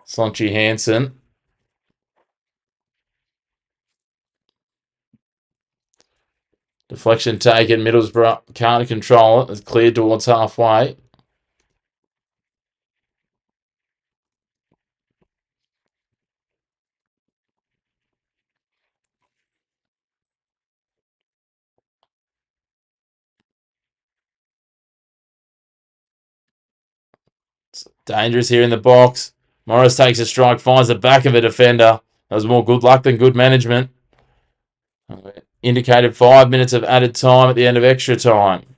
Sonchi Hansen. Deflection taken. Middlesbrough can't control it. It's cleared towards halfway. It's dangerous here in the box. Morris takes a strike, finds the back of a defender. That was more good luck than good management. Indicated 5 minutes of added time at the end of extra time.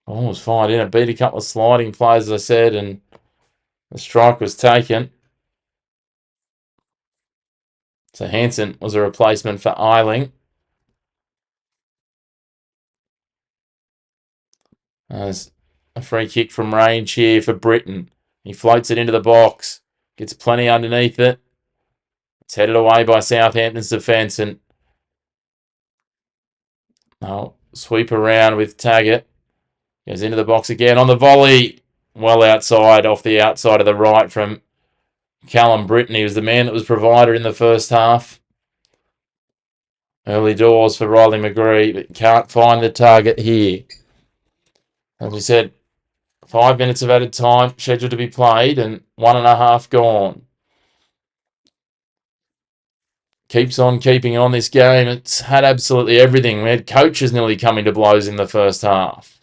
Oh, was fired in. It beat a couple of sliding plays, as I said, and the strike was taken. So Hansen was a replacement for Eiling. There's a free kick from range here for Britain. He floats it into the box. Gets plenty underneath it. It's headed away by Southampton's defence. And sweep around with Taggart. Goes into the box again on the volley. Well outside, off the outside of the right from Callum Britton. He was the man that was provider in the first half. Early doors for Riley McGree, but can't find the target here. As we said, 5 minutes of added time scheduled to be played and 1.5 gone. Keeps on keeping on this game. It's had absolutely everything. We had coaches nearly coming to blows in the first half.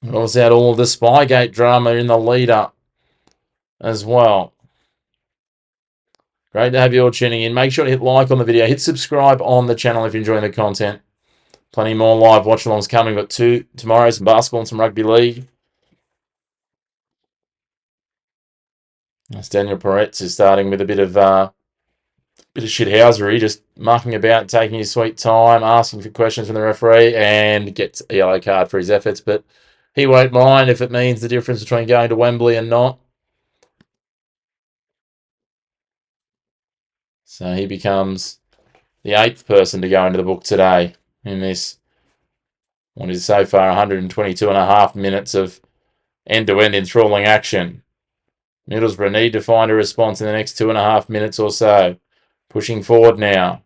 We also had all of the Spygate drama in the lead-up as well. Great to have you all tuning in. Make sure to hit like on the video. Hit subscribe on the channel if you're enjoying the content. Plenty more live watch-alongs coming. We've got 2 tomorrow, some basketball and some rugby league. As Daniel Peretz is starting with a bit of Bit of shithousery, just mucking about, taking his sweet time, asking for questions from the referee, and gets a yellow card for his efforts. But he won't mind if it means the difference between going to Wembley and not. So he becomes the 8th person to go into the book today in this, what is so far 122 and a half minutes of end-to-end enthralling action. Middlesbrough need to find a response in the next 2.5 minutes or so. Pushing forward now.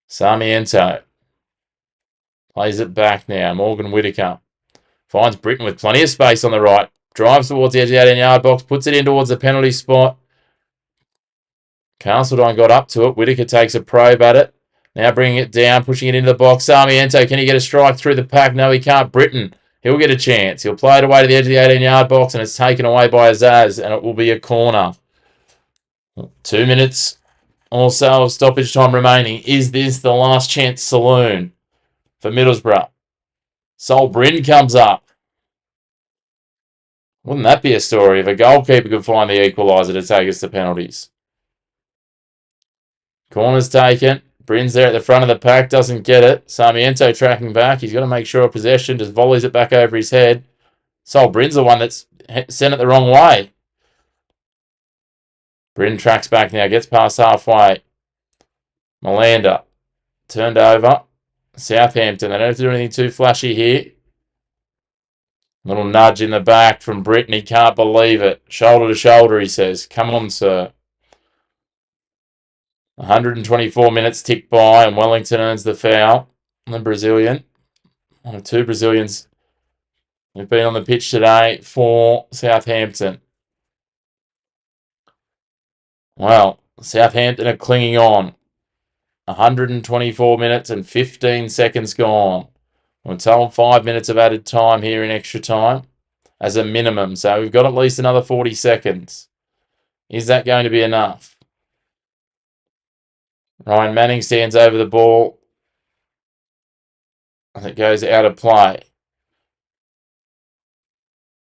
Sarmiento plays it back now. Morgan Whittaker finds Britton with plenty of space on the right. Drives towards the edge of the 18-yard box. Puts it in towards the penalty spot. Castledine got up to it. Whittaker takes a probe at it. Now bringing it down, pushing it into the box. Sarmiento, can he get a strike through the pack? No, he can't. Britton, he'll get a chance. He'll play it away to the edge of the 18-yard box, and it's taken away by Azaz, and it will be a corner. 2 minutes or so of stoppage time remaining. Is this the last chance saloon for Middlesbrough? Sol Bryn comes up. Wouldn't that be a story if a goalkeeper could find the equaliser to take us to penalties? Corner's taken. Bryn's there at the front of the pack, doesn't get it. Sarmiento tracking back. He's got to make sure of possession, just volleys it back over his head. Sol Bryn's the one that's sent it the wrong way. Bryn tracks back now, gets past halfway. Melander turned over. Southampton, they don't have to do anything too flashy here. Little nudge in the back from Britton. He can't believe it. Shoulder to shoulder, he says. Come on, sir. 124 minutes tick by, and Wellington earns the foul. The Brazilian. One of 2 Brazilians who've been on the pitch today for Southampton. Well, Southampton are clinging on. 124 minutes and 15 seconds gone. We're told 5 minutes of added time here in extra time as a minimum. So we've got at least another 40 seconds. Is that going to be enough? Ryan Manning stands over the ball and it goes out of play.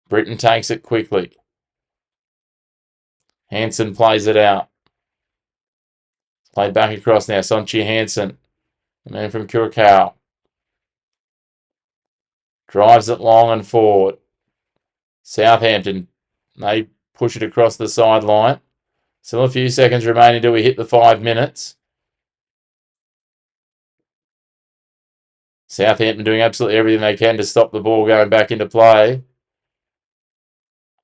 Britton takes it quickly. Hansen plays it out. Played back across now. Sonchi Hansen, the man from Curacao. Drives it long and forward. Southampton, they push it across the sideline. Still a few seconds remaining until we hit the 5 minutes. Southampton doing absolutely everything they can to stop the ball going back into play.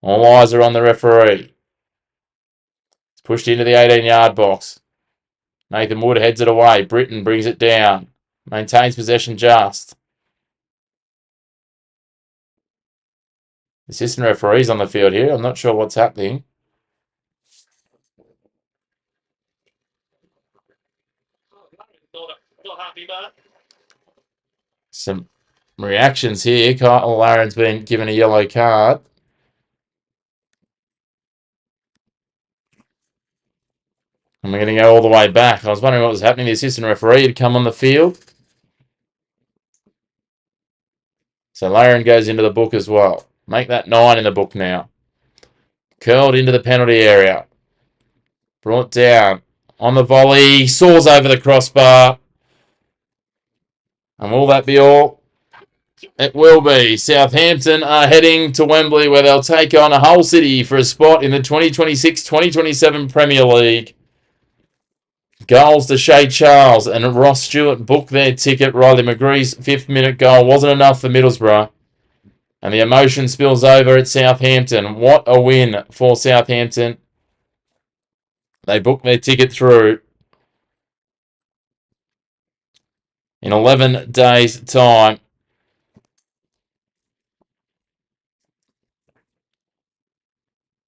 All eyes are on the referee. It's pushed into the 18-yard box. Nathan Wood heads it away. Britton brings it down. Maintains possession just. Assistant referee's on the field here. I'm not sure what's happening.
Not happy, man.
Some reactions here. Kyle Laren's been given a yellow card. And we're going to go all the way back. I was wondering what was happening. The assistant referee had come on the field. So Laren goes into the book as well. Make that 9 in the book now. Curled into the penalty area. Brought down. On the volley. Soars over the crossbar. And will that be all? It will be. Southampton are heading to Wembley where they'll take on Hull City for a spot in the 2026-2027 Premier League. Goals to Shay Charles and Ross Stewart book their ticket. Riley McGree's 5th minute goal wasn't enough for Middlesbrough. And the emotion spills over at Southampton. What a win for Southampton. They booked their ticket through in 11 days' time.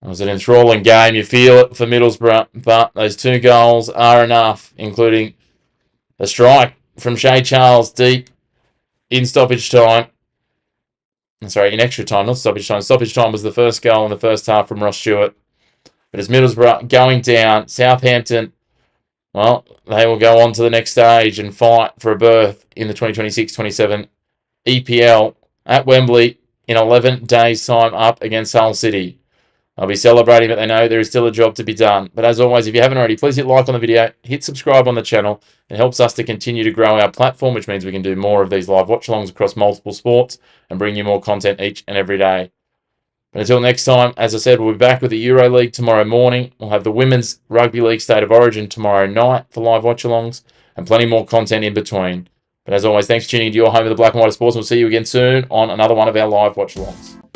It was an enthralling game. You feel it for Middlesbrough, but those 2 goals are enough, including a strike from Shay Charles deep in stoppage time. Sorry, in extra time, not stoppage time. Stoppage time was the first goal in the first half from Ross Stewart. But as Middlesbrough going down, Southampton, well, they will go on to the next stage and fight for a berth in the 2026-27 EPL at Wembley in 11 days' time up against Hull City. They'll be celebrating, but they know there is still a job to be done. But as always, if you haven't already, please hit like on the video, hit subscribe on the channel. It helps us to continue to grow our platform, which means we can do more of these live watch-alongs across multiple sports and bring you more content each and every day. But until next time, as I said, we'll be back with the Euro League tomorrow morning. We'll have the Women's Rugby League State of Origin tomorrow night for live watch-alongs and plenty more content in between. But as always, thanks for tuning into your home of the Black and White of Sports. We'll see you again soon on another one of our live watch-alongs.